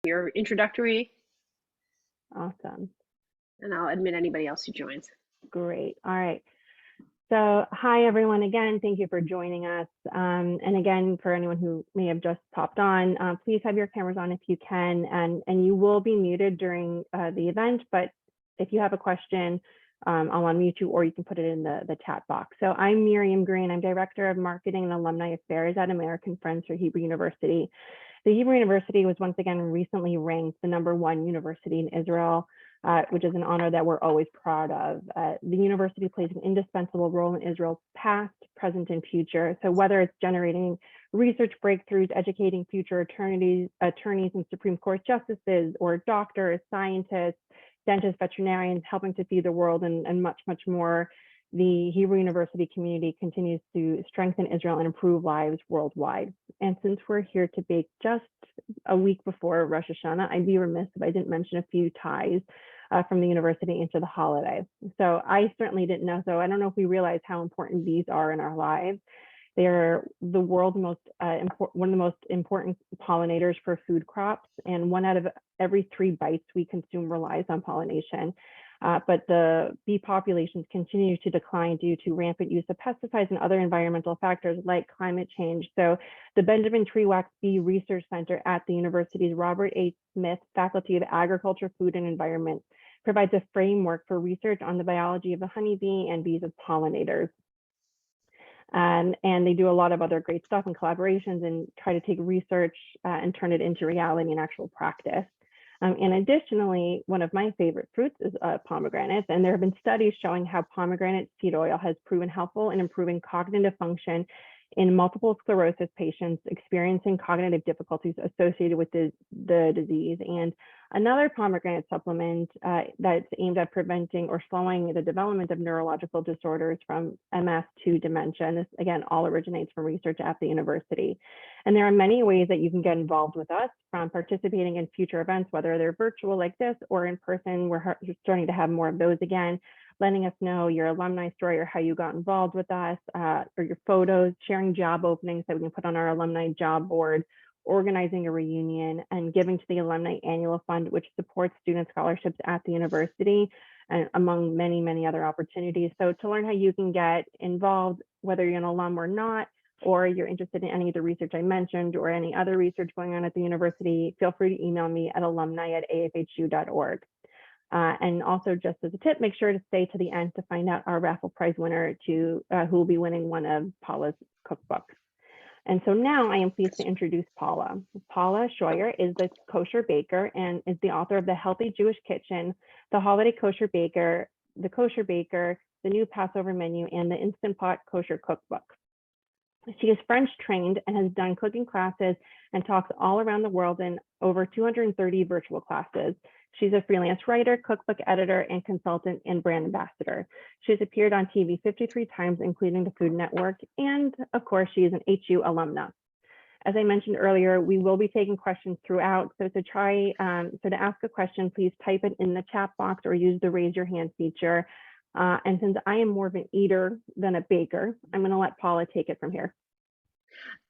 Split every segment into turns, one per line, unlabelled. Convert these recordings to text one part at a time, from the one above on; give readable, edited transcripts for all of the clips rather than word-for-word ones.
your introductory,
Awesome.
and I'll admit anybody else who joins.
Great. All right. So hi, everyone. Again, thank you for joining us. And again, for anyone who may have just popped on, please have your cameras on if you can, and you will be muted during the event. But if you have a question, I'll unmute you, or you can put it in the chat box. So I'm Miriam Green. I'm Director of Marketing and Alumni Affairs at American Friends for Hebrew University. The Hebrew University was once again recently ranked the #1 university in Israel, which is an honor that we're always proud of. The university plays an indispensable role in Israel's past, present, and future. So whether it's generating research breakthroughs, educating future attorneys and Supreme Court justices, or doctors, scientists, dentists, veterinarians, helping to feed the world, and much, much more, the Hebrew University community continues to strengthen Israel and improve lives worldwide. And since we're here to bake just a week before Rosh Hashanah, I'd be remiss if I didn't mention a few ties from the university into the holiday. So I certainly didn't know, so I don't know if we realize how important these are in our lives. They're the world's one of the most important pollinators for food crops, and 1 out of every 3 bites we consume relies on pollination. But the bee populations continue to decline due to rampant use of pesticides and other environmental factors like climate change. So the Benjamin Tree Wax Bee Research Center at the university's Robert H. Smith Faculty of Agriculture, Food, and Environment provides a framework for research on the biology of the honeybee and bees as pollinators. And they do a lot of other great stuff and collaborations, and try to take research and turn it into reality and actual practice. And additionally, one of my favorite fruits is pomegranates, and there have been studies showing how pomegranate seed oil has proven helpful in improving cognitive function in multiple sclerosis patients experiencing cognitive difficulties associated with the disease. And another pomegranate supplement that's aimed at preventing or slowing the development of neurological disorders from MS to dementia. And this, again, all originates from research at the university. And there are many ways that you can get involved with us, from participating in future events, whether they're virtual like this or in person. We're starting to have more of those again. Letting us know your alumni story or how you got involved with us, or your photos, sharing job openings that we can put on our alumni job board, organizing a reunion, and giving to the Alumni Annual Fund, which supports student scholarships at the university, and among many, many other opportunities. So to learn how you can get involved, whether you're an alum or not, or you're interested in any of the research I mentioned or any other research going on at the university, feel free to email me at alumni@afhu.org. And also, just as a tip, make sure to stay to the end to find out our raffle prize winner, who will be winning one of Paula's cookbooks. And so now I am pleased to introduce Paula. Paula Scheuer is the kosher baker and is the author of The Healthy Jewish Kitchen, The Holiday Kosher Baker, The New Passover Menu, and The Instant Pot Kosher Cookbook. She is French trained and has done cooking classes and talks all around the world in over 230 virtual classes. She's a freelance writer, cookbook editor, and consultant and brand ambassador. She's appeared on TV 53 times, including the Food Network, and of course, she is an HU alumna. As I mentioned earlier, we will be taking questions throughout. So to ask a question, please type it in the chat box or use the raise your hand feature. And since I am more of an eater than a baker, I'm going to let Paula take it from here.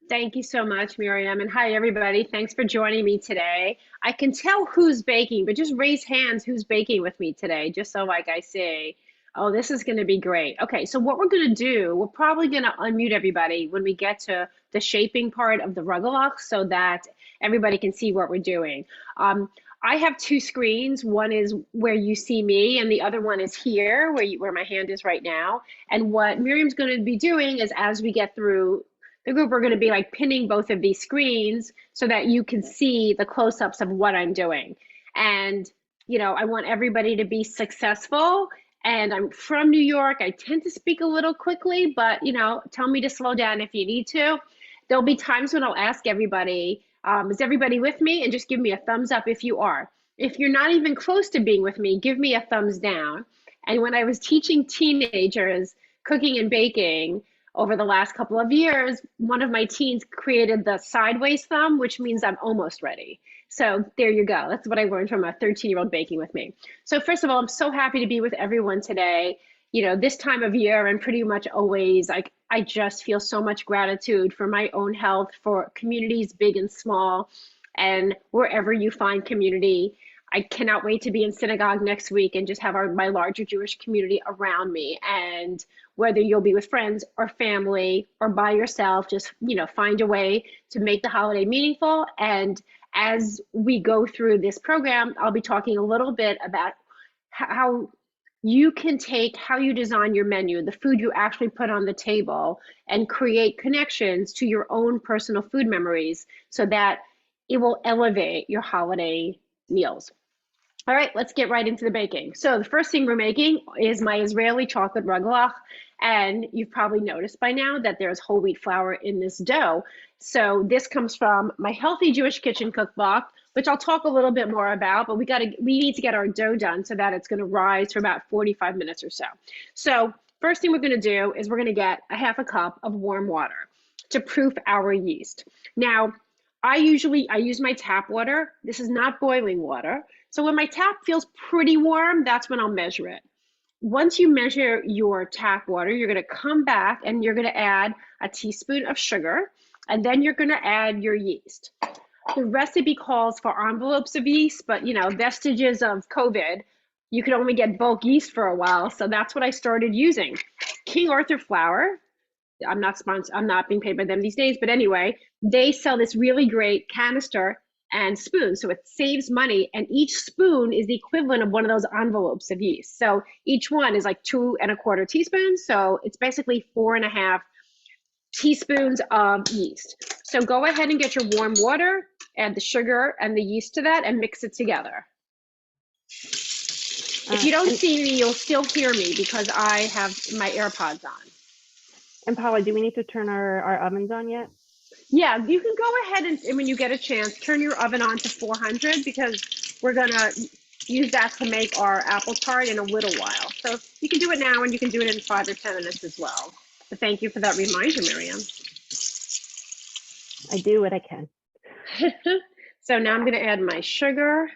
Thank you so much, Miriam. And hi, everybody. Thanks for joining me today. I can tell who's baking, but just raise hands who's baking with me today, just so like I say, oh, this is going to be great. Okay, so what we're going to do, we're probably going to unmute everybody when we get to the shaping part of the rugelach so that everybody can see what we're doing. I have 2 screens. One is where you see me, and the other one is here, where my hand is right now. And what Miriam's going to be doing is, as we get through the group, we're going to be like pinning both of these screens so that you can see the close-ups of what I'm doing. And, I want everybody to be successful. And I'm from New York. I tend to speak a little quickly, but, tell me to slow down if you need to. There'll be times when I'll ask everybody, is everybody with me? And just give me a thumbs up if you are. If you're not even close to being with me, give me a thumbs down. And when I was teaching teenagers cooking and baking over the last couple of years, one of my teens created the sideways thumb, which means I'm almost ready. So there you go. That's what I learned from a 13-year-old baking with me. So first of all, I'm so happy to be with everyone today. This time of year and pretty much always, I just feel so much gratitude for my own health, for communities big and small, and wherever you find community. I cannot wait to be in synagogue next week and just have my larger Jewish community around me. And whether you'll be with friends or family or by yourself, just, find a way to make the holiday meaningful. And as we go through this program, I'll be talking a little bit about how you can take how you design your menu, the food you actually put on the table, and create connections to your own personal food memories so that it will elevate your holiday meals. All right, let's get right into the baking. So the first thing we're making is my Israeli chocolate rugelach. And you've probably noticed by now that there's whole wheat flour in this dough. So this comes from my Healthy Jewish Kitchen cookbook, which I'll talk a little bit more about, but we need to get our dough done so that it's gonna rise for about 45 minutes or so. So first thing we're gonna do is we're gonna get a half a cup of warm water to proof our yeast. Now, I use my tap water. This is not boiling water. So when my tap feels pretty warm, that's when I'll measure it. Once you measure your tap water, you're going to come back and you're going to add a teaspoon of sugar, and then you're going to add your yeast. The recipe calls for envelopes of yeast, but vestiges of COVID, you could only get bulk yeast for a while, so that's what I started using. King Arthur flour. I'm not sponsored. I'm not being paid by them these days, but anyway, they sell this really great canister and spoon, so it saves money, and each spoon is the equivalent of one of those envelopes of yeast. So each one is like 2¼ teaspoons, so it's basically 4½ teaspoons of yeast. So go ahead and get your warm water, add the sugar and the yeast to that, and mix it together. If you don't see me, you'll still hear me because I have my AirPods on.
And Paula, do we need to turn our ovens on yet?
Yeah, you can go ahead and when you get a chance, turn your oven on to 400 because we're gonna use that to make our apple tart in a little while. So you can do it now and you can do it in 5 or 10 minutes as well. But thank you for that reminder, Miriam.
I do what I can.
So now I'm gonna add my sugar.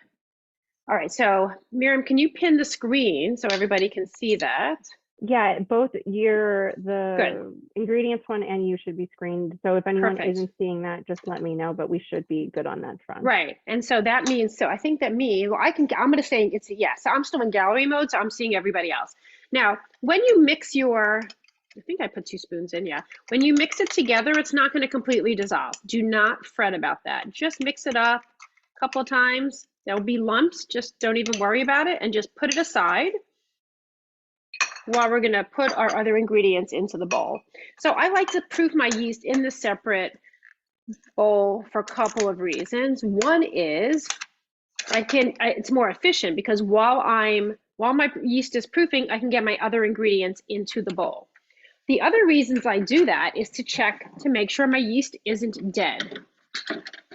All right, so Miriam, can you pin the screen so everybody can see that?
Yeah, both the ingredients one and you should be screened. So if anyone isn't seeing that, just let me know, but we should be good on that front.
Right. And so that means, I think that I'm going to say it's a yes. So I'm still in gallery mode, so I'm seeing everybody else. Now, when you mix I think I put 2 spoons in, yeah. When you mix it together, it's not going to completely dissolve. Do not fret about that. Just mix it up a couple of times. There'll be lumps. Just don't even worry about it and just put it aside while we're going to put our other ingredients into the bowl. So I like to proof my yeast in the separate bowl for a couple of reasons. One is it's more efficient because while my yeast is proofing, I can get my other ingredients into the bowl. The other reasons I do that is to check to make sure my yeast isn't dead.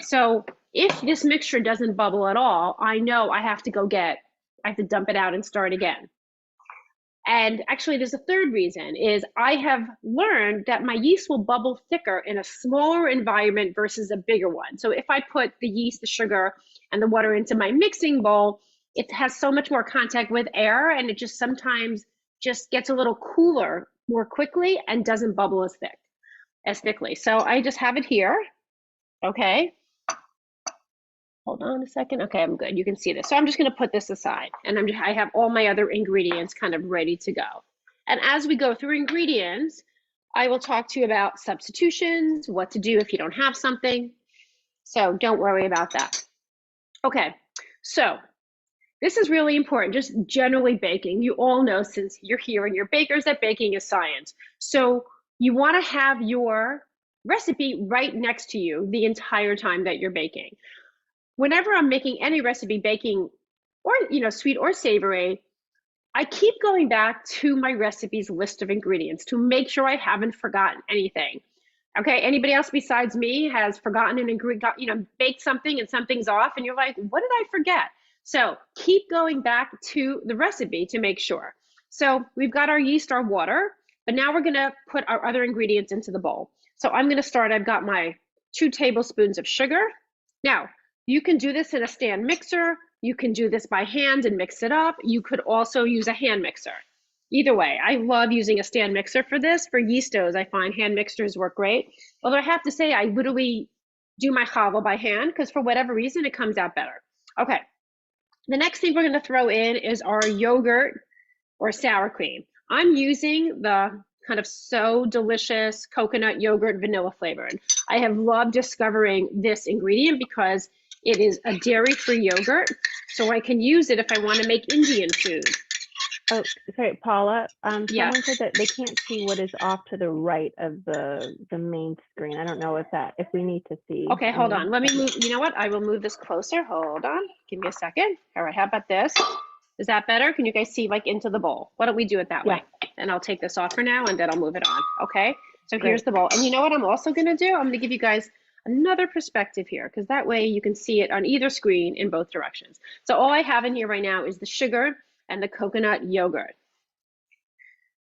So if this mixture doesn't bubble at all, I know I have to dump it out and start again. And actually, there's a third reason is I have learned that my yeast will bubble thicker in a smaller environment versus a bigger one. So if I put the yeast, the sugar, and the water into my mixing bowl, it has so much more contact with air, and it just sometimes just gets a little cooler more quickly and doesn't bubble as thickly. So I just have it here. Okay. Hold on a second. Okay, I'm good. You can see this. So I'm just going to put this aside, and I have all my other ingredients kind of ready to go. And as we go through ingredients, I will talk to you about substitutions, what to do if you don't have something. So don't worry about that. Okay, so this is really important, just generally baking. You all know, since you're here and you're bakers, that baking is science. So you want to have your recipe right next to you the entire time that you're baking. Whenever I'm making any recipe, baking or sweet or savory, I keep going back to my recipe's list of ingredients to make sure I haven't forgotten anything. Okay, anybody else besides me has forgotten an ingredient, baked something and something's off and you're like, what did I forget? So keep going back to the recipe to make sure. So we've got our yeast, our water, but now we're gonna put our other ingredients into the bowl. So I'm gonna start, I've got my 2 tablespoons of sugar. Now, you can do this in a stand mixer. You can do this by hand and mix it up. You could also use a hand mixer. Either way, I love using a stand mixer for this. For yeast doughs, I find hand mixers work great. Although I have to say, I literally do my challah by hand because for whatever reason, it comes out better. Okay, the next thing we're gonna throw in is our yogurt or sour cream. I'm using the kind of So Delicious coconut yogurt vanilla flavored. I have loved discovering this ingredient because it is a dairy-free yogurt, so I can use it if I want to make Indian food.
Oh, sorry, Paula.
Yeah.
Someone said that they can't see what is off to the right of the main screen. I don't know if we need to see.
Okay, hold on. Let me move. You know what? I will move this closer. Hold on. Give me a second. All right, how about this? Is that better? Can you guys see like into the bowl? Why don't we do it that way? And I'll take this off for now and then I'll move it on. Okay, so here's the bowl. And you know what I'm also gonna do? I'm gonna give you guys another perspective here because that way you can see it on either screen in both directions. So all I have in here right now is the sugar and the coconut yogurt.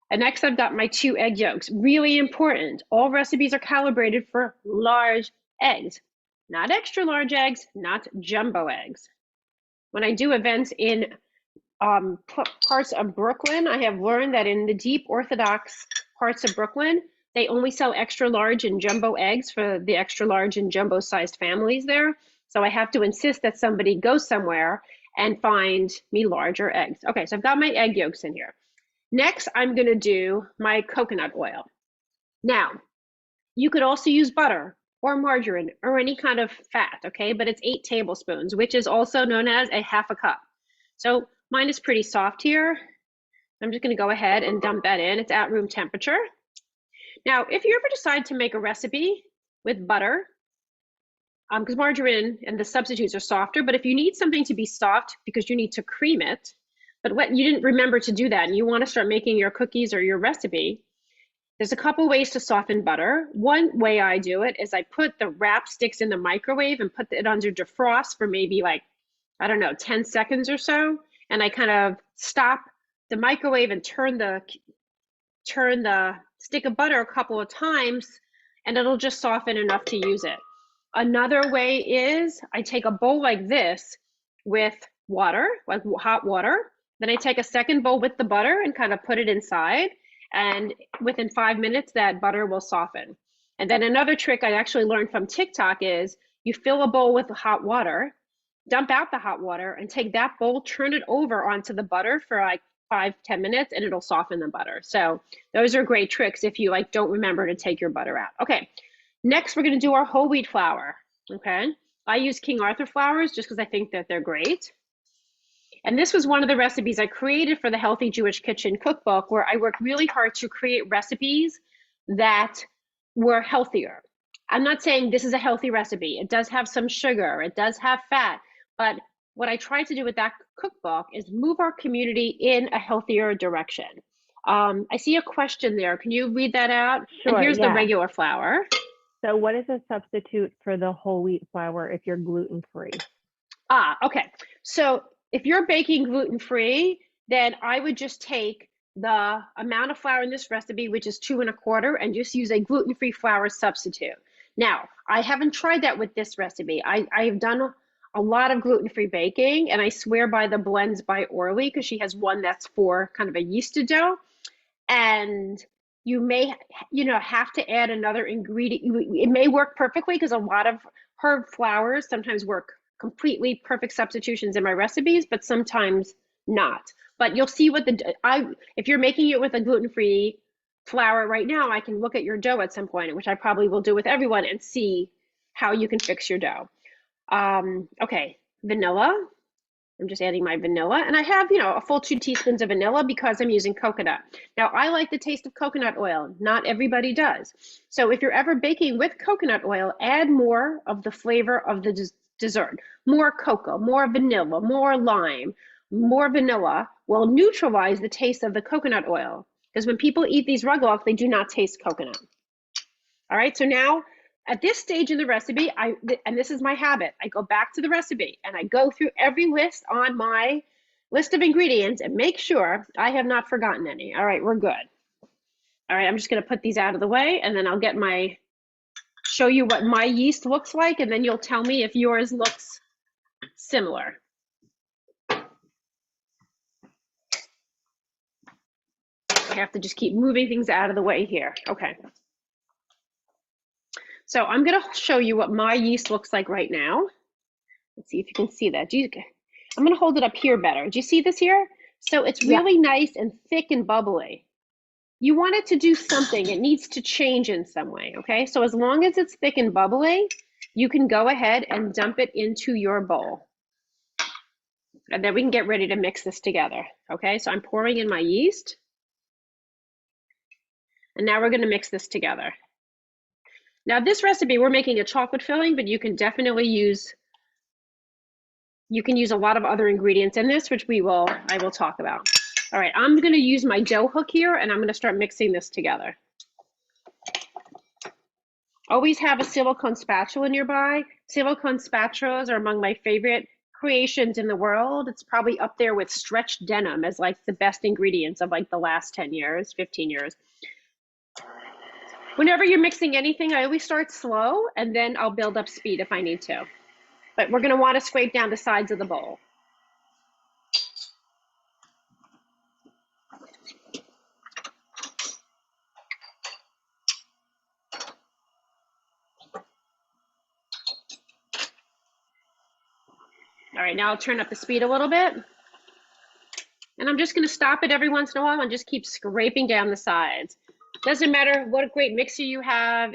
And next I've got my 2 egg yolks. Really important. All recipes are calibrated for large eggs, not extra large eggs, not jumbo eggs. When I do events in parts of Brooklyn, I have learned that in the deep Orthodox parts of Brooklyn, they only sell extra large and jumbo eggs for the extra large and jumbo sized families there. So I have to insist that somebody go somewhere and find me larger eggs. Okay, so I've got my egg yolks in here. Next, I'm gonna do my coconut oil. Now, you could also use butter or margarine or any kind of fat, okay? But it's 8 tablespoons, which is also known as a half a cup. So mine is pretty soft here. I'm just gonna go ahead and dump that in. It's at room temperature. Now, if you ever decide to make a recipe with butter, because margarine and the substitutes are softer, but if you need something to be soft because you need to cream it, but what you didn't remember to do that and you want to start making your cookies or your recipe, there's a couple ways to soften butter. One way I do it is I put the wrap sticks in the microwave and put it under defrost for maybe like, I don't know, 10 seconds or so. And I kind of stop the microwave and turn the stick of butter a couple of times and it'll just soften enough to use it. Another way is I take a bowl like this with water, like hot water. Then I take a second bowl with the butter and kind of put it inside. And within 5 minutes, that butter will soften. And then another trick I actually learned from TikTok is you fill a bowl with hot water, dump out the hot water, and take that bowl, turn it over onto the butter for like 5-10 minutes, and it'll soften the butter. So those are great tricks if you like don't remember to take your butter out. Okay, next we're going to do our whole wheat flour. Okay, I use King Arthur flours just because I think that they're great. And this was one of the recipes I created for the Healthy Jewish Kitchen cookbook, where I worked really hard to create recipes that were healthier. I'm not saying this is a healthy recipe. It does have some sugar, it does have fat, but what I tried to do with that cookbook is move our community in a healthier direction. I see a question there. Can you read that out?
Sure,
and here's the regular flour.
So what is a substitute for the whole wheat flour if you're gluten-free?
Okay. So if you're baking gluten-free, then I would just take the amount of flour in this recipe, which is 2 1/4, and just use a gluten-free flour substitute. Now, I haven't tried that with this recipe. I have done a lot of gluten-free baking, and I swear by the Blends by Orly because she has one that's for kind of a yeasted dough. And you may, have to add another ingredient. It may work perfectly because a lot of her flours sometimes work completely perfect substitutions in my recipes, but sometimes not. But you'll see what if you're making it with a gluten-free flour right now, I can look at your dough at some point, which I probably will do with everyone, and see how you can fix your dough. Okay, vanilla. I'm just adding my vanilla, and I have, a full 2 teaspoons of vanilla because I'm using coconut. Now, I like the taste of coconut oil. Not everybody does. So if you're ever baking with coconut oil, add more of the flavor of the dessert. More cocoa, more vanilla, more lime, more vanilla will neutralize the taste of the coconut oil. Because when people eat these rugelach, they do not taste coconut. All right, so now at this stage in the recipe, and this is my habit, I go back to the recipe and I go through every list on my list of ingredients and make sure I have not forgotten any. All right, we're good. All right, I'm just gonna put these out of the way and then I'll show you what my yeast looks like, and then you'll tell me if yours looks similar. I have to just keep moving things out of the way here. Okay. So I'm going to show you what my yeast looks like right now. Let's see if you can see that. I'm going to hold it up here better. Do you see this here? So it's
Yeah.
really nice and thick and bubbly. You want it to do something. It needs to change in some way, okay? So as long as it's thick and bubbly, you can go ahead and dump it into your bowl. And then we can get ready to mix this together, okay? So I'm pouring in my yeast. And now we're going to mix this together. Now this recipe, we're making a chocolate filling, but you can definitely use a lot of other ingredients in this, which I will talk about. All right, I'm going to use my dough hook here, and I'm going to start mixing this together. Always have a silicone spatula nearby. Silicone spatulas are among my favorite creations in the world. It's probably up there with stretched denim as like the best ingredients of like the last 10 years, 15 years. Whenever you're mixing anything, I always start slow, and then I'll build up speed if I need to. But we're going to want to scrape down the sides of the bowl. All right, now I'll turn up the speed a little bit. And I'm just going to stop it every once in a while and just keep scraping down the sides. Doesn't matter what a great mixer you have,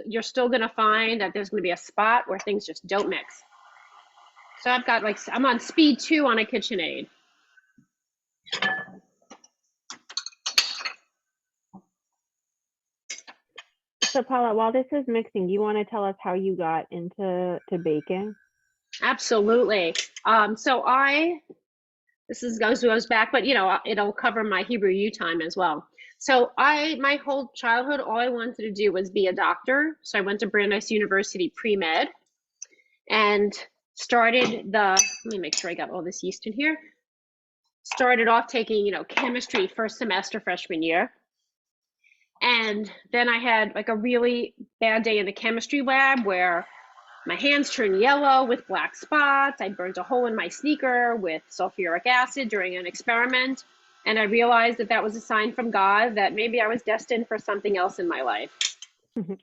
you're still going to find that there's going to be a spot where things just don't mix. So I'm on speed 2 on a KitchenAid.
So Paula, while this is mixing, do you want to tell us how you got into baking?
Absolutely. This goes back, but it'll cover my Hebrew U time as well. So my whole childhood, all I wanted to do was be a doctor. So I went to Brandeis University pre-med and let me make sure I got all this yeast in here. Started off taking, chemistry first semester freshman year. And then I had like a really bad day in the chemistry lab where my hands turned yellow with black spots. I burned a hole in my sneaker with sulfuric acid during an experiment. And I realized that was a sign from God that maybe I was destined for something else in my life.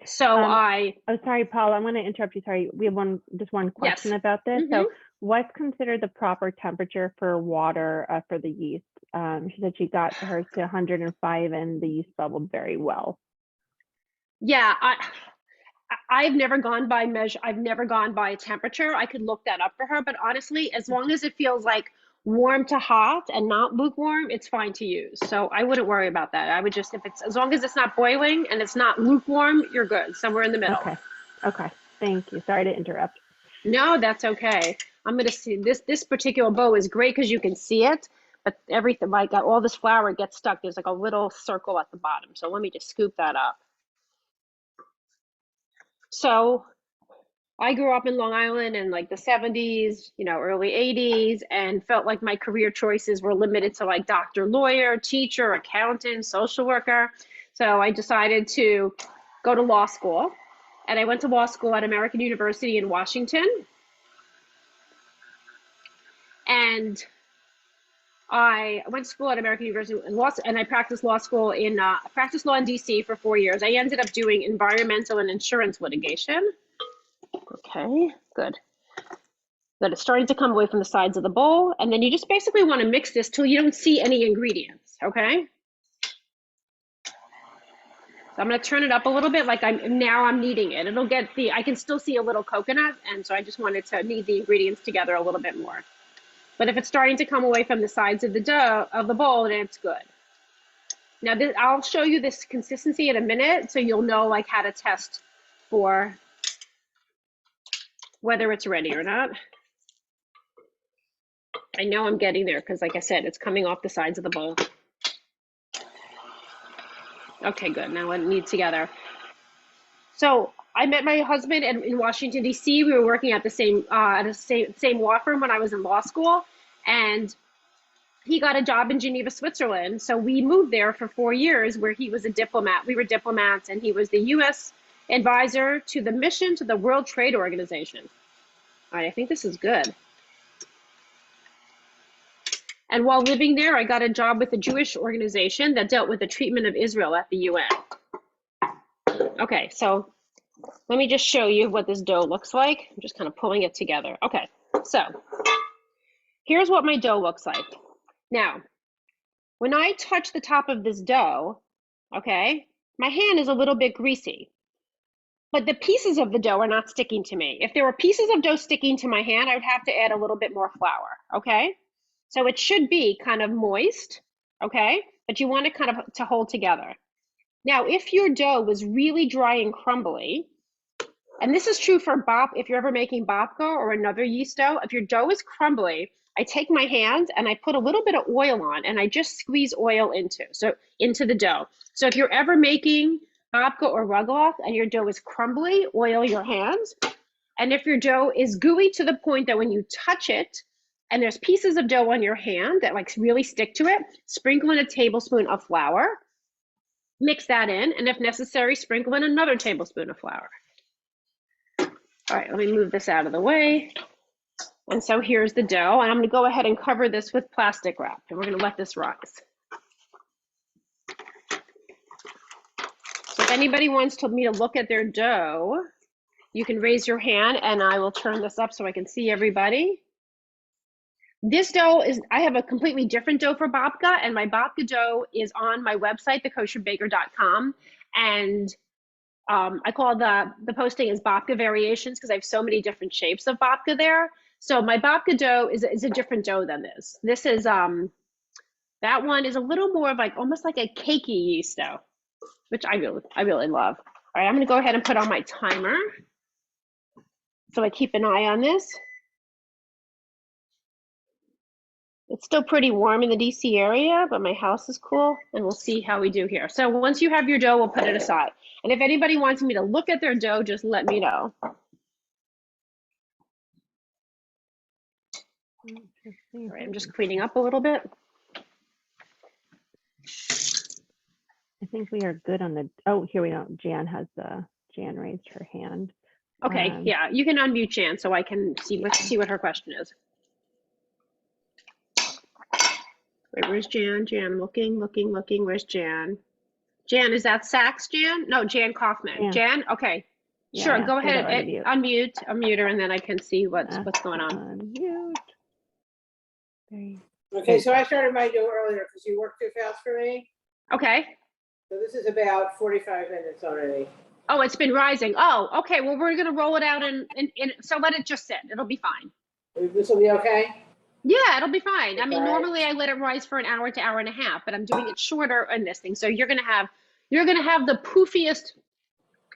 So
Oh, sorry, Paula, I'm going to interrupt you. Sorry, we have just one question about this.
Mm-hmm.
So what's considered the proper temperature for water for the yeast? She said she got hers to 105 and the yeast bubbled very well.
Yeah, I've never gone by I've never gone by a temperature. I could look that up for her, but honestly, as long as it feels like warm to hot and not lukewarm, it's fine to use. So I wouldn't worry about that. I would just, as long as it's not boiling and it's not lukewarm, you're good. Somewhere in the middle.
Okay. Thank you. Sorry to interrupt.
No, that's okay. I'm going to see this particular bowl is great because you can see it, but everything, like all this flour gets stuck. There's like a little circle at the bottom. So let me just scoop that up. So I grew up in Long Island in like the 70s, early 80s, and felt like my career choices were limited to like doctor, lawyer, teacher, accountant, social worker. So I decided to go to law school, and I went to law school at American University in Washington. And I went to school at American University and I practiced law in DC for 4 years. I ended up doing environmental and insurance litigation. Okay, good. Good. It's starting to come away from the sides of the bowl, and then you just basically want to mix this till you don't see any ingredients. Okay. So I'm going to turn it up a little bit, like I'm kneading it. I can still see a little coconut, and so I just wanted to knead the ingredients together a little bit more. But if it's starting to come away from the sides of the bowl, then it's good. Now I'll show you this consistency in a minute, so you'll know like how to test for whether it's ready or not. I know I'm getting there because, like I said, it's coming off the sides of the bowl. Okay, good. Now let it knead together. So I met my husband in Washington, D.C. We were working at the same law firm when I was in law school, and he got a job in Geneva, Switzerland. So we moved there for 4 years, where he was a diplomat. We were diplomats, and he was the U.S. advisor to the mission to the World Trade Organization. All right, I think this is good. And while living there, I got a job with a Jewish organization that dealt with the treatment of Israel at the UN. Okay, so let me just show you what this dough looks like. I'm just kind of pulling it together. Okay, so here's what my dough looks like. Now, when I touch the top of this dough, okay, my hand is a little bit greasy, but the pieces of the dough are not sticking to me. If there were pieces of dough sticking to my hand, I would have to add a little bit more flour, okay? So it should be kind of moist, okay? But you want it kind of to hold together. Now, if your dough was really dry and crumbly, and this is true for if you're ever making babka or another yeast dough, if your dough is crumbly, I take my hand and I put a little bit of oil on and I just squeeze oil into the dough. So if you're ever making babka or rugelach and your dough is crumbly, oil your hands. And if your dough is gooey to the point that when you touch it and there's pieces of dough on your hand that like really stick to it, sprinkle in a tablespoon of flour, mix that in, and if necessary, sprinkle in another tablespoon of flour. All right, let me move this out of the way. And so here's the dough, and I'm gonna go ahead and cover this with plastic wrap, and we're gonna let this rise. So if anybody wants me to look at their dough, you can raise your hand and I will turn this up so I can see everybody. This dough I have a completely different dough for babka, and my babka dough is on my website, thekosherbaker.com, and I call the posting is babka variations because I have so many different shapes of babka there. So my babka dough is a different dough than this. This is that one is a little more of like almost like a cakey yeast dough, which I really love. All right, I'm gonna go ahead and put on my timer so I keep an eye on this. It's still pretty warm in the DC area, but my house is cool, and we'll see how we do here. So once you have your dough, we'll put it aside. And if anybody wants me to look at their dough, just let me know. All right, I'm just cleaning up a little bit.
I think we are good on the, oh, here we go. Jan raised her hand.
Okay, yeah, you can unmute Jan so I can see what her question is. Wait, where's Jan? Jan, looking. Where's Jan? Jan, is that Sachs, Jan? No, Jan Kaufman. Yeah. Jan, okay. Yeah, sure, go ahead and unmute her, and then I can see what's going on.
Unmute. Okay, so I started my dough earlier because you worked too fast for me.
Okay.
So this is about 45 minutes already.
Oh, it's been rising. Oh, okay. Well, we're gonna roll it out so let it just sit. It'll be fine.
This will be okay?
Yeah, it'll be fine. I mean, normally I let it rise for an hour to hour and a half, but I'm doing it shorter in this thing. So you're gonna have the poofiest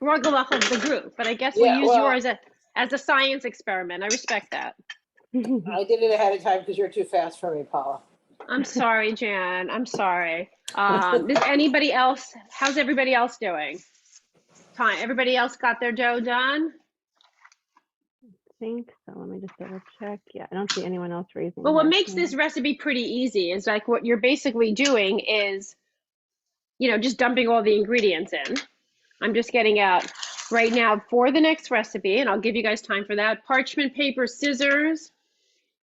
rugelach of the group. But I guess we'll use yours as a science experiment. I respect that.
I did it ahead of time because you're too fast for me, Paula.
I'm sorry, Jan. I'm sorry. Does anybody else? How's everybody else doing? Everybody else got their dough done?
I think so. Let me just double check. Yeah, I don't see anyone else raising.
Well, what makes this recipe pretty easy is like what you're basically doing is, just dumping all the ingredients in. I'm just getting out right now for the next recipe, and I'll give you guys time for that. Parchment paper, scissors,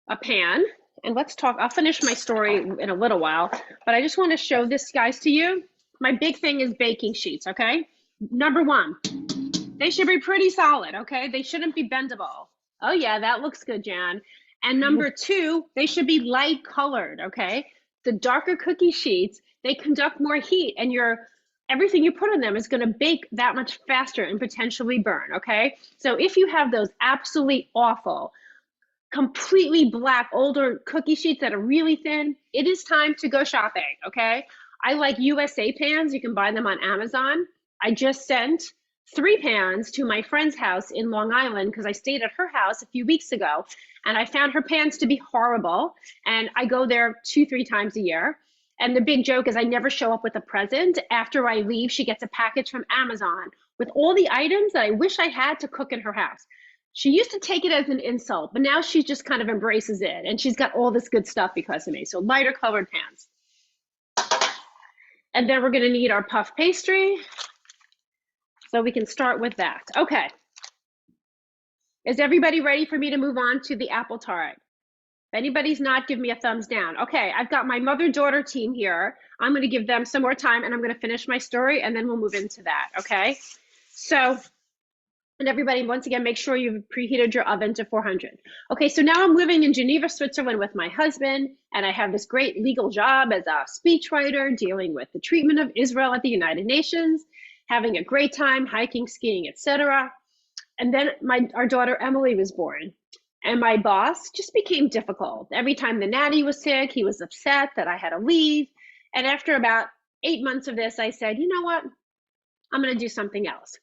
a pan, and let's talk. I'll finish my story in a little while, but I just want to show this, guys, to you. My big thing is baking sheets, okay? Number one, they should be pretty solid, okay? They shouldn't be bendable. Oh yeah, that looks good, Jan. And number two, they should be light colored, okay? The darker cookie sheets, they conduct more heat, and everything you put on them is gonna bake that much faster and potentially burn, okay? So if you have those absolutely awful, completely black, older cookie sheets that are really thin, it is time to go shopping, okay? I like USA pans, you can buy them on Amazon. I just sent 3 pans to my friend's house in Long Island because I stayed at her house a few weeks ago, and I found her pans to be horrible, and I go there 2-3 times a year. And the big joke is I never show up with a present. After I leave, she gets a package from Amazon with all the items that I wish I had to cook in her house. She used to take it as an insult, but now she just kind of embraces it, and she's got all this good stuff because of me. So lighter colored pans. And then we're gonna need our puff pastry. So we can start with that. Okay. Is everybody ready for me to move on to the apple tart? If anybody's not, give me a thumbs down. Okay, I've got my mother-daughter team here. I'm gonna give them some more time, and I'm gonna finish my story, and then we'll move into that, okay? So And everybody, once again, make sure you've preheated your oven to 400. Okay, so now I'm living in Geneva, Switzerland with my husband, and I have this great legal job as a speechwriter dealing with the treatment of Israel at the United Nations, having a great time hiking, skiing, etc. And then our daughter Emily was born. And my boss just became difficult. Every time the nanny was sick, he was upset that I had to leave. And after about 8 months of this, I said, you know what? I'm going to do something else.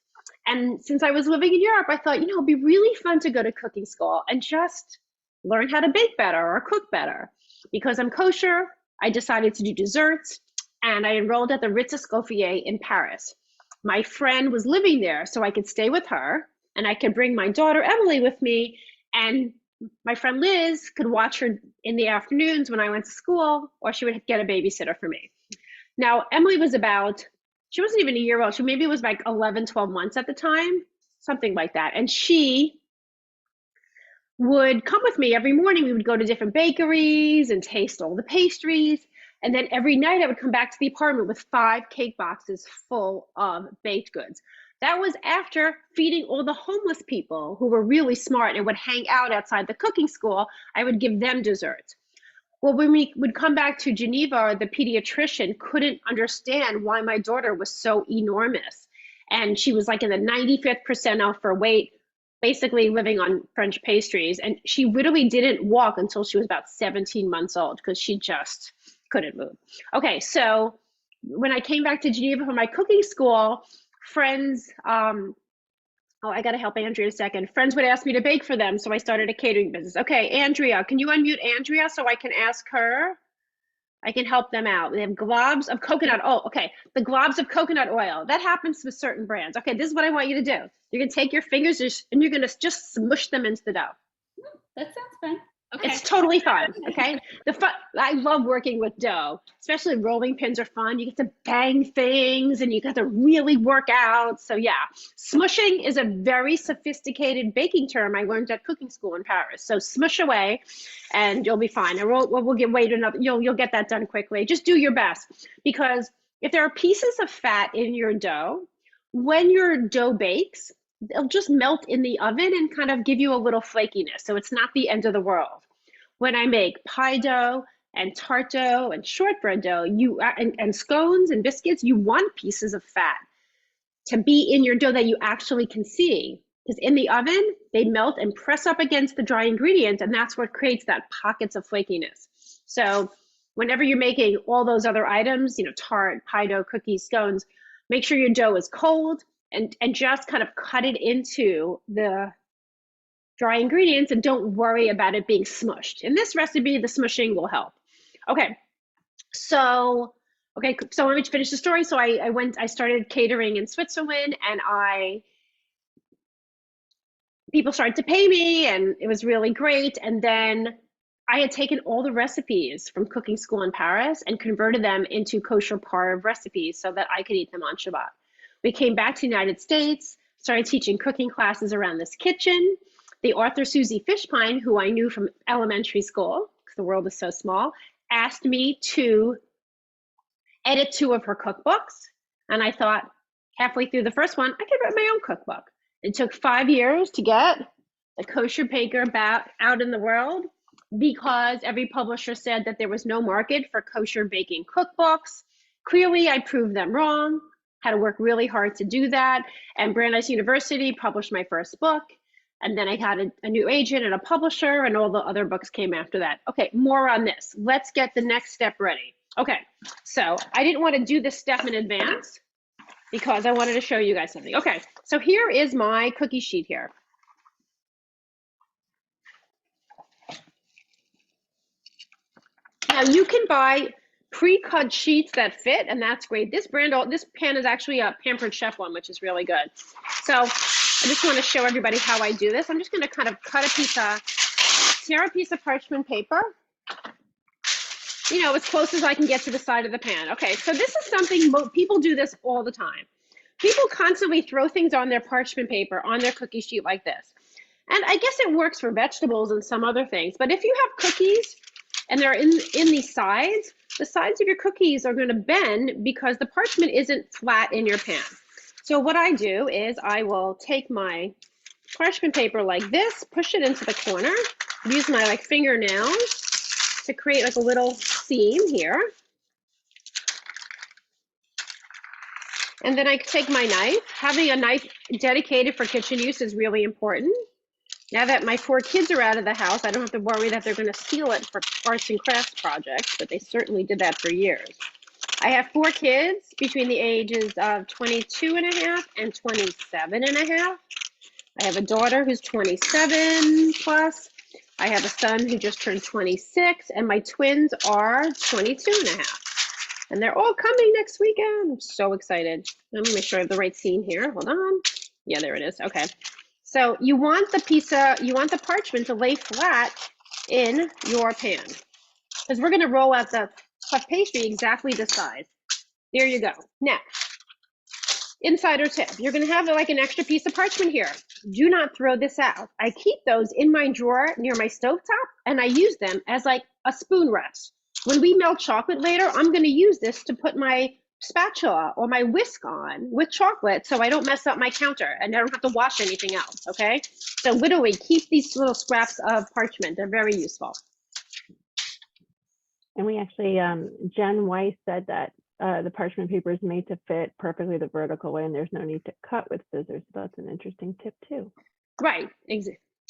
And since I was living in Europe, I thought, it'd be really fun to go to cooking school and just learn how to bake better or cook better. Because I'm kosher, I decided to do desserts, and I enrolled at the Ritz Escoffier in Paris. My friend was living there, so I could stay with her, and I could bring my daughter Emily with me, and my friend Liz could watch her in the afternoons when I went to school, or she would get a babysitter for me. Now, Emily was she wasn't even a year old. She maybe was like 11, 12 months at the time, something like that. And she would come with me every morning. We would go to different bakeries and taste all the pastries. And then every night I would come back to the apartment with 5 cake boxes full of baked goods. That was after feeding all the homeless people who were really smart and would hang out outside the cooking school. I would give them desserts. Well, when we would come back to Geneva, the pediatrician couldn't understand why my daughter was so enormous. And she was like in the 95th percentile for weight, basically living on French pastries. And she literally didn't walk until she was about 17 months old because she just couldn't move. Okay, so when I came back to Geneva for my cooking school, friends, oh, I got to help Andrea a second. Friends would ask me to bake for them, so I started a catering business. Okay, Andrea, can you unmute Andrea so I can ask her? I can help them out. They have globs of coconut. Oh, okay. The globs of coconut oil. That happens with certain brands. Okay, this is what I want you to do. You're going to take your fingers and you're going to just smush them into the dough.
That sounds fun. Okay.
It's totally fun, okay? I love working with dough, especially rolling pins are fun. You get to bang things and you get to really work out. So yeah, smushing is a very sophisticated baking term I learned at cooking school in Paris. So smush away and you'll be fine. And we'll get wait another, you'll get that done quickly. Just do your best, because if there are pieces of fat in your dough, when your dough bakes, they'll just melt in the oven and kind of give you a little flakiness. So it's not the end of the world. When I make pie dough and tart dough and shortbread dough, and scones and biscuits, you want pieces of fat to be in your dough that you actually can see. Because in the oven, they melt and press up against the dry ingredients, and that's what creates that pockets of flakiness. So whenever you're making all those other items, tart, pie dough, cookies, scones, make sure your dough is cold and just kind of cut it into the dry ingredients and don't worry about it being smushed. In this recipe, the smushing will help. Okay, so let me finish the story. So I started catering in Switzerland, and people started to pay me, and it was really great. And then I had taken all the recipes from cooking school in Paris and converted them into kosher parve recipes so that I could eat them on Shabbat. We came back to the United States, started teaching cooking classes around this kitchen. The author Susie Fishpine, who I knew from elementary school, because the world is so small, asked me to edit 2 of her cookbooks. And I thought, halfway through the first one, I could write my own cookbook. It took 5 years to get the kosher baker out in the world, because every publisher said that there was no market for kosher baking cookbooks. Clearly, I proved them wrong. Had to work really hard to do that. And Brandeis University published my first book. And then I had a new agent and a publisher, and all the other books came after that. Okay, more on this. Let's get the next step ready. Okay, so I didn't want to do this step in advance because I wanted to show you guys something. Okay, so here is my cookie sheet here. Now you can buy pre-cut sheets that fit, and that's great. This pan is actually a Pampered Chef one, which is really good. So I just want to show everybody how I do this. I'm just going to kind of tear a piece of parchment paper, as close as I can get to the side of the pan. Okay, so this is something, people do this all the time. People constantly throw things on their parchment paper, on their cookie sheet like this. And I guess it works for vegetables and some other things, but if you have cookies and they're in these sides, the sides of your cookies are going to bend because the parchment isn't flat in your pan. So what I do is I will take my parchment paper like this, push it into the corner, use my like fingernails to create like a little seam here. And then I take my knife. Having a knife dedicated for kitchen use is really important. Now that my 4 kids are out of the house, I don't have to worry that they're going to steal it for arts and crafts projects, but they certainly did that for years. I have 4 kids between the ages of 22 and a half and 27 and a half. I have a daughter who's 27 plus. I have a son who just turned 26, and my twins are 22 and a half. And they're all coming next weekend. I'm so excited. Let me make sure I have the right seam here. Hold on. Yeah, there it is. Okay. So you want the parchment to lay flat in your pan, because we're going to roll out the puff pastry exactly the size. There you go. Now, insider tip, you're going to have like an extra piece of parchment here. Do not throw this out. I keep those in my drawer near my stovetop, and I use them as like a spoon rest. When we melt chocolate later, I'm going to use this to put my spatula or my whisk on with chocolate so I don't mess up my counter and I don't have to wash anything else, okay? So literally keep these little scraps of parchment. They're very useful.
And we actually, Jen Weiss said that the parchment paper is made to fit perfectly the vertical way and there's no need to cut with scissors. So that's an interesting tip too.
Right,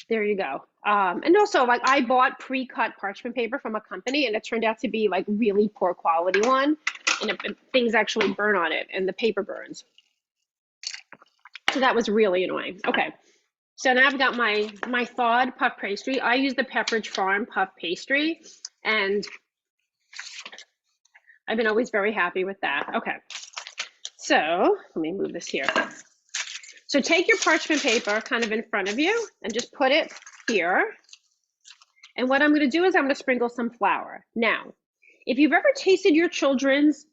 there you go. And also, like, I bought pre-cut parchment paper from a company and it turned out to be like really poor quality one, and things actually burn on it and the paper burns. So that was really annoying. Okay, so now I've got my thawed puff pastry. I use the Pepperidge Farm puff pastry, and I've been always very happy with that. Okay, so let me move this here. So take your parchment paper kind of in front of you and just put it here. And what I'm going to do is I'm going to sprinkle some flour. Now, if you've ever tasted your children's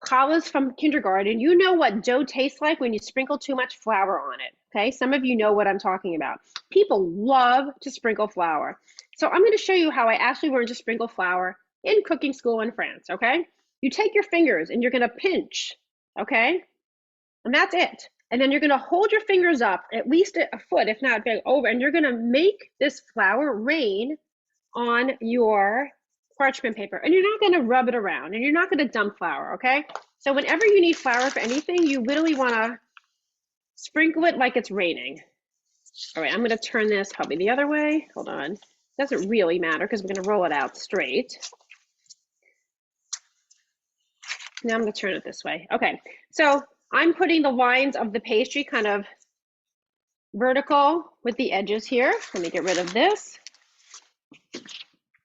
challahs from kindergarten, you know what dough tastes like when you sprinkle too much flour on it. Okay, some of you know what I'm talking about. People love to sprinkle flour. So I'm going to show you how I actually learned to sprinkle flour in cooking school in France. Okay, you take your fingers and you're going to pinch. Okay, and that's it. And then you're going to hold your fingers up at least a foot, if not over, and you're going to make this flour rain on your parchment paper. And you're not going to rub it around, and you're not going to dump flour, okay? So whenever you need flour for anything, you literally want to sprinkle it like it's raining. All right, I'm going to turn this probably the other way. Hold on. Doesn't really matter because we're going to roll it out straight. Now I'm going to turn it this way. Okay, so I'm putting the lines of the pastry kind of vertical with the edges here. Let me get rid of this.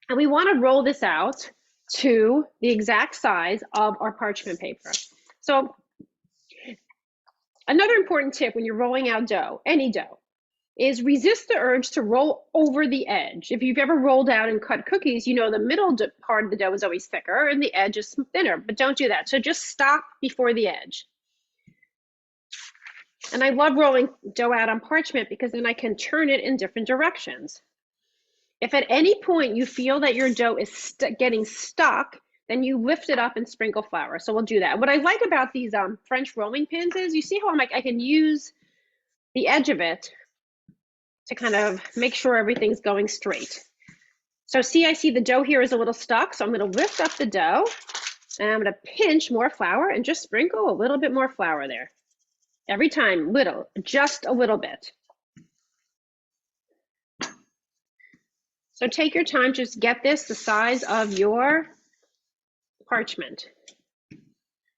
And we want to roll this out to the exact size of our parchment paper. So another important tip when you're rolling out dough, any dough, is resist the urge to roll over the edge. If you've ever rolled out and cut cookies, you know the middle part of the dough is always thicker and the edge is thinner, but don't do that. So just stop before the edge. And I love rolling dough out on parchment because then I can turn it in different directions. If at any point you feel that your dough is getting stuck, then you lift it up and sprinkle flour. So we'll do that. What I like about these French rolling pins is you see how I can use the edge of it to kind of make sure everything's going straight. So see, I see the dough here is a little stuck. So I'm going to lift up the dough and I'm going to pinch more flour and just sprinkle a little bit more flour there. Every time, little, just a little bit. So take your time, just get this the size of your parchment.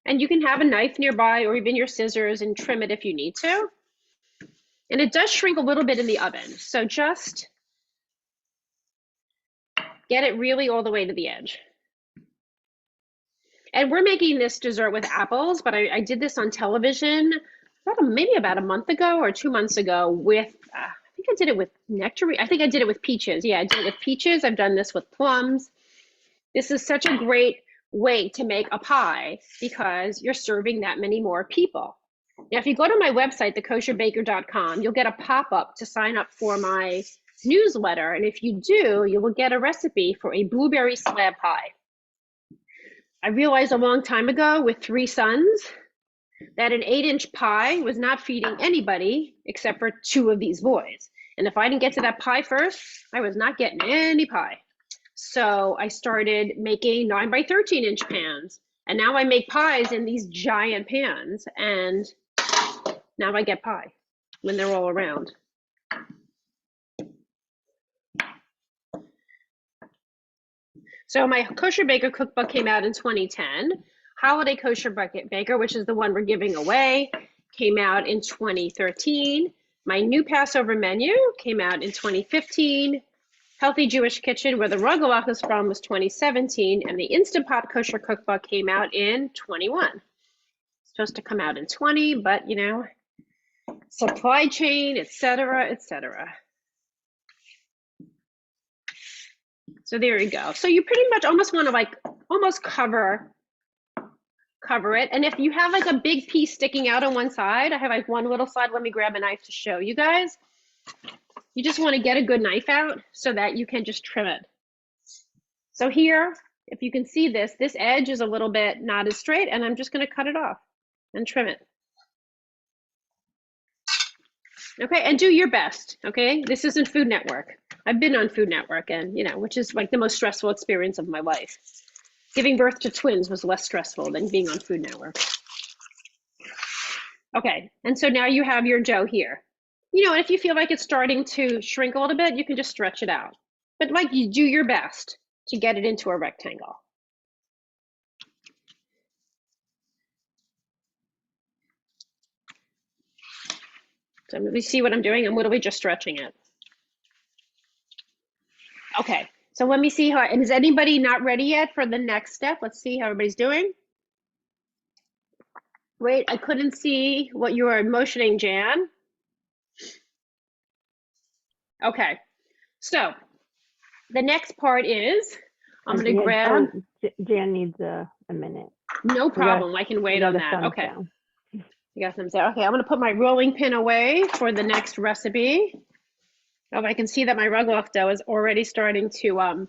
And you can have a knife nearby or even your scissors and trim it if you need to. And it does shrink a little bit in the oven. So just get it really all the way to the edge. And we're making this dessert with apples, but I did this on television maybe about a month ago or 2 months ago with, I think I did it with nectarine. I think I did it with peaches. Yeah, I did it with peaches. I've done this with plums. This is such a great way to make a pie because you're serving that many more people. Now, if you go to my website, thekosherbaker.com, you'll get a pop-up to sign up for my newsletter. And if you do, you will get a recipe for a blueberry slab pie. I realized a long time ago with 3 sons that an 8-inch pie was not feeding anybody except for 2 of these boys. And if I didn't get to that pie first, I was not getting any pie. So I started making 9 by 13-inch pans. And now I make pies in these giant pans. And now I get pie when they're all around. So my Kosher Baker cookbook came out in 2010. Holiday Kosher Baker, which is the one we're giving away, came out in 2013. My new Passover menu came out in 2015. Healthy Jewish Kitchen, where the Rugelach is from, was 2017. And the Instant Pot Kosher Cookbook came out in 21. It's supposed to come out in 20, but you know, supply chain, etc., etc. So there you go. So you pretty much almost want to like almost cover it. And if you have like a big piece sticking out on one side, I have like one little side. Let me grab a knife to show you guys. You just want to get a good knife out so that you can just trim it. So here, if you can see this edge is a little bit not as straight, and I'm just going to cut it off and trim it. Okay, and do your best, okay? This isn't Food Network. I've been on Food Network, and you know, which is like the most stressful experience of my life. Giving birth to twins was less stressful than being on Food Network. Okay, and so now you have your dough here. You know, and if you feel like it's starting to shrink a little bit, you can just stretch it out. But like you do your best to get it into a rectangle. So let me see what I'm doing. I'm literally just stretching it. Okay, so let me see how, and is anybody not ready yet for the next step? Let's see how everybody's doing. Wait, I couldn't see what you were motioning, Jan. Okay, so the next part is, I'm gonna grab.
Jan needs a minute.
No problem, I can wait on that. Okay.
Down.
You got thumbs down. Okay, I'm gonna put my rolling pin away for the next recipe. Oh, I can see that my rugelach dough is already starting to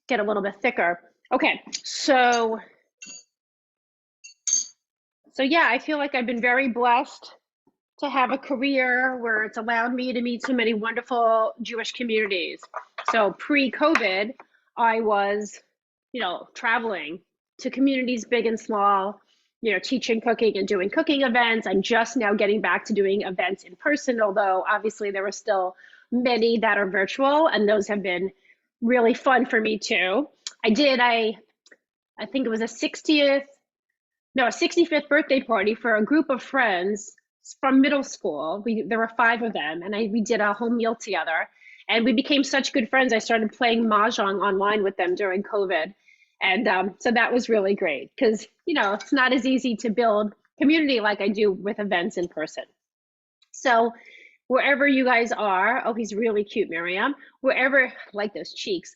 get a little bit thicker. Okay, so yeah, I feel like I've been very blessed to have a career where it's allowed me to meet so many wonderful Jewish communities. So pre-COVID, I was, you know, traveling to communities big and small, you know, teaching cooking and doing cooking events. I'm just now getting back to doing events in person, although obviously there are still many that are virtual, and those have been really fun for me too. I think it was a 65th birthday party for a group of friends from middle school. There were 5 of them, and we did a whole meal together, and we became such good friends. I started playing mahjong online with them during COVID, and so that was really great because, you know, it's not as easy to build community like I do with events in person. So wherever you guys are, oh, he's really cute, Miriam. Wherever, I like those cheeks.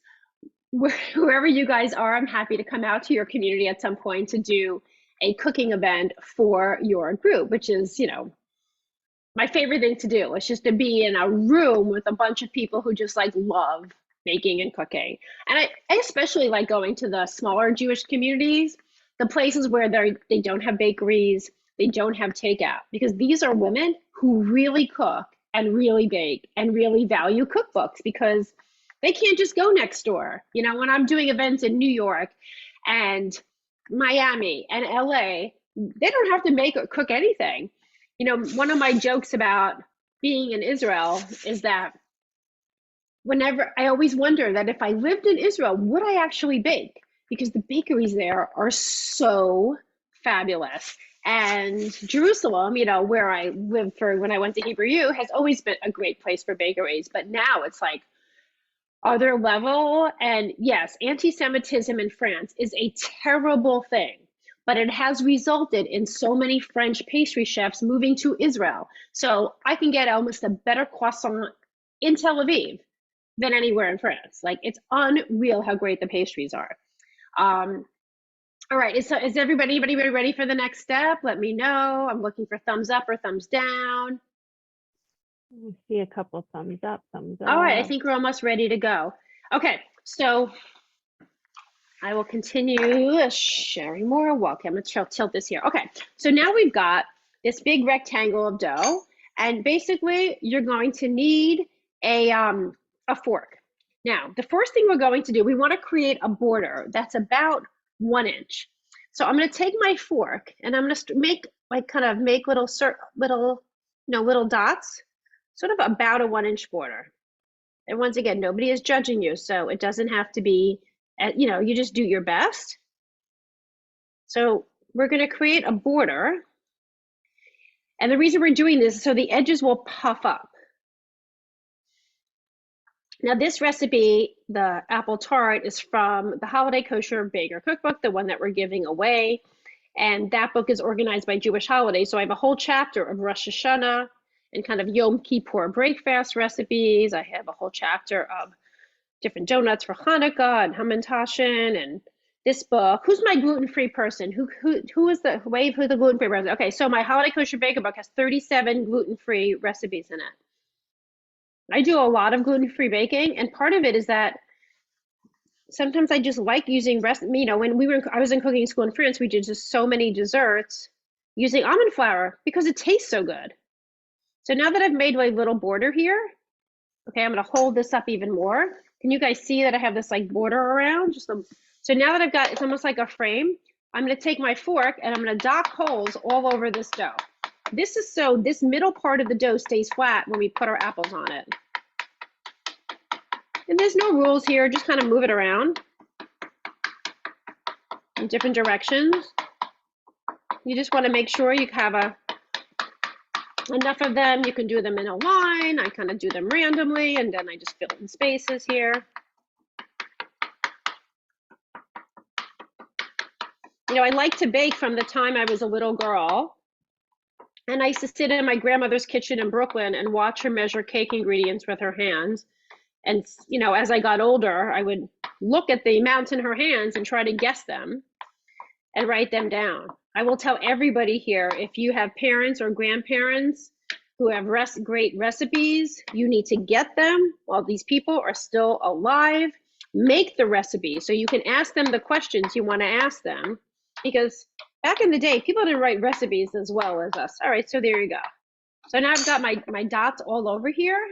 Wherever you guys are, I'm happy to come out to your community at some point to do a cooking event for your group, which is, you know, my favorite thing to do. It's just to be in a room with a bunch of people who just like love baking and cooking. And I especially like going to the smaller Jewish communities, the places where they don't have bakeries, they don't have takeout, because these are women who really cook and really bake and really value cookbooks, because they can't just go next door. You know, when I'm doing events in New York and Miami and LA, they don't have to make or cook anything. You know, one of my jokes about being in Israel is that whenever I always wonder that if I lived in Israel, would I actually bake? Because the bakeries there are so fabulous. And Jerusalem, you know, where I lived for when I went to Hebrew U, has always been a great place for bakeries. But now it's like other level. And yes, anti-Semitism in France is a terrible thing, but it has resulted in so many French pastry chefs moving to Israel. So I can get almost a better croissant in Tel Aviv than anywhere in France. Like, it's unreal how great the pastries are. All right, is anybody ready for the next step? Let me know. I'm looking for thumbs up or thumbs down.
I see a couple thumbs up, thumbs up.
All right, I think we're almost ready to go. Okay, so I will continue sharing more. Well, okay, I'm going to tilt this here. Okay, so now we've got this big rectangle of dough, and basically you're going to need a fork. Now, the first thing we're going to do, we want to create a border that's about 1 inch. So I'm going to take my fork and I'm going to make make little dots, sort of about a 1 inch border. And once again, nobody is judging you, so it doesn't have to be, you just do your best. So we're going to create a border. And the reason we're doing this is so the edges will puff up. Now this recipe, the apple tart, is from the Holiday Kosher Baker Cookbook, the one that we're giving away. And that book is organized by Jewish holidays. So I have a whole chapter of Rosh Hashanah and kind of Yom Kippur breakfast recipes. I have a whole chapter of different donuts for Hanukkah and Hamantashen and this book. Who's my gluten-free person? Who is the wave? Who's the gluten-free person? Okay, so my Holiday Kosher Baker book has 37 gluten-free recipes in it. I do a lot of gluten-free baking, and part of it is that sometimes I just like using when I was in cooking school in France, we did just so many desserts using almond flour because it tastes so good. So now that I've made my little border here, okay, I'm going to hold this up even more. Can you guys see that I have this like border around? So now that I've got, it's almost like a frame, I'm going to take my fork and I'm going to dock holes all over this dough. This is so this middle part of the dough stays flat when we put our apples on it. And there's no rules here, just kind of move it around in different directions. You just want to make sure you have enough of them. You can do them in a line. I kind of do them randomly, and then I just fill in spaces here. I like to bake from the time I was a little girl. And I used to sit in my grandmother's kitchen in Brooklyn and watch her measure cake ingredients with her hands. And, as I got older, I would look at the amounts in her hands and try to guess them and write them down. I will tell everybody here, if you have parents or grandparents who have great recipes, you need to get them while these people are still alive. Make the recipe so you can ask them the questions you want to ask them. Because back in the day, people didn't write recipes as well as us. All right, so there you go. So now I've got my dots all over here.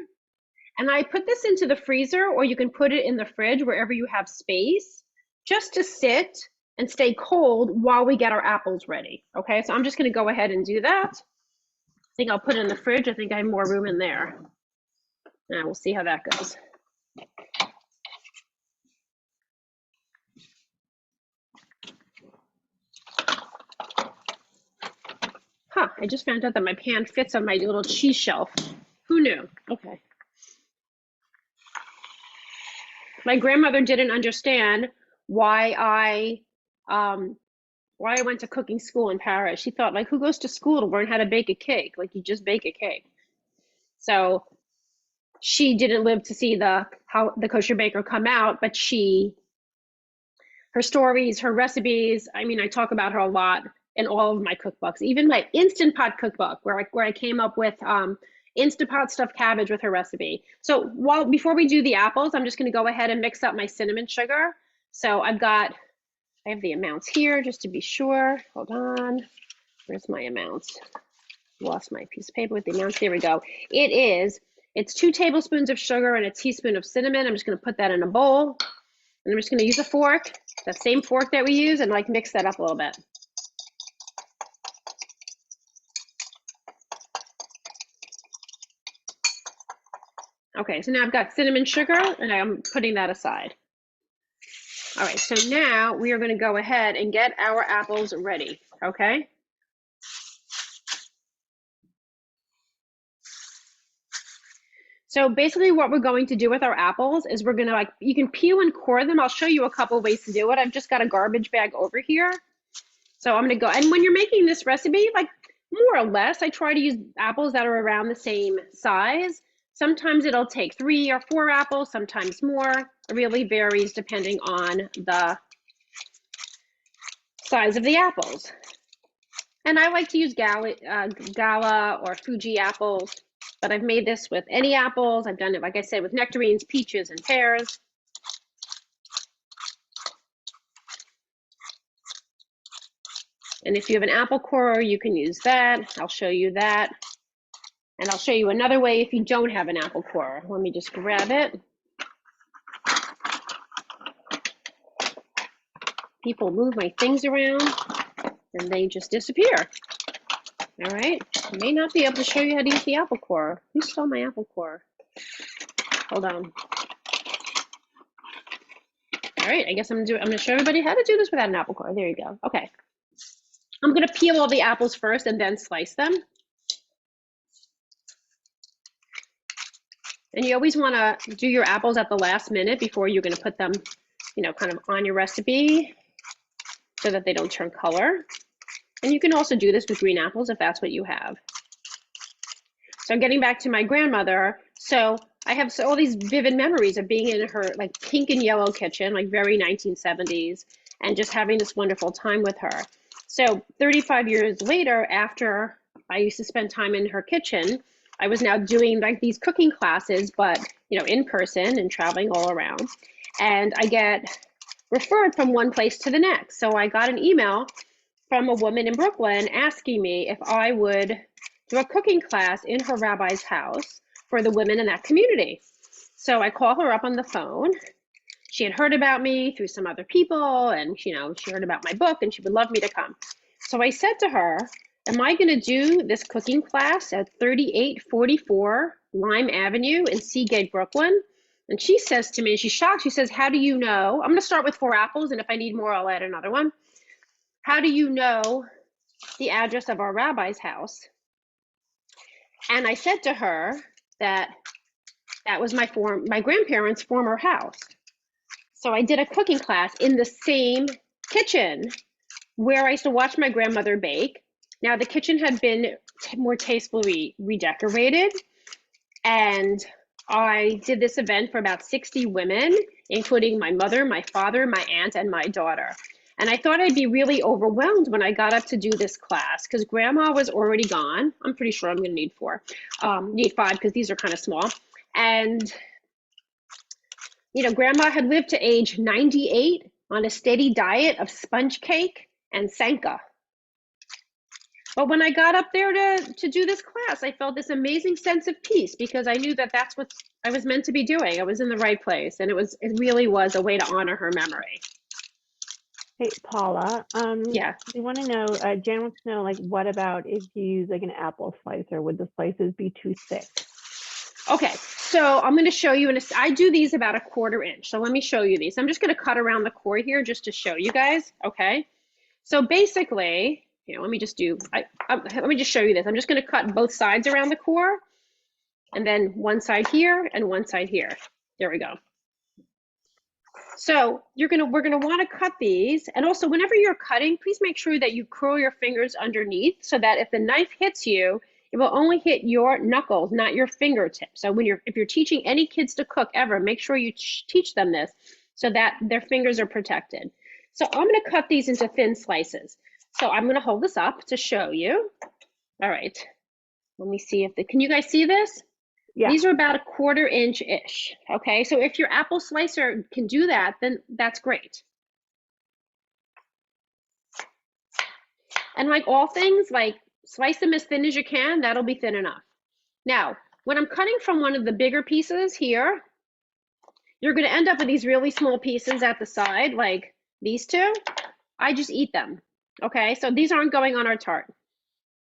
And I put this into the freezer, or you can put it in the fridge wherever you have space, just to sit and stay cold while we get our apples ready. Okay, so I'm just going to go ahead and do that. I think I'll put it in the fridge. I think I have more room in there. Now we'll see how that goes. Huh, I just found out that my pan fits on my little cheese shelf. Who knew? Okay. My grandmother didn't understand why I went to cooking school in Paris. She thought, like, who goes to school to learn how to bake a cake? Like, you just bake a cake. So she didn't live to see how the kosher baker come out, but her stories, her recipes, I mean, I talk about her a lot in all of my cookbooks, even my Instant Pot cookbook, where I came up with Instant Pot stuffed cabbage with her recipe. So before we do the apples, I'm just going to go ahead and mix up my cinnamon sugar. So I have the amounts here just to be sure. Hold on. Where's my amounts? Lost my piece of paper with the amounts. There we go. It's 2 tablespoons of sugar and a teaspoon of cinnamon. I'm just going to put that in a bowl. And I'm just going to use a fork, that same fork that we use, and like mix that up a little bit. Okay, so now I've got cinnamon sugar and I'm putting that aside. All right, so now we are going to go ahead and get our apples ready, okay? So basically what we're going to do with our apples is we're going to you can peel and core them. I'll show you a couple ways to do it. I've just got a garbage bag over here. So I'm going to go, and when you're making this recipe, like more or less, I try to use apples that are around the same size. Sometimes it'll take 3 or 4 apples, sometimes more. It really varies depending on the size of the apples. And I like to use Gala or Fuji apples, but I've made this with any apples. I've done it, like I said, with nectarines, peaches, and pears. And if you have an apple corer, you can use that. I'll show you that. And I'll show you another way if you don't have an apple corer. Let me just grab it. People move my things around and they just disappear. All right, I may not be able to show you how to use the apple corer. Who stole my apple corer? Hold on. All right, I guess I'm gonna show everybody how to do this without an apple corer. There you go. Okay. I'm gonna peel all the apples first and then slice them. And you always wanna do your apples at the last minute before you're gonna put them, you know, kind of on your recipe so that they don't turn color. And you can also do this with green apples if that's what you have. So getting back to my grandmother, so I have all these vivid memories of being in her like pink and yellow kitchen, like very 1970s, and just having this wonderful time with her. So 35 years later, after I used to spend time in her kitchen, I was now doing like these cooking classes, but you know, in person and traveling all around. And I get referred from one place to the next. So I got an email from a woman in Brooklyn asking me if I would do a cooking class in her rabbi's house for the women in that community. So I call her up on the phone. She had heard about me through some other people, and you know, she heard about my book and she would love me to come. So I said to her, am I going to do this cooking class at 3844 Lime Avenue in Seagate, Brooklyn? And she says to me, she's shocked, she says, how do you know? I'm going to start with 4 apples, and if I need more, I'll add another one. How do you know the address of our rabbi's house? And I said to her that that was my grandparents' former house. So I did a cooking class in the same kitchen where I used to watch my grandmother bake. Now the kitchen had been more tastefully redecorated, and I did this event for about 60 women, including my mother, my father, my aunt, and my daughter. And I thought I'd be really overwhelmed when I got up to do this class because grandma was already gone. I'm pretty sure I'm gonna need 4, need 5 because these are kind of small. And, you know, grandma had lived to age 98 on a steady diet of sponge cake and sanka. But when I got up there to do this class, I felt this amazing sense of peace because I knew that that's what I was meant to be doing. I was in the right place, and it really was a way to honor her memory.
Hey, Paula,
Yeah.
we want to know, Jan wants to know, like, what about if you use like an apple slicer? Would the slices be too thick?
Okay, so I'm going to show you, I do these about 1/4 inch. So let me show you these. I'm just going to cut around the core here just to show you guys. Okay, so basically, you know, let me just show you this. I'm just going to cut both sides around the core, and then one side here and one side here. There we go. So we're gonna want to cut these, and also whenever you're cutting, please make sure that you curl your fingers underneath so that if the knife hits you, it will only hit your knuckles, not your fingertips. So if you're teaching any kids to cook ever, make sure you teach them this so that their fingers are protected. So I'm going to cut these into thin slices. So I'm going to hold this up to show you. All right, let me see can you guys see this? Yeah. These are about 1/4 inch-ish, okay? So if your apple slicer can do that, then that's great. And like all things, like slice them as thin as you can, that'll be thin enough. Now, when I'm cutting from one of the bigger pieces here, you're gonna end up with these really small pieces at the side, like these two. I just eat them, okay? So these aren't going on our tart.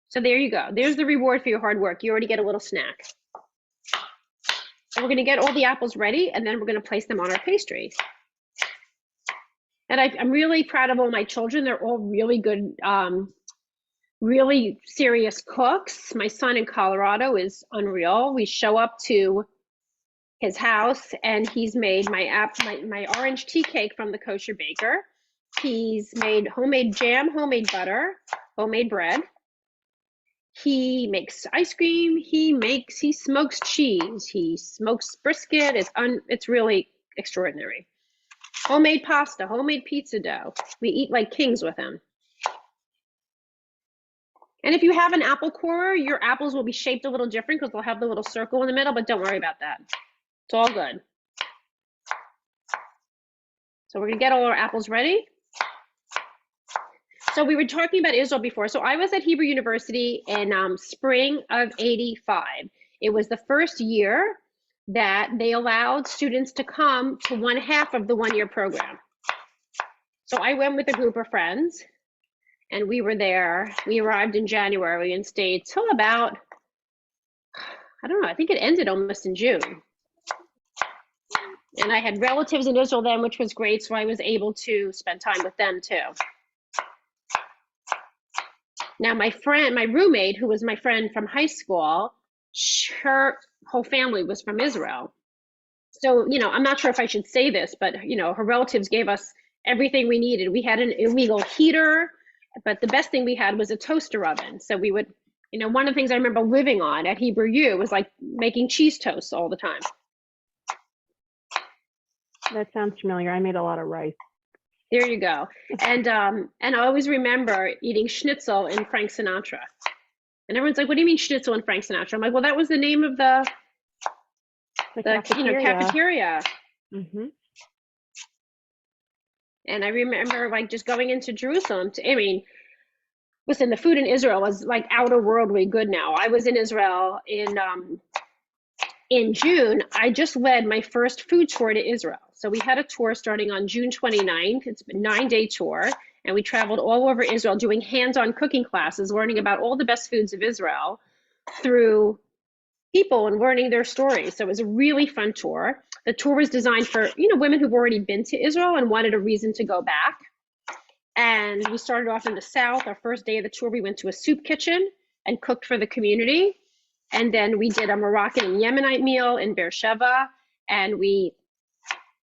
So there you go. There's the reward for your hard work. You already get a little snack. And we're going to get all the apples ready, and then we're going to place them on our pastry. And I'm really proud of all my children. They're all really good, really serious cooks. My son in Colorado is unreal. We show up to his house, and he's made my orange tea cake from the kosher baker. He's made homemade jam, homemade butter, homemade bread. He makes ice cream, he smokes cheese, he smokes brisket. It's really extraordinary. Homemade pasta, homemade pizza dough. We eat like kings with him. And if you have an apple corer, your apples will be shaped a little different because they'll have the little circle in the middle, but don't worry about that. It's all good. So we're gonna get all our apples ready. So we were talking about Israel before. So I was at Hebrew University in spring of '85. It was the first year that they allowed students to come to one half of the one-year program. So I went with a group of friends and we were there. We arrived in January and stayed till about, I don't know, I think it ended almost in June. And I had relatives in Israel then, which was great. So I was able to spend time with them too. Now, my roommate, who was my friend from high school, her whole family was from Israel. So, I'm not sure if I should say this, but, her relatives gave us everything we needed. We had an illegal heater, but the best thing we had was a toaster oven. So we would, one of the things I remember living on at Hebrew U was like making cheese toasts all the time.
That sounds familiar. I made a lot of rice.
There you go. And I always remember eating schnitzel in Frank Sinatra. And everyone's like, what do you mean schnitzel in Frank Sinatra? I'm like, well, that was the name of the cafeteria.
Mm-hmm.
And I remember like just going into Jerusalem listen, the food in Israel was like outer worldly good now. I was in Israel in June. I just led my first food tour to Israel. So we had a tour starting on June 29th. It's a 9-day tour. And we traveled all over Israel doing hands-on cooking classes, learning about all the best foods of Israel through people and learning their stories. So it was a really fun tour. The tour was designed for, women who've already been to Israel and wanted a reason to go back. And we started off in the south. Our first day of the tour, we went to a soup kitchen and cooked for the community. And then we did a Moroccan and Yemenite meal in Beersheba. And we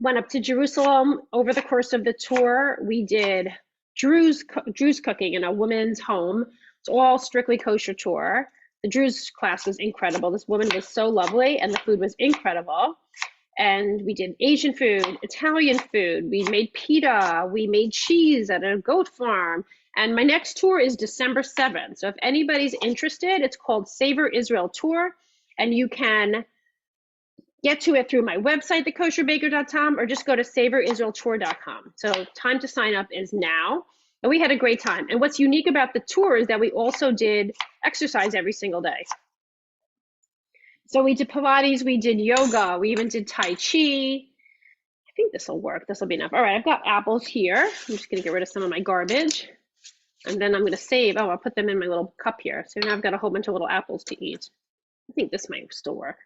went up to Jerusalem. Over the course of the tour, we did Druze cooking in a woman's home. It's all strictly kosher tour. The Druze class was incredible. This woman was so lovely and the food was incredible. And we did Asian food, Italian food. We made pita. We made cheese at a goat farm. And my next tour is December 7th. So if anybody's interested, it's called Savor Israel Tour. And you can get to it through my website, thekosherbaker.com, or just go to savorisraeltour.com. So time to sign up is now. And we had a great time. And what's unique about the tour is that we also did exercise every single day. So we did Pilates, we did yoga, we even did Tai Chi. I think this will work. This will be enough. All right, I've got apples here. I'm just going to get rid of some of my garbage. And then I'm going to save. Oh, I'll put them in my little cup here. So now I've got a whole bunch of little apples to eat. I think this might still work.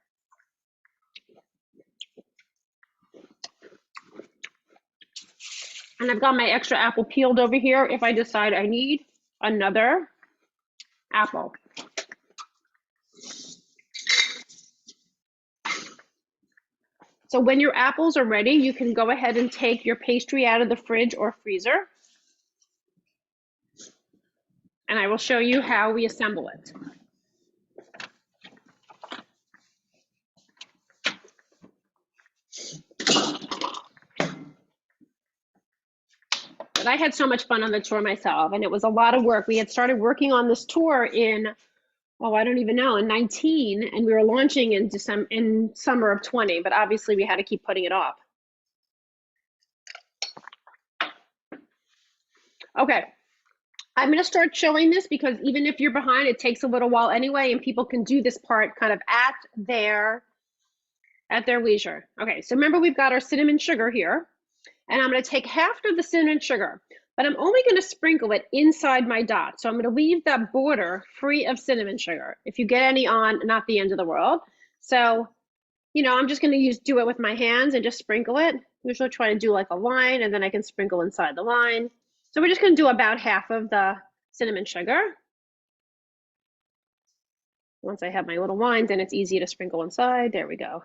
And I've got my extra apple peeled over here if I decide I need another apple. So when your apples are ready, you can go ahead and take your pastry out of the fridge or freezer. And I will show you how we assemble it. But I had so much fun on the tour myself, and it was a lot of work. We had started working on this tour in, I don't even know, in 19, and we were launching in summer of 20, but obviously we had to keep putting it off. Okay, I'm gonna start showing this because even if you're behind, it takes a little while anyway, and people can do this part kind of at their leisure. Okay, so remember we've got our cinnamon sugar here, and I'm gonna take half of the cinnamon sugar, but I'm only gonna sprinkle it inside my dot. So I'm gonna leave that border free of cinnamon sugar. If you get any on, not the end of the world. So, I'm just gonna do it with my hands and just sprinkle it. Usually try to do like a line, and then I can sprinkle inside the line. So we're just gonna do about half of the cinnamon sugar. Once I have my little lines, then it's easy to sprinkle inside. There we go.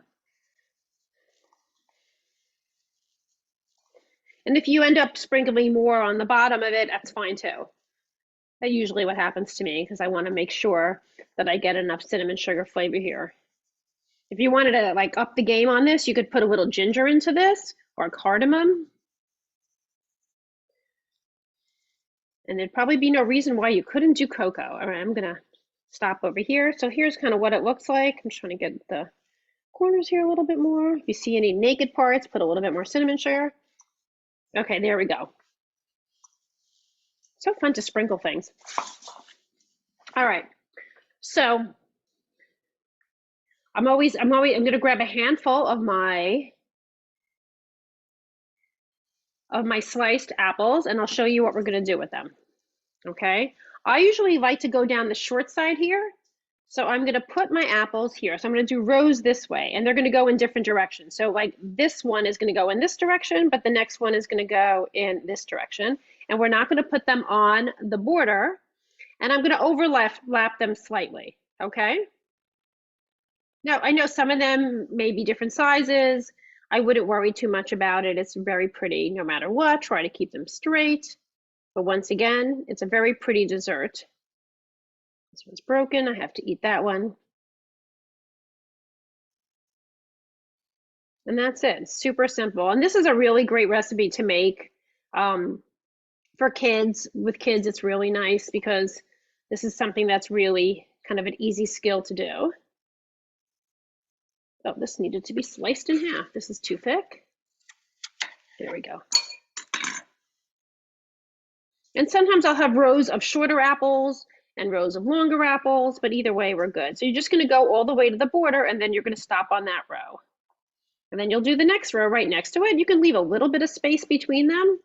And if you end up sprinkling more on the bottom of it, that's fine too. That's usually what happens to me because I want to make sure that I get enough cinnamon sugar flavor here. If you wanted to like up the game on this, you could put a little ginger into this or cardamom. And there'd probably be no reason why you couldn't do cocoa. All right, I'm gonna stop over here. So here's kind of what it looks like. I'm just trying to get the corners here a little bit more. If you see any naked parts, put a little bit more cinnamon sugar. Okay, there we go. So fun to sprinkle things. All right. So I'm going to grab a handful of my sliced apples, and I'll show you what we're going to do with them. Okay. I usually like to go down the short side here. So I'm going to put my apples here. So I'm going to do rows this way, and they're going to go in different directions. So like this one is going to go in this direction, but the next one is going to go in this direction. And we're not going to put them on the border, and I'm going to overlap them slightly. Okay. Now, I know some of them may be different sizes. I wouldn't worry too much about it. It's very pretty no matter what. Try to keep them straight. But once again, it's a very pretty dessert. This one's broken. I have to eat that one. And that's it. It's super simple. And this is a really great recipe to make for kids. With kids, it's really nice because this is something that's really kind of an easy skill to do. Oh, this needed to be sliced in half. This is too thick. There we go. And sometimes I'll have rows of shorter apples and rows of longer apples, but either way, we're good. So you're just going to go all the way to the border, and then you're going to stop on that row. And then you'll do the next row right next to it. You can leave a little bit of space between them.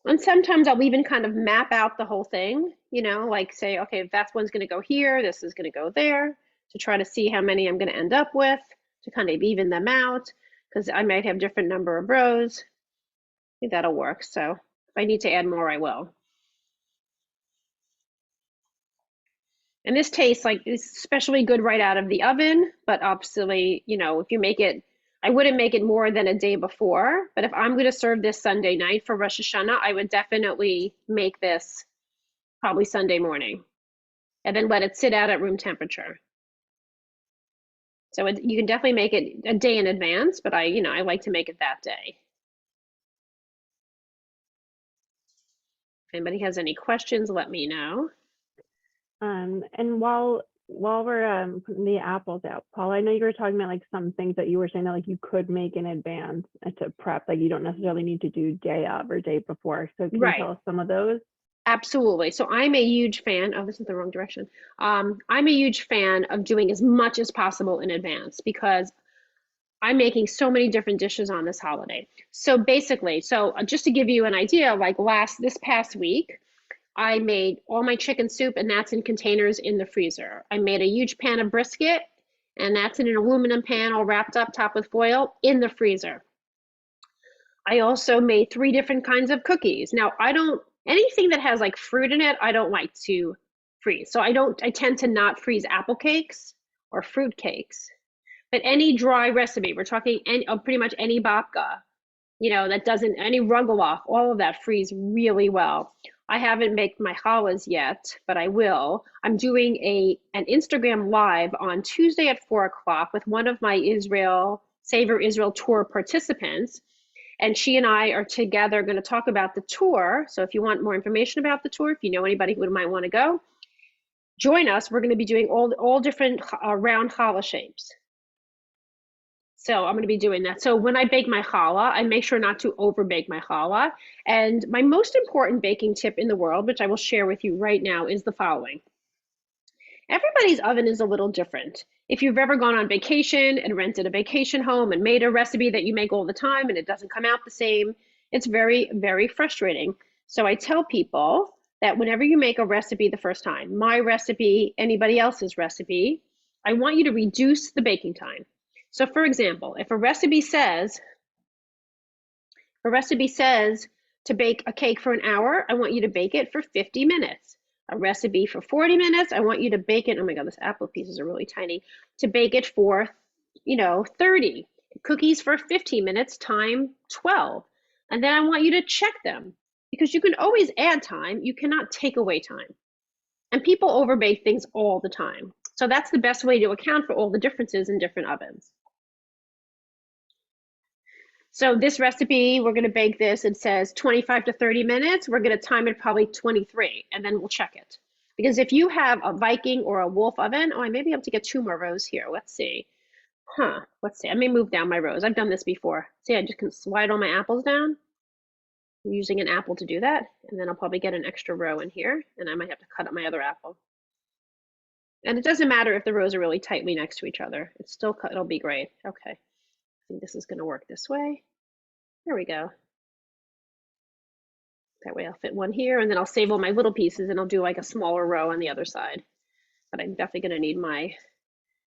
And sometimes I'll even kind of map out the whole thing, you know, like say, okay, if that one's going to go here, this is going to go there, to try to see how many I'm going to end up with, to kind of even them out, because I might have different number of rows. I think that'll work. So if I need to add more, I will. And this tastes like it's especially good right out of the oven, but obviously, you know, if you make it, I wouldn't make it more than a day before, but if I'm going to serve this Sunday night for Rosh Hashanah, I would definitely make this probably Sunday morning and then let it sit out at room temperature. So you can definitely make it a day in advance, but I like to make it that day. If anybody has any questions, let me know.
And while we're putting the apples out, Paul, I know you were talking about like some things that you were saying that like you could make in advance to prep, like you don't necessarily need to do day of or day before. So can you tell us some of those?
Absolutely. So I'm a huge fan. Oh, this is the wrong direction. I'm a huge fan of doing as much as possible in advance because I'm making so many different dishes on this holiday. So basically, just to give you an idea, like this past week, I made all my chicken soup, and that's in containers in the freezer. I made a huge pan of brisket, and that's in an aluminum pan all wrapped up top with foil in the freezer. I also made 3 different kinds of cookies. Now, anything that has like fruit in it, I don't like to freeze. So I tend to not freeze apple cakes or fruit cakes. But any dry recipe, we're talking pretty much any babka, you know, that doesn't, any rugelach, all of that freeze really well. I haven't made my challahs yet, but I will. I'm doing an Instagram live on Tuesday at 4 o'clock with one of my Savor Israel tour participants. And she and I are together going to talk about the tour. So if you want more information about the tour, if you know anybody who might want to go, join us. We're going to be doing all different round challah shapes. So I'm going to be doing that. So when I bake my challah, I make sure not to over bake my challah. And my most important baking tip in the world, which I will share with you right now, is the following. Everybody's oven is a little different. If you've ever gone on vacation and rented a vacation home and made a recipe that you make all the time and it doesn't come out the same, it's very, very frustrating. So I tell people that whenever you make a recipe the first time, my recipe, anybody else's recipe, I want you to reduce the baking time. So for example, if a recipe says to bake a cake for an hour, I want you to bake it for 50 minutes. A recipe for 40 minutes, I want you to bake it, oh my God, this apple pieces are really tiny, to bake it for, 30. Cookies for 15 minutes, time 12. And then I want you to check them because you can always add time, you cannot take away time. And people overbake things all the time. So that's the best way to account for all the differences in different ovens. So this recipe, we're going to bake this. It says 25 to 30 minutes. We're going to time it probably 23, and then we'll check it. Because if you have a Viking or a Wolf oven, I may be able to get 2 more rows here. Let's see. Let's see. I may move down my rows. I've done this before. See, I just can slide all my apples down. I'm using an apple to do that, and then I'll probably get an extra row in here, and I might have to cut up my other apple. And it doesn't matter if the rows are really tightly next to each other. It's still, it'll be great. Okay, I think this is gonna work this way. There we go. That way I'll fit one here, and then I'll save all my little pieces, and I'll do like a smaller row on the other side. But I'm definitely gonna need my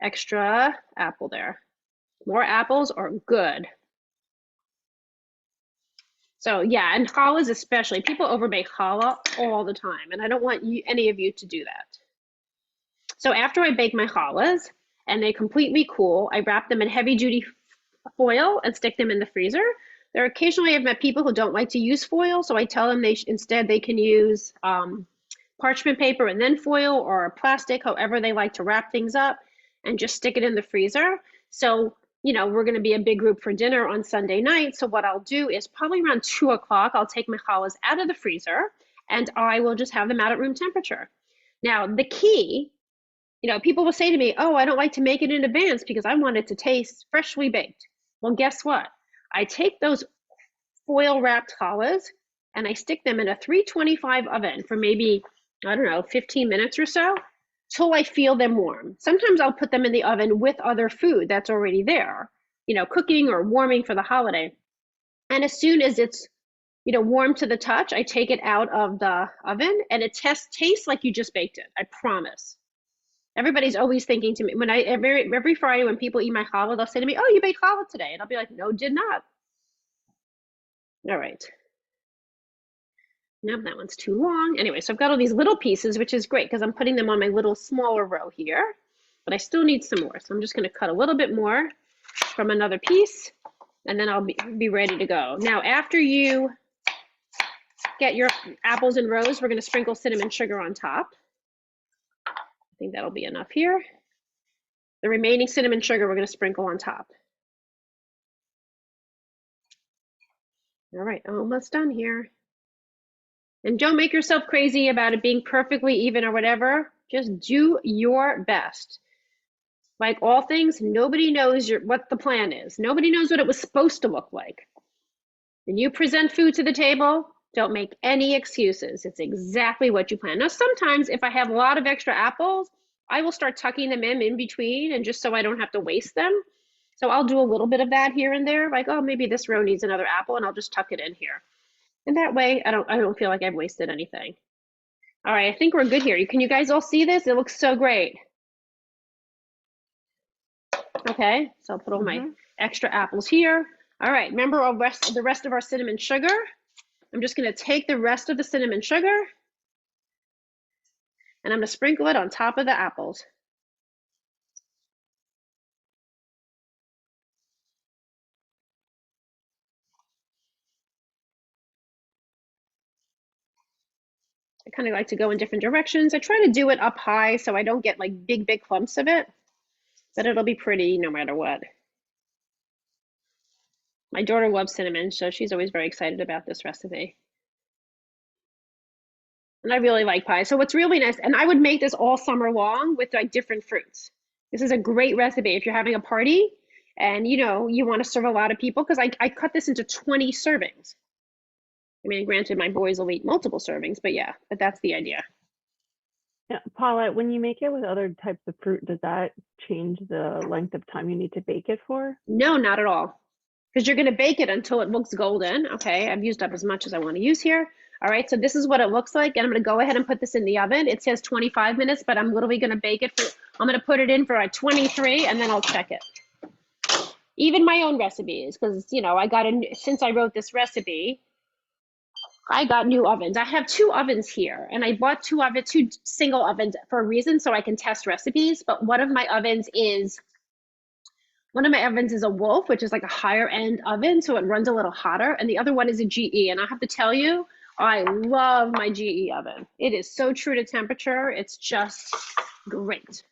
extra apple there. More apples are good. So yeah, and challahs especially. People overbake challah all the time, and I don't want any of you to do that. So after I bake my challahs and they completely cool, I wrap them in heavy-duty foil and stick them in the freezer. There occasionally I've met people who don't like to use foil, so I tell them instead they can use parchment paper and then foil, or plastic, however they like to wrap things up, and just stick it in the freezer. So, you know, we're going to be a big group for dinner on Sunday night. So what I'll do is probably around 2 o'clock, I'll take my challahs out of the freezer and I will just have them out at room temperature. Now, the key, you know, people will say to me, oh, I don't like to make it in advance because I want it to taste freshly baked. Well, guess what? I take those foil wrapped challahs and I stick them in a 325 oven for maybe, I don't know, 15 minutes or so, till I feel them warm. Sometimes I'll put them in the oven with other food that's already there, you know, cooking or warming for the holiday. And as soon as it's, you know, warm to the touch, I take it out of the oven and it tastes like you just baked it. I promise. Everybody's always thinking to me, when every Friday when people eat my challah, they'll say to me, oh, you baked challah today. And I'll be like, no, did not. All right. Nope, that one's too long. Anyway, so I've got all these little pieces, which is great because I'm putting them on my little smaller row here, but I still need some more. So I'm just going to cut a little bit more from another piece, and then I'll be ready to go. Now, after you get your apples in rows, we're going to sprinkle cinnamon sugar on top. I think that'll be enough here. The remaining cinnamon sugar we're going to sprinkle on top. All right, almost done here. And don't make yourself crazy about it being perfectly even or whatever. Just do your best. Like all things, nobody knows what the plan is. Nobody knows what it was supposed to look like. When you present food to the table, don't make any excuses. It's exactly what you plan. Now, sometimes if I have a lot of extra apples, I will start tucking them in between, and just so I don't have to waste them. So I'll do a little bit of that here and there, like, oh, maybe this row needs another apple, and I'll just tuck it in here. And that way, I don't feel like I've wasted anything. All right, I think we're good here. Can you guys all see this? It looks so great. Okay, so I'll put all my extra apples here. All right, remember the rest of our cinnamon sugar. I'm just gonna take the rest of the cinnamon sugar and I'm gonna sprinkle it on top of the apples. I kind of like to go in different directions. I try to do it up high so I don't get like big clumps of it, but it'll be pretty no matter what. My daughter loves cinnamon, so she's always very excited about this recipe. And I really like pie. So what's really nice, and I would make this all summer long with like different fruits. This is a great recipe if you're having a party and you know you want to serve a lot of people, because I cut this into 20 servings. I mean, granted, my boys will eat multiple servings, but yeah, but that's the idea.
Yeah, Paula, when you make it with other types of fruit, does that change the length of time you need to bake it for?
No, not at all. Because you're going to bake it until it looks golden. Okay, I've used up as much as I want to use here. All right, so this is what it looks like, and I'm going to go ahead and put this in the oven. It says 25 minutes, but I'm literally going to bake it for, I'm going to put it in for a 23, and then I'll check it. Even my own recipes, because, you know, since I wrote this recipe, I got new ovens. I have 2 ovens here, and I bought 2 single ovens for a reason, so I can test recipes, but one of my ovens is a Wolf, which is like a higher end oven, so it runs a little hotter. And the other one is a GE. And I have to tell you, I love my GE oven. It is so true to temperature. It's just great.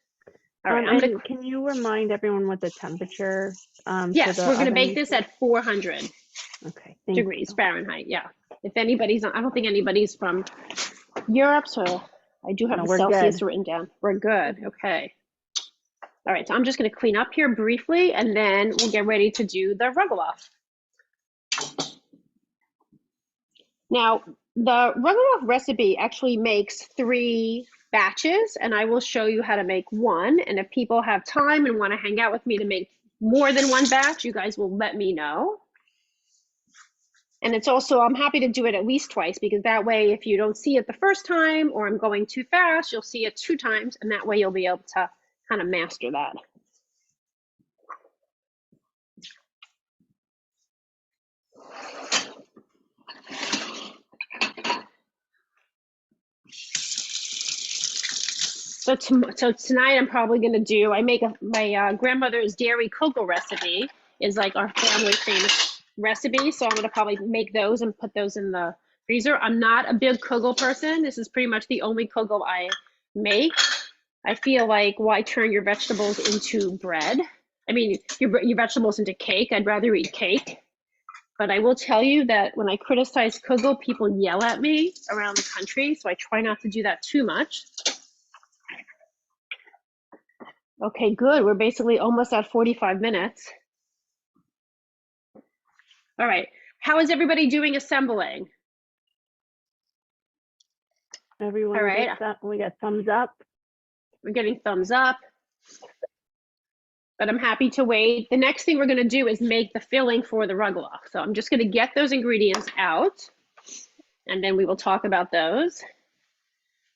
All right,
can you remind everyone what the temperature?
Yes, we're going to bake this at 400 degrees Fahrenheit. Yeah. If anybody's, I don't think anybody's from Europe, so I do have the Celsius written down. We're good. Okay. All right, so I'm just going to clean up here briefly, and then we'll get ready to do the rugelach. Now, the Ruggerloff recipe actually makes 3 batches, and I will show you how to make one. And if people have time and want to hang out with me to make more than one batch, you guys will let me know. And it's also, I'm happy to do it at least twice, because that way, if you don't see it the first time or I'm going too fast, you'll see it 2 times, and that way you'll be able to kind of master that. So tonight I'm probably going to do, I make my grandmother's dairy cocoa recipe is like our family famous recipe. So I'm going to probably make those and put those in the freezer. I'm not a big cocoa person. This is pretty much the only cocoa I make. I feel like, why turn your vegetables into bread? I mean, your vegetables into cake. I'd rather eat cake. But I will tell you that when I criticize cocoa, people yell at me around the country. So I try not to do that too much. Okay, good. We're basically almost at 45 minutes. All right. How is everybody doing assembling?
Everyone,
All right.
we got thumbs up.
We're getting thumbs up. But I'm happy to wait. The next thing we're going to do is make the filling for the Ruggerloff. So I'm just going to get those ingredients out, and then we will talk about those.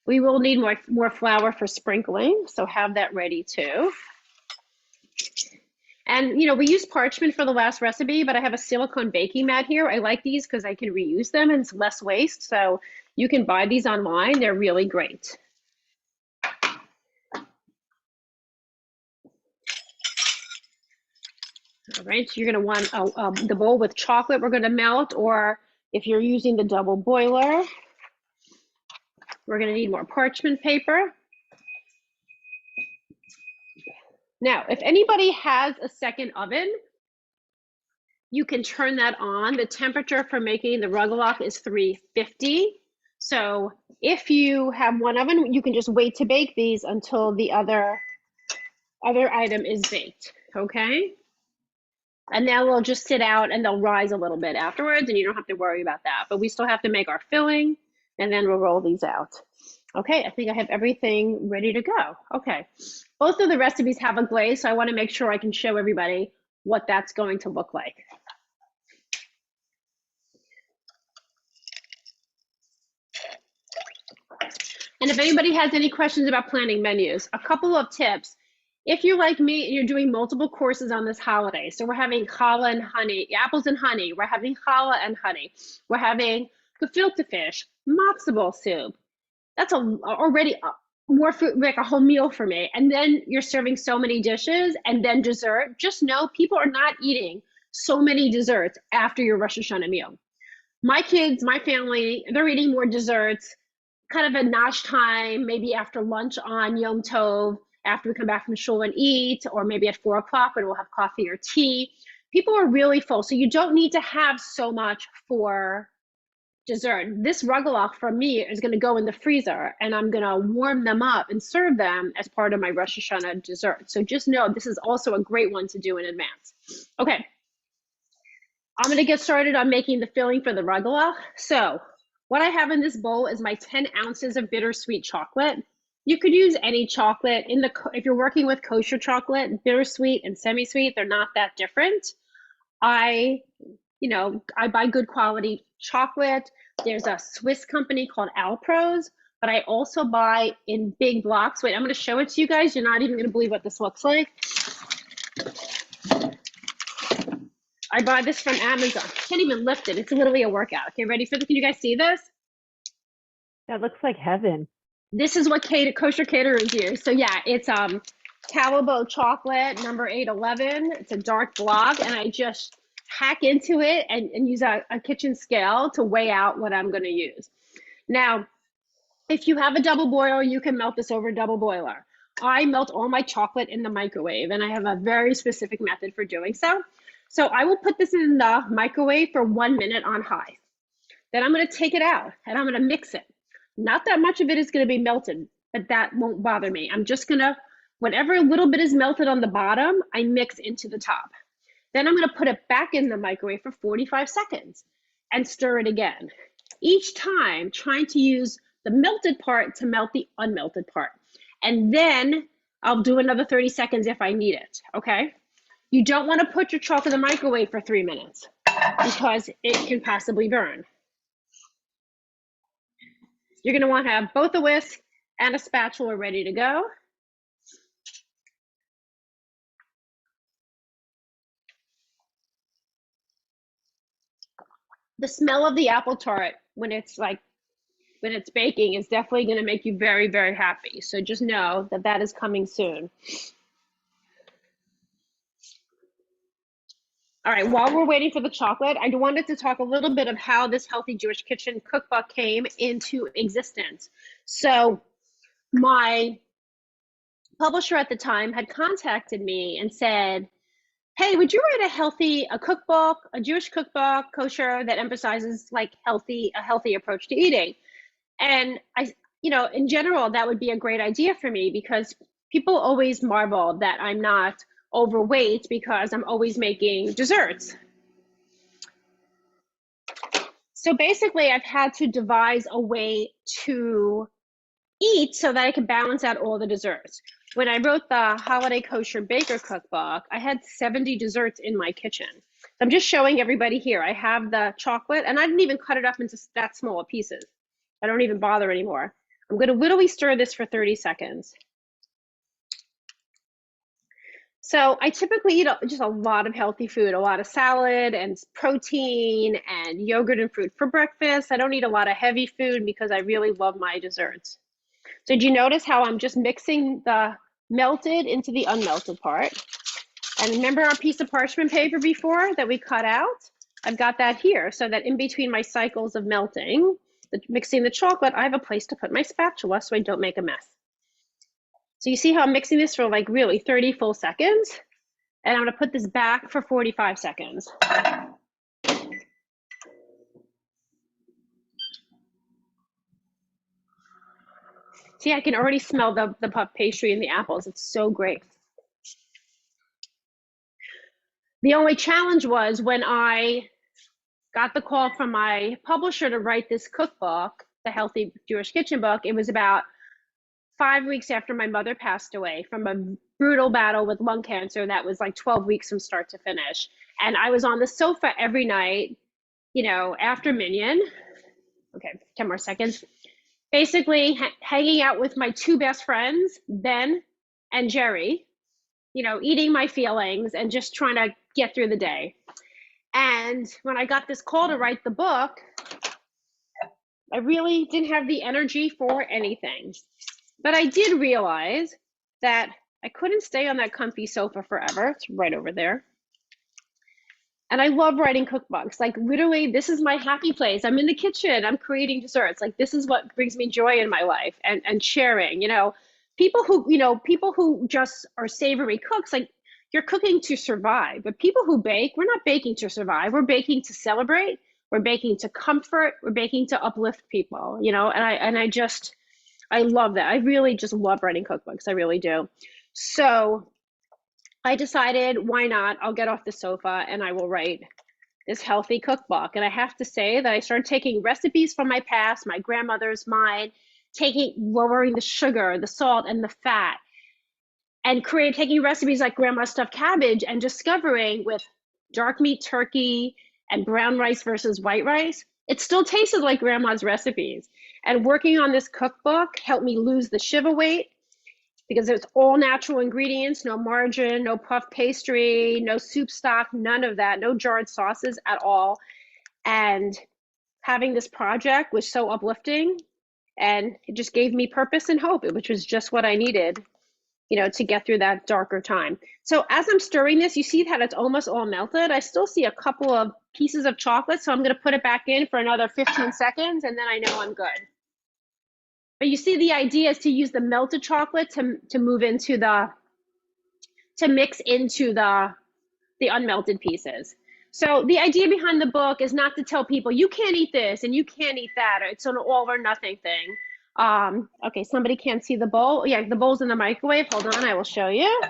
We will need more flour for sprinkling, so have that ready too. And, you know, we used parchment for the last recipe, but I have a silicone baking mat here. I like these because I can reuse them and it's less waste. So you can buy these online. They're really great. All right, so you're going to want the bowl with chocolate we're going to melt, or if you're using the double boiler, we're going to need more parchment paper. Now, if anybody has a second oven, you can turn that on. The temperature for making the Ruggerloff is 350. So if you have one oven, you can just wait to bake these until the other item is baked, okay? And now they'll just sit out and they'll rise a little bit afterwards, and you don't have to worry about that. But we still have to make our filling, and then we'll roll these out. Okay, I think I have everything ready to go. Okay, both of the recipes have a glaze, so I want to make sure I can show everybody what that's going to look like. And if anybody has any questions about planning menus, a couple of tips. If you're like me and you're doing multiple courses on this holiday, so we're having challah and honey, apples and honey, we're having challah and honey, we're having gefilte fish, matzo ball soup. That's already more food, like a whole meal for me. And then you're serving so many dishes and then dessert. Just know people are not eating so many desserts after your Rosh Hashanah meal. My kids, my family, they're eating more desserts, kind of a nosh time, maybe after lunch on Yom Tov, after we come back from shul and eat, or maybe at 4 o'clock when we'll have coffee or tea. People are really full, so you don't need to have so much for dessert. This Ruggerloff from me is going to go in the freezer, and I'm going to warm them up and serve them as part of my Rosh Hashanah dessert. So just know this is also a great one to do in advance. Okay, I'm going to get started on making the filling for the Ruggerloff. So what I have in this bowl is my 10 ounces of bittersweet chocolate. You could use any chocolate. If you're working with kosher chocolate, bittersweet and semi-sweet, they're not that different. I buy good quality chocolate. There's a Swiss company called Alpros, but I also buy in big blocks. Wait, I'm going to show it to you guys. You're not even going to believe what this looks like. I buy this from Amazon. Can't even lift it. It's literally a workout. Okay, ready for this? Can you guys see this?
That looks like heaven.
This is what kosher caterers use. So yeah, it's Calabo chocolate number 811. It's a dark block, and I just hack into it and use a kitchen scale to weigh out what I'm going to use. Now, if you have a double boiler, you can melt this over a double boiler. I melt all my chocolate in the microwave, and I have a very specific method for doing so. So I will put this in the microwave for 1 minute on high. Then I'm going to take it out and I'm going to mix it. Not that much of it is going to be melted, but that won't bother me. I'm just going to, whatever little bit is melted on the bottom, I mix into the top. Then I'm going to put it back in the microwave for 45 seconds and stir it again. each time trying to use the melted part to melt the unmelted part. And then I'll do another 30 seconds if I need it, okay? You don't want to put your chocolate in the microwave for 3 minutes because it can possibly burn. You're going to want to have both a whisk and a spatula ready to go. The smell of the apple tart when it's baking is definitely going to make you very, very happy. So just know that that is coming soon. All right, while we're waiting for the chocolate, I wanted to talk a little bit of how this Healthy Jewish Kitchen cookbook came into existence. So my publisher at the time had contacted me and said, hey, would you write a cookbook, a Jewish cookbook, kosher, that emphasizes like a healthy approach to eating? And in general, that would be a great idea for me because people always marvel that I'm not overweight because I'm always making desserts. So basically, I've had to devise a way to eat so that I can balance out all the desserts. When I wrote the Holiday Kosher Baker Cookbook, I had 70 desserts in my kitchen. I'm just showing everybody here. I have the chocolate, and I didn't even cut it up into that small pieces. I don't even bother anymore. I'm going to literally stir this for 30 seconds. So I typically eat just a lot of healthy food, a lot of salad and protein and yogurt and fruit for breakfast. I don't eat a lot of heavy food because I really love my desserts. So did you notice how I'm just mixing the melted into the unmelted part? And remember our piece of parchment paper before that we cut out? I've got that here so that in between my cycles of melting, mixing the chocolate, I have a place to put my spatula so I don't make a mess. So you see how I'm mixing this for like really 30 full seconds? And I'm going to put this back for 45 seconds. See, I can already smell the puff pastry and the apples. It's so great. The only challenge was when I got the call from my publisher to write this cookbook, the Healthy Jewish Kitchen book. It was about 5 weeks after my mother passed away from a brutal battle with lung cancer that was like 12 weeks from start to finish. And I was on the sofa every night, after Minion. Okay, 10 more seconds. Basically hanging out with my two best friends, Ben and Jerry, eating my feelings and just trying to get through the day. And when I got this call to write the book, I really didn't have the energy for anything. But I did realize that I couldn't stay on that comfy sofa forever. It's right over there. And I love writing cookbooks. Like literally, this is my happy place. I'm in the kitchen. I'm creating desserts. Like this is what brings me joy in my life and sharing. People who just are savory cooks, like you're cooking to survive. But people who bake, we're not baking to survive. We're baking to celebrate. We're baking to comfort. We're baking to uplift people. I love that. I really just love writing cookbooks. I really do. So I decided, why not? I'll get off the sofa and I will write this healthy cookbook. And I have to say that I started taking recipes from my past, my grandmother's, mine, lowering the sugar, the salt, and the fat, and taking recipes like grandma's stuffed cabbage and discovering with dark meat turkey and brown rice versus white rice, it still tasted like grandma's recipes. And working on this cookbook helped me lose the shiva weight because it's all natural ingredients, no margarine, no puff pastry, no soup stock, none of that, no jarred sauces at all. And having this project was so uplifting and it just gave me purpose and hope, which was just what I needed, to get through that darker time. So as I'm stirring this, you see that it's almost all melted. I still see a couple of pieces of chocolate, so I'm going to put it back in for another 15 seconds, and then I know I'm good. But you see the idea is to use the melted chocolate to mix into the unmelted pieces. So the idea behind the book is not to tell people you can't eat this and you can't eat that. It's an all or nothing thing. Okay, somebody can't see the bowl. Yeah, the bowl's in the microwave. Hold on, I will show you.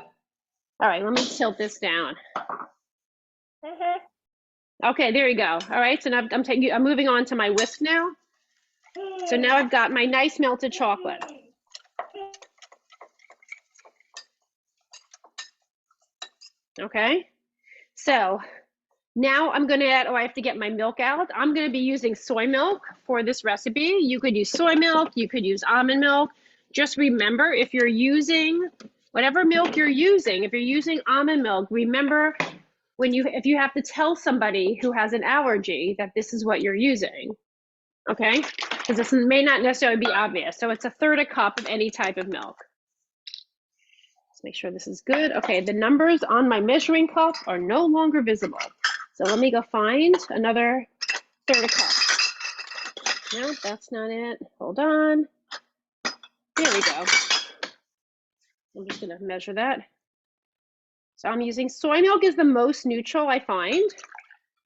All right, let me tilt this down. Okay, there you go. All right, so now I'm moving on to my whisk now. So now I've got my nice melted chocolate. Okay, so now I'm gonna add, I have to get my milk out. I'm gonna be using soy milk for this recipe. You could use soy milk, you could use almond milk. Just remember, if you're using whatever milk you're using, if you're using almond milk, remember if you have to tell somebody who has an allergy that this is what you're using, okay? Because this may not necessarily be obvious. So it's 1/3 cup of any type of milk. Let's make sure this is good. Okay, the numbers on my measuring cup are no longer visible. So let me go find another 1/3 cup. No, that's not it. Hold on. There we go. I'm just gonna measure that. So I'm using soy milk is the most neutral I find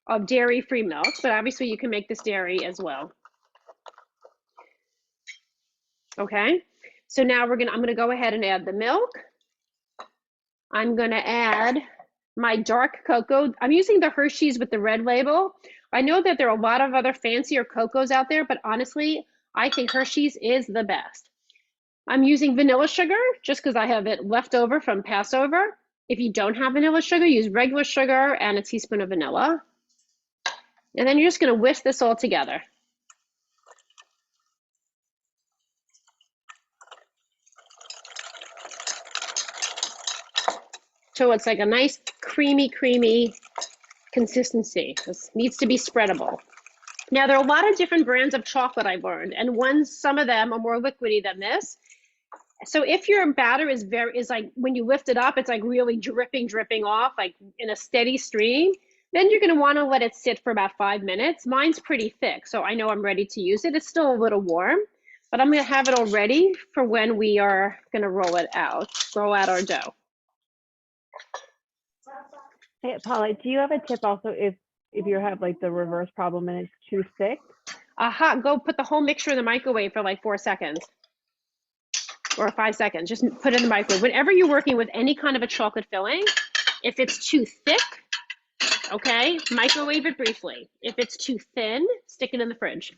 of dairy-free milk, but obviously you can make this dairy as well. Okay, so now I'm gonna go ahead and add the milk. I'm gonna add my dark cocoa. I'm using the Hershey's with the red label. I know that there are a lot of other fancier cocos out there, but honestly, I think Hershey's is the best. I'm using vanilla sugar just because I have it left over from Passover. If you don't have vanilla sugar, use regular sugar and a teaspoon of vanilla. And then you're just gonna whisk this all together. So it's like a nice creamy consistency. This needs to be spreadable. Now, there are a lot of different brands of chocolate I've learned, and some of them are more liquidy than this. So if your batter is like, when you lift it up, it's like really dripping off, like in a steady stream, then you're gonna wanna let it sit for about 5 minutes. Mine's pretty thick, so I know I'm ready to use it. It's still a little warm, but I'm gonna have it all ready for when we are gonna roll out our dough.
Hey, Paula, do you have a tip also if you have like the reverse problem and it's too thick?
Go put the whole mixture in the microwave for like 4 seconds. Or 5 seconds, just put it in the microwave. Whenever you're working with any kind of a chocolate filling, if it's too thick, okay, microwave it briefly. If it's too thin, stick it in the fridge.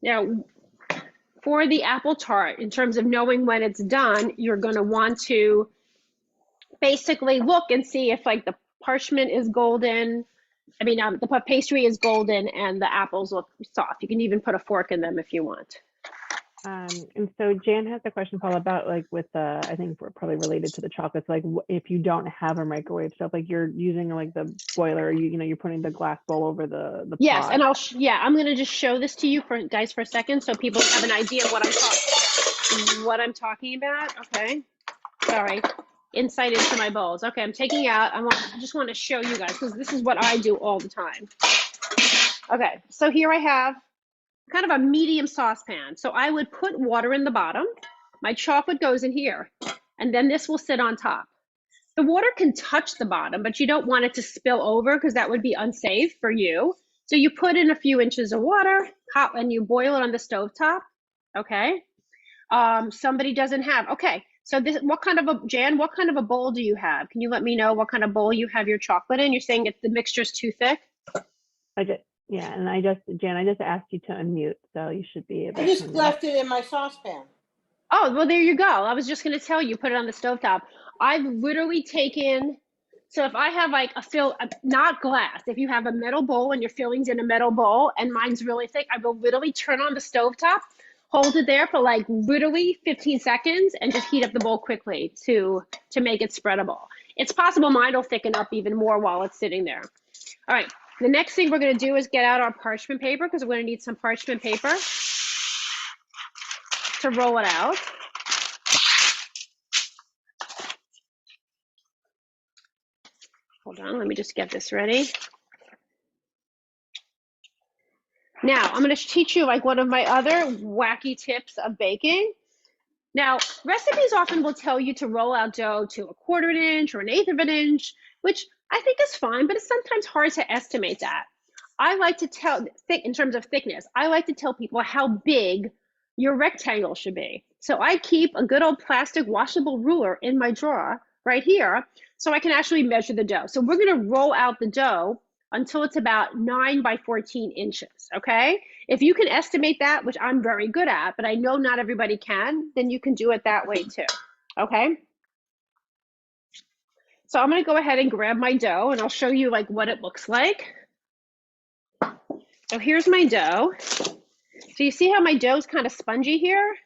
Now, for the apple tart, in terms of knowing when it's done, you're gonna want to basically look and see if like the parchment is golden. The pastry is golden and the apples look soft. You can even put a fork in them if you want.
And so Jan has a question, Paul, about like with I think we're probably related to the chocolates, like if you don't have a microwave stuff, like you're using like the boiler, you're putting the glass bowl over the
yes,
pot.
and I'm gonna just show this to you for a second so people have an idea of what I'm talking about. Okay, sorry. Insight into my bowls. Okay, I'm taking out. I just want to show you guys because this is what I do all the time. Okay, so here I have kind of a medium saucepan. So I would put water in the bottom. My chocolate goes in here, and then this will sit on top. The water can touch the bottom, but you don't want it to spill over because that would be unsafe for you. So you put in a few inches of water, and you boil it on the stovetop. Okay. Somebody doesn't have. Okay. So what kind of a bowl do you have? Can you let me know what kind of bowl you have your chocolate in? You're saying the mixture's too thick?
Jan, I just asked you to unmute, so you should be able to.
I just left it in my saucepan.
Oh, well, there you go. I was just going to tell you, put it on the stovetop. I've literally taken, so if I have like not glass, if you have a metal bowl and your filling's in a metal bowl and mine's really thick, I will literally turn on the stovetop, hold it there for like literally 15 seconds and just heat up the bowl quickly to make it spreadable. It's possible mine will thicken up even more while it's sitting there. All right, the next thing we're going to do is get out our parchment paper because we're going to need some parchment paper to roll it out. Hold on, let me just get this ready. Now, I'm going to teach you like one of my other wacky tips of baking. Now, recipes often will tell you to roll out dough to 1/4 inch or 1/8 of an inch, which I think is fine, but it's sometimes hard to estimate that. I like to tell, in terms of thickness, I like to tell people how big your rectangle should be. So I keep a good old plastic washable ruler in my drawer right here so I can actually measure the dough. So we're gonna roll out the dough until it's about 9 by 14 inches, okay? If you can estimate that, which I'm very good at, but I know not everybody can, then you can do it that way too, okay? So I'm gonna go ahead and grab my dough and I'll show you like what it looks like. So here's my dough. So you see how my dough is kind of spongy here?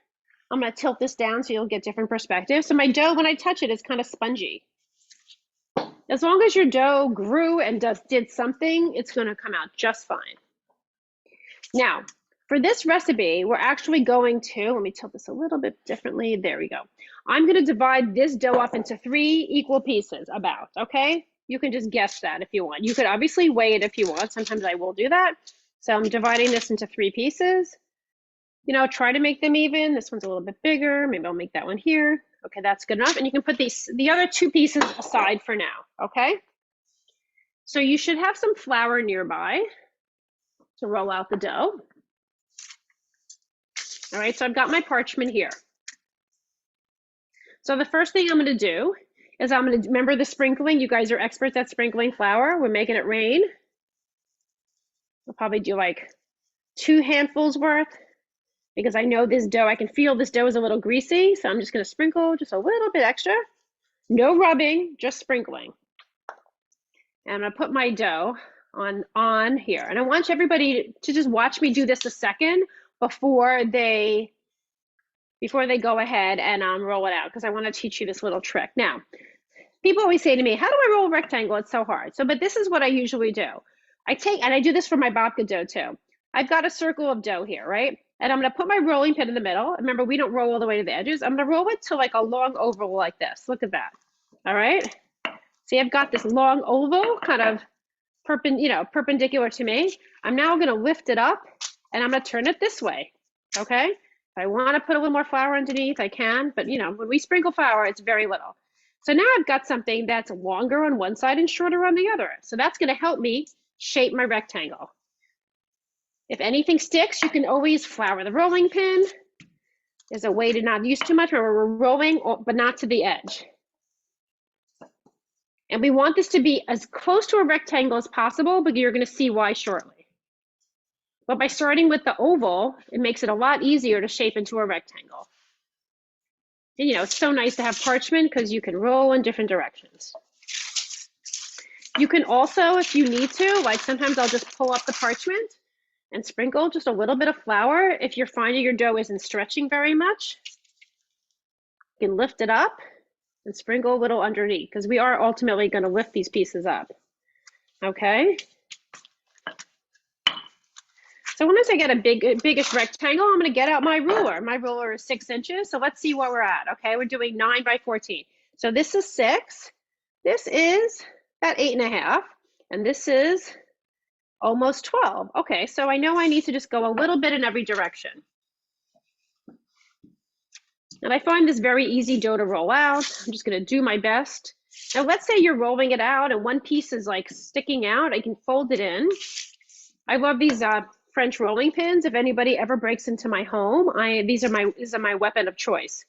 I'm gonna tilt this down so you'll get different perspectives. So my dough, when I touch it, is kind of spongy. As long as your dough grew and did something, it's gonna come out just fine. Now, for this recipe, we're actually going to, let me tilt this a little bit differently. There we go. I'm gonna divide this dough up into 3 equal pieces about, okay? You can just guess that if you want. You could obviously weigh it if you want. Sometimes I will do that. So I'm dividing this into 3 pieces. You know, try to make them even. This one's a little bit bigger. Maybe I'll make that one here. Okay, that's good enough. And you can put the other 2 pieces aside for now, okay? So you should have some flour nearby to roll out the dough. All right, so I've got my parchment here. So the first thing I'm gonna do is I'm gonna, remember the sprinkling? You guys are experts at sprinkling flour. We're making it rain. I'll probably do like 2 handfuls worth because I know this dough, I can feel this dough is a little greasy. So I'm just gonna sprinkle just a little bit extra. No rubbing, just sprinkling. And I'm gonna put my dough on here. And I want everybody to just watch me do this a second before they go ahead and roll it out, because I want to teach you this little trick. Now, people always say to me, how do I roll a rectangle? It's so hard. So, but this is what I usually do. I do this for my babka dough too. I've got a circle of dough here, right? And I'm gonna put my rolling pin in the middle. Remember, we don't roll all the way to the edges. I'm gonna roll it to like a long oval like this. Look at that, all right? See, I've got this long oval kind of perpendicular to me. I'm now gonna lift it up and I'm gonna turn it this way, okay? If I wanna put a little more flour underneath, I can, but you know, when we sprinkle flour, it's very little. So now I've got something that's longer on one side and shorter on the other. So that's gonna help me shape my rectangle. If anything sticks, you can always flour the rolling pin. There's a way to not use too much where we're rolling, but not to the edge. And we want this to be as close to a rectangle as possible, but you're gonna see why shortly. But by starting with the oval, it makes it a lot easier to shape into a rectangle. And you know, it's so nice to have parchment because you can roll in different directions. You can also, if you need to, like sometimes I'll just pull up the parchment and sprinkle just a little bit of flour. If you're finding your dough isn't stretching very much, you can lift it up and sprinkle a little underneath, because we are ultimately going to lift these pieces up, okay? So once I get a biggish rectangle, I'm going to get out my ruler. My ruler is 6 inches, so let's see where we're at, okay? We're doing 9 by 14. So this is 6, this is about 8.5, and this is almost 12. Okay, so I know I need to just go a little bit in every direction. And I find this very easy dough to roll out. I'm just gonna do my best. Now let's say you're rolling it out and one piece is like sticking out, I can fold it in. I love these French rolling pins. If anybody ever breaks into my home, these are my weapon of choice.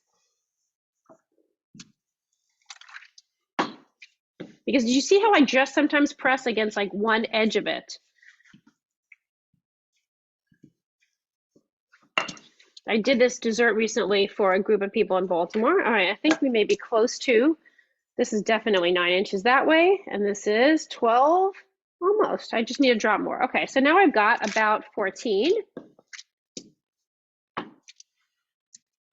Because did you see how I just sometimes press against like one edge of it? I did this dessert recently for a group of people in Baltimore. All right, I think we may be close to. This is definitely 9 inches that way, and this is 12, almost. I just need to drop more. Okay, so now I've got about 14.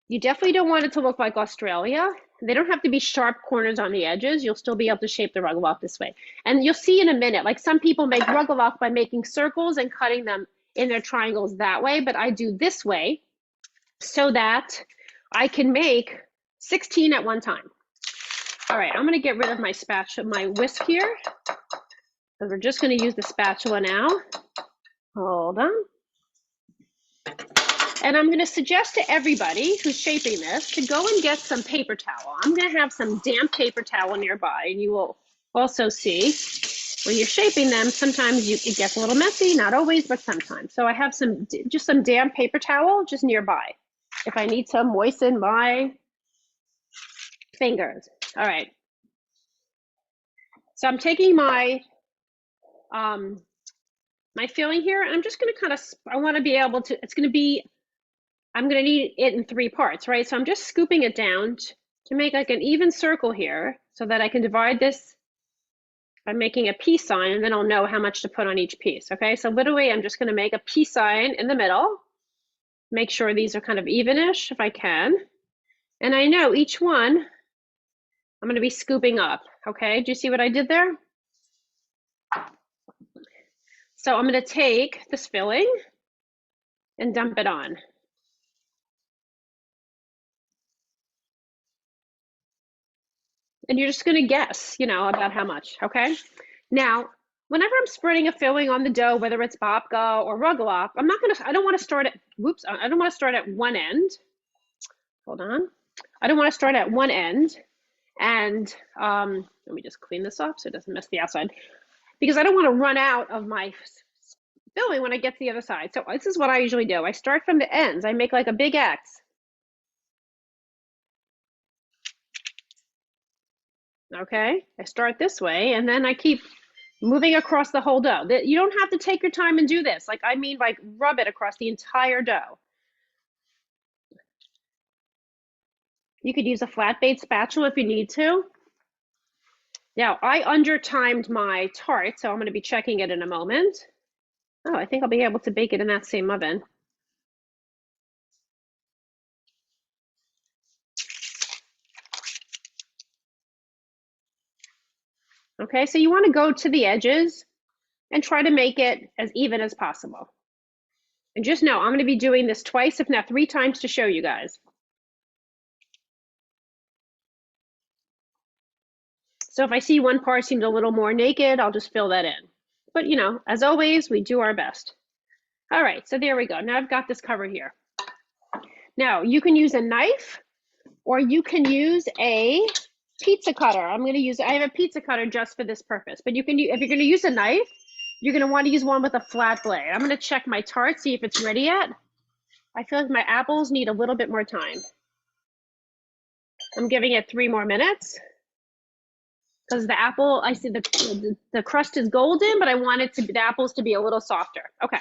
You definitely don't want it to look like Australia. They don't have to be sharp corners on the edges. You'll still be able to shape the rugelach this way. And you'll see in a minute, like some people make rugelach by making circles and cutting them in their triangles that way, but I do this way so that I can make 16 at one time. All right, I'm gonna get rid of my spatula, my whisk here, because we're just gonna use the spatula now. Hold on. And I'm gonna suggest to everybody who's shaping this to go and get some paper towel. I'm gonna have some damp paper towel nearby, and you will also see when you're shaping them, sometimes it gets a little messy, not always, but sometimes. So I have just some damp paper towel just nearby. if I need to moisten my fingers. All right. So I'm taking my my filling here, and I'm just going to kind of, I want to be able to, it's going to be, I'm going to need it in 3 parts, right? So I'm just scooping it down to make like an even circle here so that I can divide this by making a peace sign, and then I'll know how much to put on each piece, okay? So literally, I'm just going to make a peace sign in the middle, make sure these are kind of evenish if I can. And I know each one I'm going to be scooping up, okay? Do you see what I did there? So I'm going to take this filling and dump it on. And you're just going to guess, you know, about how much, okay? Now, whenever I'm spreading a filling on the dough, whether it's babka or rugelach, I don't want to start at, whoops, I don't want to start at one end. Hold on. I don't want to start at one end. And let me just clean this up so it doesn't mess the outside, because I don't want to run out of my filling when I get to the other side. So this is what I usually do. I start from the ends. I make like a big X. Okay, I start this way, and then I keep moving across the whole dough. You don't have to take your time and do this. Like, I mean, like, rub it across the entire dough. You could use a flat-bait spatula if you need to. Now, I under-timed my tart, so I'm going to be checking it in a moment. Oh, I think I'll be able to bake it in that same oven. Okay, so you want to go to the edges and try to make it as even as possible. And just know, I'm going to be doing this twice, if not 3 times, to show you guys. So if I see one part seems a little more naked, I'll just fill that in. But, you know, as always, we do our best. All right, so there we go. Now I've got this covered here. Now, you can use a knife, or you can use a pizza cutter. I have a pizza cutter just for this purpose. But you can, if you're going to use a knife, you're going to want to use one with a flat blade. I'm going to check my tart, see if it's ready yet. I feel like my apples need a little bit more time. I'm giving it 3 more minutes. Because the apple, I see the crust is golden, but I want the apples to be a little softer. Okay.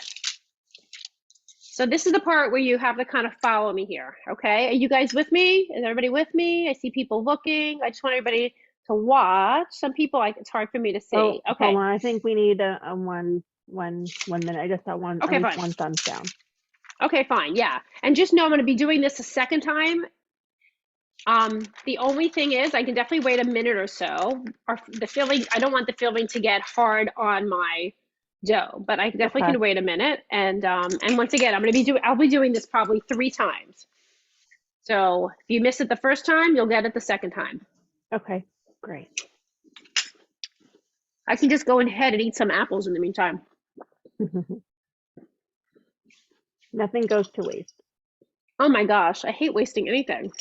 So this is the part where you have to kind of follow me here. Okay. Are you guys with me? Is everybody with me? I see people looking. I just want everybody to watch. Some people, it's hard for me to see.
Oh,
okay.
Hold on. I think we need a one minute. I just got one,
okay,
at least
fine.
one thumbs down.
Okay, fine. Yeah. And just know I'm going to be doing this a second time. The only thing is I can definitely wait a minute or so. Or the filling, I don't want the filling to get hard on my dough, but I definitely can wait a minute. And once again, I'll be doing this probably 3 times. So if you miss it the first time, you'll get it the second time.
Okay, great.
I can just go ahead and eat some apples in the meantime.
Nothing goes to waste.
Oh my gosh, I hate wasting anything.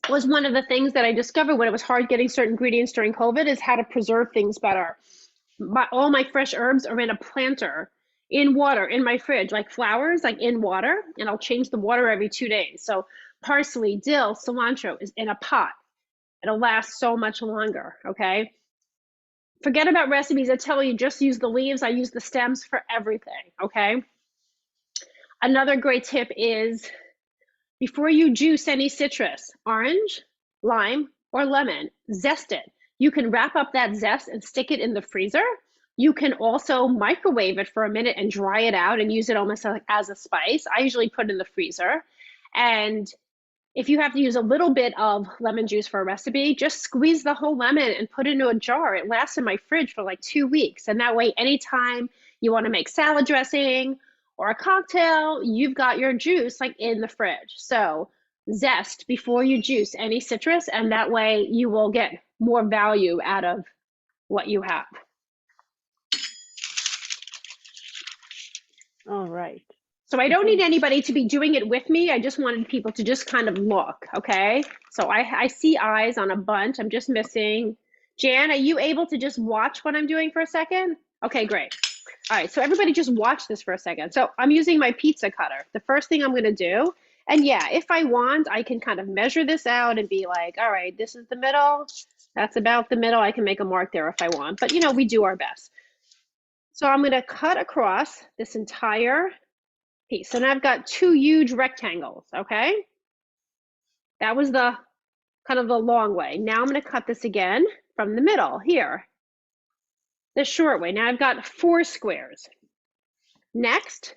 It was one of the things that I discovered when it was hard getting certain ingredients during COVID, is how to preserve things better. All my fresh herbs are in a planter, in water, in my fridge, like flowers, like in water, and I'll change the water every 2 days. So parsley, dill, cilantro is in a pot. It'll last so much longer, okay? Forget about recipes that tell you just use the leaves. I use the stems for everything, okay? Another great tip is, before you juice any citrus, orange, lime, or lemon, zest it. You can wrap up that zest and stick it in the freezer. You can also microwave it for a minute and dry it out and use it almost like as a spice. I usually put it in the freezer. And if you have to use a little bit of lemon juice for a recipe, just squeeze the whole lemon and put it into a jar. It lasts in my fridge for like 2 weeks. And that way, anytime you want to make salad dressing or a cocktail, you've got your juice like in the fridge. So zest before you juice any citrus, and that way you will get more value out of what you have.
All right.
So I don't need anybody to be doing it with me. I just wanted people to just kind of look, okay? So I see eyes on a bunch. I'm just missing. Jan, are you able to just watch what I'm doing for a second? Okay, great. All right, so everybody just watch this for a second. So I'm using my pizza cutter. The first thing I'm going to do, and yeah, if I want, I can kind of measure this out and be like, all right, this is the middle. That's about the middle. I can make a mark there if I want, but we do our best. So I'm going to cut across this entire piece. And I've got two huge rectangles, okay? That was the kind of the long way. Now I'm going to cut this again from the middle here, the short way. Now I've got 4 squares. Next,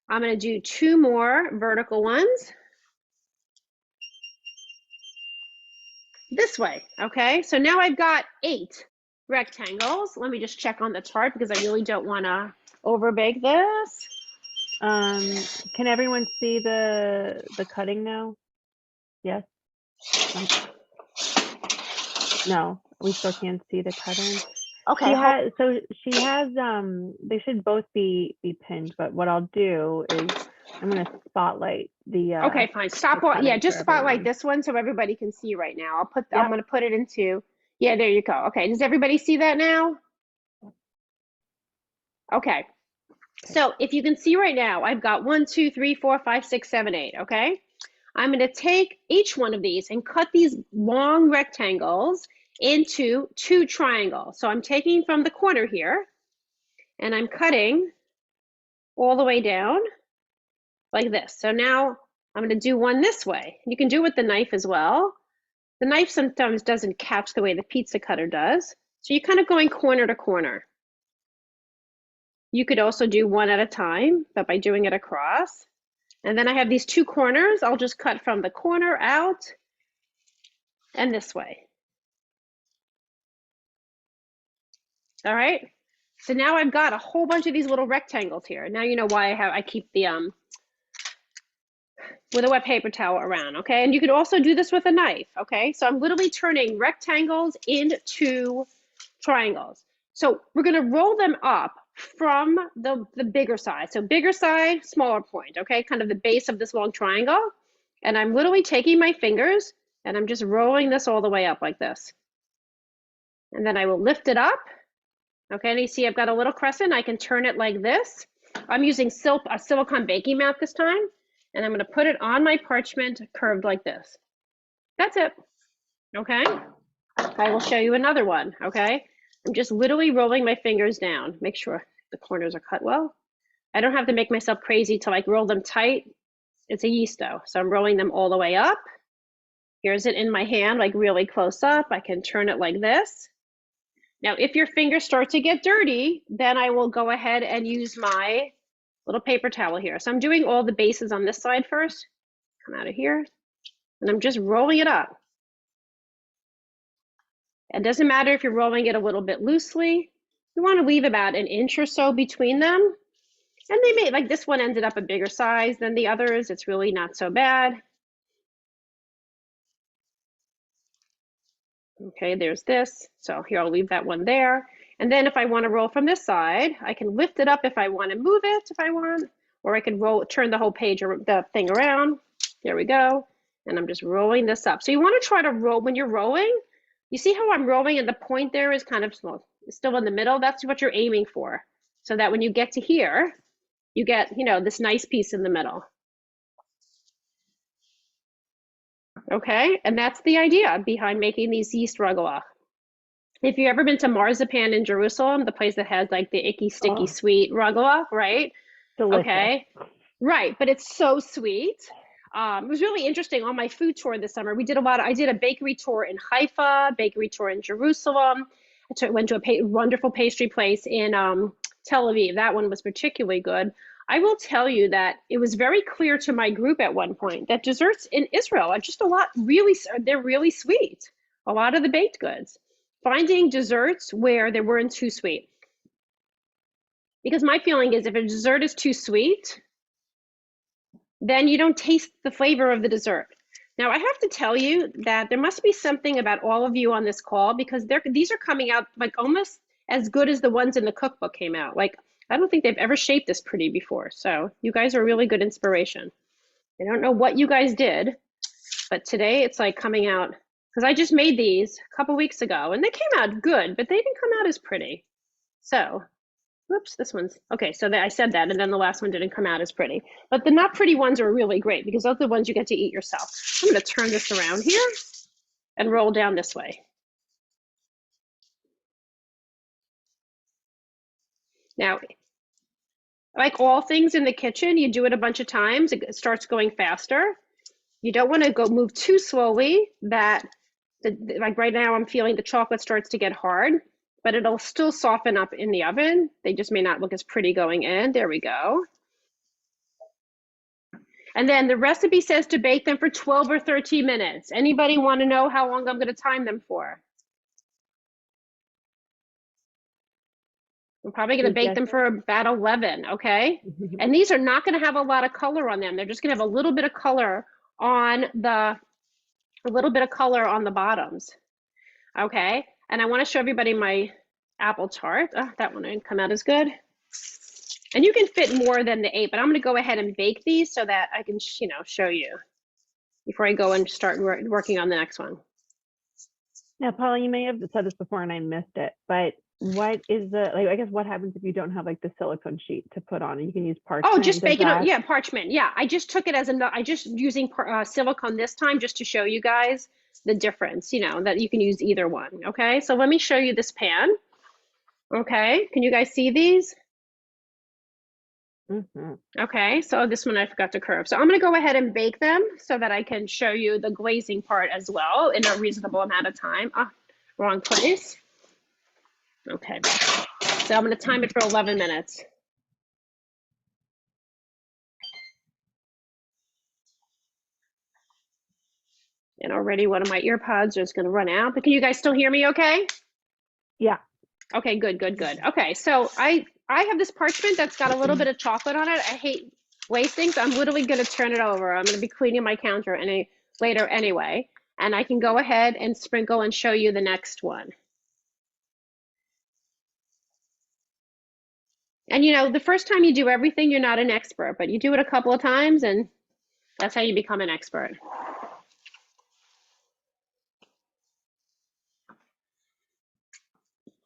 I'm going to do 2 more vertical ones this way, okay? So now I've got 8 rectangles. Let me just check on the Tart because I really don't want to overbake this.
Can everyone see the cutting now? Yes? No, we still can't see the cutting.
Okay.
She has, they should both be pinned, but what I'll do is I'm going to spotlight the
Okay, fine. Stop. Yeah, just spotlight this one so everybody can see right now. I'm going to put it into, yeah, there you go. Okay, does everybody see that now? Okay. So if you can see right now, I've got 1, 2, 3, 4, 5, 6, 7, 8, okay? I'm going to take each one of these and cut these long rectangles into 2 triangles. So I'm taking from the corner here and I'm cutting all the way down like this. So now I'm going to do one this way. You can do it with the knife as well. The knife sometimes doesn't catch the way the pizza cutter does. So you're kind of going corner to corner. You could also do one at a time, but by doing it across. And then I have these 2 corners. I'll just cut from the corner out and this way. All right. So now I've got a whole bunch of these little rectangles here. Now you know why I keep the with a wet paper towel around, okay? And you could also do this with a knife, okay? So I'm literally turning rectangles into triangles. So we're gonna roll them up from the bigger side. So bigger side, smaller point, okay? Kind of the base of this long triangle. And I'm literally taking my fingers and I'm just rolling this all the way up like this. And then I will lift it up. Okay, and you see I've got a little crescent. I can turn it like this. I'm using a silicone baking mat this time. And I'm gonna put it on my parchment curved like this. That's it, okay? I will show you another one, okay? I'm just literally rolling my fingers down. Make sure the corners are cut well. I don't have to make myself crazy to like roll them tight. It's a yeast dough, so I'm rolling them all the way up. Here's it in my hand, like really close up. I can turn it like this. Now, if your fingers start to get dirty, then I will go ahead and use my little paper towel here. So I'm doing all the bases on this side first. Come out of here, and I'm just rolling it up. It doesn't matter if you're rolling it a little bit loosely. You want to leave about an inch or so between them. And they may, like this one ended up a bigger size than the others. It's really not so bad. Okay, there's this. So here, I'll leave that one there. And then if I want to roll from this side, I can lift it up if I want to move it, if I want, or I can turn the whole page or the thing around. There we go. And I'm just rolling this up. So you want to try to roll when you're rolling. You see how I'm rolling and the point there is kind of small, still in the middle? That's what you're aiming for. So that when you get to here, you get, this nice piece in the middle. Okay, and that's the idea behind making these yeast rugelach. If you've ever been to Marzipan in Jerusalem, the place that has like the icky, sticky, sweet rugelach, right?
Delicious.
Okay, right, but it's so sweet. It was really interesting on my food tour this summer. I did a bakery tour in Haifa, bakery tour in Jerusalem. I went to a wonderful pastry place in Tel Aviv. That one was particularly good. I will tell you that it was very clear to my group at one point that desserts in Israel are just they're really sweet. A lot of the baked goods. Finding desserts where they weren't too sweet. Because my feeling is if a dessert is too sweet, then you don't taste the flavor of the dessert. Now, I have to tell you that there must be something about all of you on this call because these are coming out like almost as good as the ones in the cookbook came out. Like, I don't think they've ever shaped this pretty before. So you guys are a really good inspiration. I don't know what you guys did, but today it's like coming out, because I just made these a couple weeks ago and they came out good, but they didn't come out as pretty. So Whoops, this one's, okay, so I said that, and then the last one didn't come out as pretty. But the not pretty ones are really great because those are the ones you get to eat yourself. I'm gonna turn this around here and roll down this way. Now, like all things in the kitchen, you do it a bunch of times, it starts going faster. You don't want to move too slowly that, like right now I'm feeling the chocolate starts to get hard, but it'll still soften up in the oven. They just may not look as pretty going in. There we go. And then the recipe says to bake them for 12 or 13 minutes. Anybody want to know how long I'm going to time them for? I'm probably going to bake them for about 11, okay? And these are not going to have a lot of color on them. They're just going to have a little bit of color on the bottoms, okay? And I want to show everybody my apple tart. Oh, that one didn't come out as good. And you can fit more than the 8, but I'm going to go ahead and bake these so that I can, show you before I go and start working on the next one.
Now, Paula, you may have said this before and I missed it, but what is the, like, I guess what happens if you don't have like the silicone sheet to put on and you can use parchment?
Oh, just bake it on, yeah, parchment. Yeah, I just took it as I just using silicone this time just to show you guys the difference, that you can use either one. Okay, so let me show you this pan. Okay, can you guys see these? Okay, so this one I forgot to curve. So I'm going to go ahead and bake them so that I can show you the glazing part as well in a reasonable amount of time. Ah, wrong place. Okay, so I'm going to time it for 11 minutes. And already one of my ear pods is going to run out, but can you guys still hear me okay?
Yeah.
Okay, good. Okay, so I have this parchment that's got a little bit of chocolate on it. I hate wasting, so I'm literally going to turn it over. I'm going to be cleaning my counter later anyway, and I can go ahead and sprinkle and show you the next one. And the first time you do everything, you're not an expert, but you do it a couple of times and that's how you become an expert.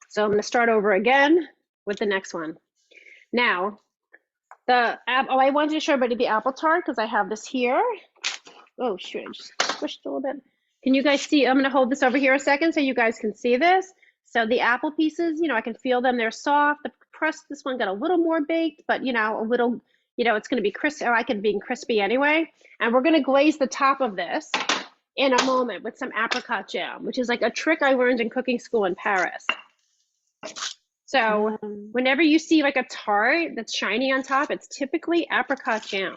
So I'm going to start over again with the next one. Now, I wanted to show everybody the apple tart because I have this here. Oh, shoot, I just squished a little bit. Can you guys see? I'm going to hold this over here a second so you guys can see this. So the apple pieces, I can feel them. They're soft. The crust, this one got a little more baked, but, a little, it's going to be crispy. I can be crispy anyway. And we're going to glaze the top of this in a moment with some apricot jam, which is like a trick I learned in cooking school in Paris. So whenever you see like a tart that's shiny on top, it's typically apricot jam.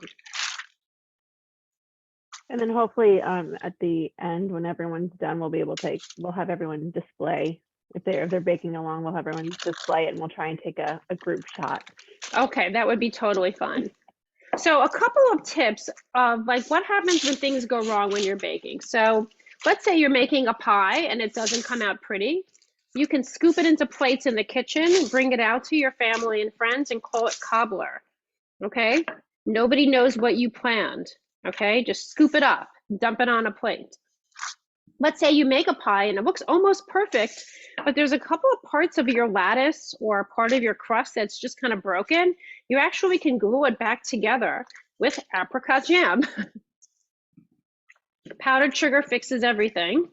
And then hopefully at the end, when everyone's done, we'll have everyone display. If they're baking along, we'll have everyone display it and we'll try and take a group shot.
Okay, that would be totally fun. So a couple of tips of like what happens when things go wrong when you're baking. So let's say you're making a pie and it doesn't come out pretty. You can scoop it into plates in the kitchen, bring it out to your family and friends and call it cobbler, okay? Nobody knows what you planned, okay? Just scoop it up, dump it on a plate. Let's say you make a pie and it looks almost perfect, but there's a couple of parts of your lattice or part of your crust that's just kind of broken. You actually can glue it back together with apricot jam. Powdered sugar fixes everything.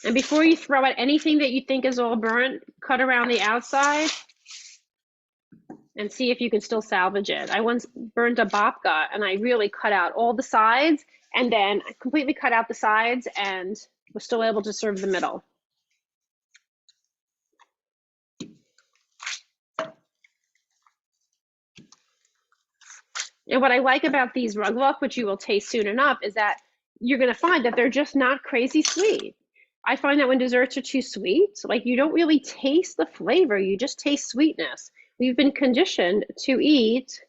And before you throw out anything that you think is all burnt, cut around the outside and see if you can still salvage it. I once burned a babka and I really cut out all the sides and then I completely cut out the sides and was still able to serve the middle. And what I like about these rug luck, which you will taste soon enough, is that you're going to find that they're just not crazy sweet. I find that when desserts are too sweet, like you don't really taste the flavor, you just taste sweetness. We've been conditioned to eat,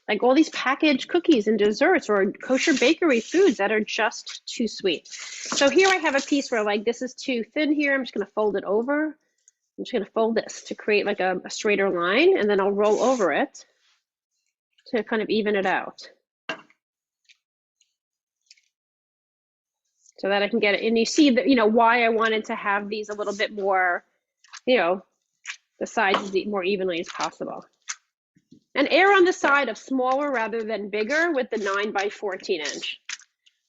like all these packaged cookies and desserts or kosher bakery foods that are just too sweet. So here I have a piece where like this is too thin here. I'm just going to fold it over. I'm just going to fold this to create like a straighter line, and then I'll roll over it to kind of even it out. so that I can get it. And you see that, why I wanted to have these a little bit more, the sides more evenly as possible. And err on the side of smaller rather than bigger with the 9 by 14 inch.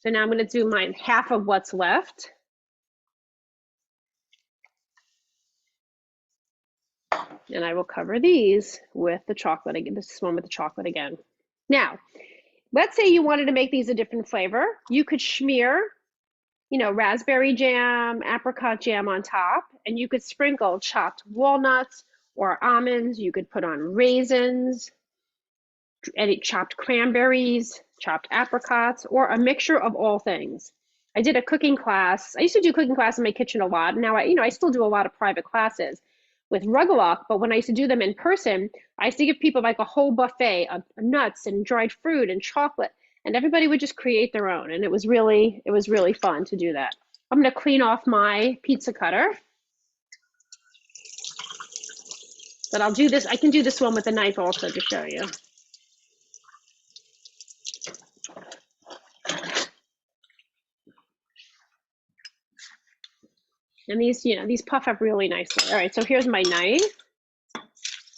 So now I'm going to do my half of what's left. And I will cover these with the chocolate again. This is one with the chocolate again. Now, let's say you wanted to make these a different flavor. You could smear, raspberry jam, apricot jam on top, and you could sprinkle chopped walnuts or almonds. You could put on raisins, any chopped cranberries, chopped apricots, or a mixture of all things. I did a cooking class. I used to do cooking class in my kitchen a lot. Now I still do a lot of private classes with Rugelach, but when I used to do them in person, I used to give people like a whole buffet of nuts and dried fruit and chocolate, and everybody would just create their own. And it was really fun to do that. I'm going to clean off my pizza cutter. But I'll do this. I can do this one with a knife also to show you. And these puff up really nicely. All right, so here's my knife.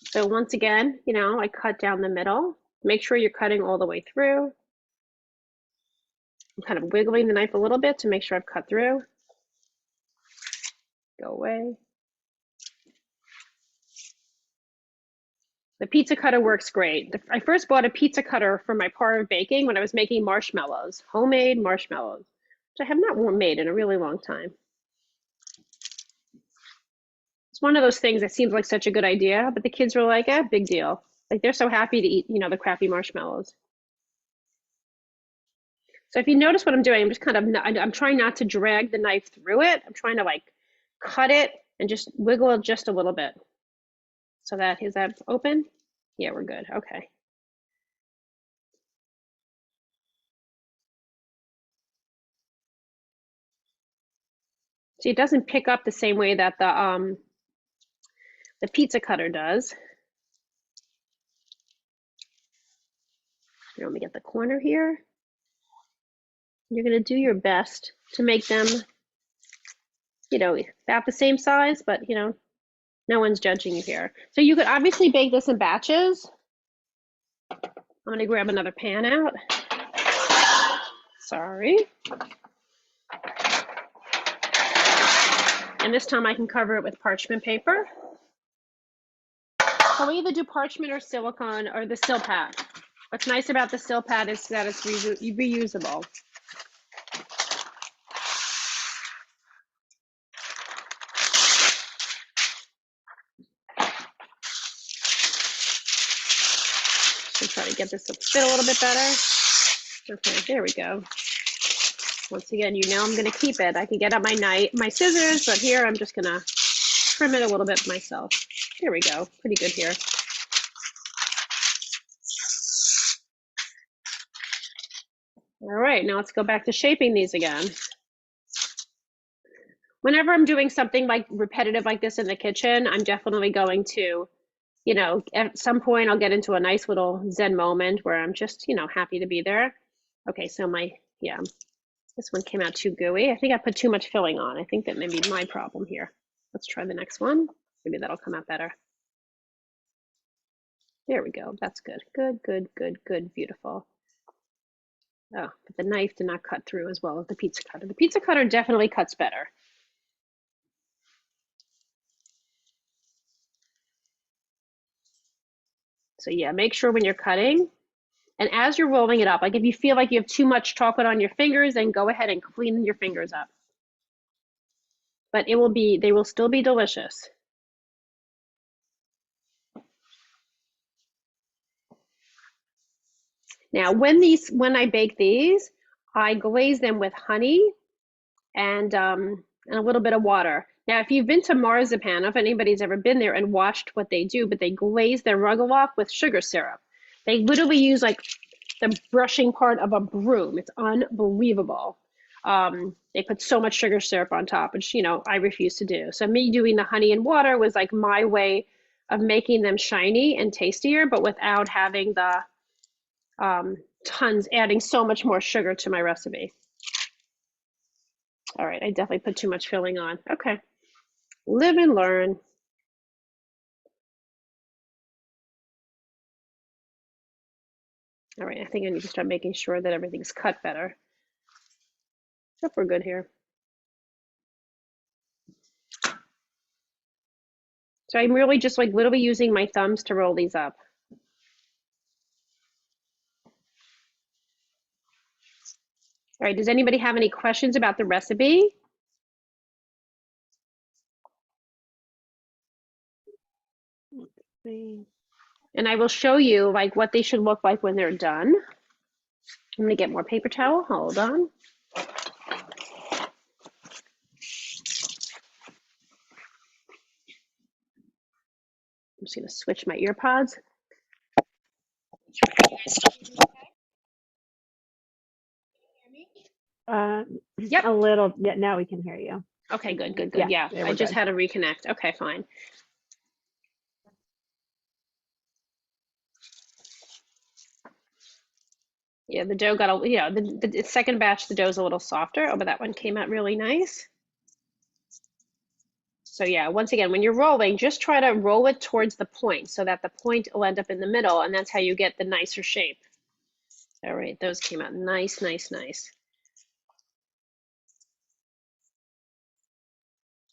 So once again, I cut down the middle. Make sure you're cutting all the way through. I'm kind of wiggling the knife a little bit to make sure I've cut through. Go away. The pizza cutter works great. I first bought a pizza cutter for my part of baking when I was making marshmallows, homemade marshmallows, which I have not made in a really long time. It's one of those things that seems like such a good idea, but the kids were like, big deal. Like they're so happy to eat, the crappy marshmallows. So if you notice what I'm doing, I'm just I'm trying not to drag the knife through it. I'm trying to like cut it and just wiggle it just a little bit. So is that open? Yeah, we're good. Okay. See, it doesn't pick up the same way that the pizza cutter does. Let me get the corner here. You're going to do your best to make them, about the same size, but, no one's judging you here. So you could obviously bake this in batches. I'm going to grab another pan out. Sorry. And this time I can cover it with parchment paper. So we either do parchment or silicone or the Silpat. What's nice about the Silpat is that it's reusable. Try to get this to fit a little bit better. Okay, there we go. Once again, I'm going to keep it. I can get out my scissors, but here I'm just going to trim it a little bit myself. Here we go. Pretty good here. All right, now let's go back to shaping these again. Whenever I'm doing something like repetitive like this in the kitchen, I'm definitely going to, at some point I'll get into a nice little Zen moment where I'm just, happy to be there. Okay, so this one came out too gooey. I think I put too much filling on. I think that may be my problem here. Let's try the next one. Maybe that'll come out better. There we go. That's good. Good. Beautiful. Oh, but the knife did not cut through as well as the pizza cutter. The pizza cutter definitely cuts better. So yeah, make sure when you're cutting, and as you're rolling it up, like if you feel like you have too much chocolate on your fingers, then go ahead and clean your fingers up. But they will still be delicious. Now, when I bake these, I glaze them with honey and a little bit of water. Now, if you've been to Marzipan, if anybody's ever been there and watched what they do, but they glaze their Rugelach with sugar syrup. They literally use like the brushing part of a broom. It's unbelievable. They put so much sugar syrup on top, which, I refuse to do. So me doing the honey and water was like my way of making them shiny and tastier, but without having the adding so much more sugar to my recipe. All right, I definitely put too much filling on. Okay, live and learn. All right, I think I need to start making sure that everything's cut better. Hope we're good here. So I'm really just like literally using my thumbs to roll these up. All right, does anybody have any questions about the recipe?
Let's see.
And I will show you like what they should look like when they're done. I'm gonna get more paper towel, hold on. I'm just gonna switch my ear pods. Yep.
A little, yeah, now we can hear you.
Okay, good, good, good. Yeah, I just had to reconnect. Okay, fine. Yeah, the dough got a, the second batch, the dough's a little softer. Oh, but that one came out really nice. So yeah, once again, when you're rolling, just try to roll it towards the point so that the point will end up in the middle, and that's how you get the nicer shape. All right, those came out nice, nice, nice.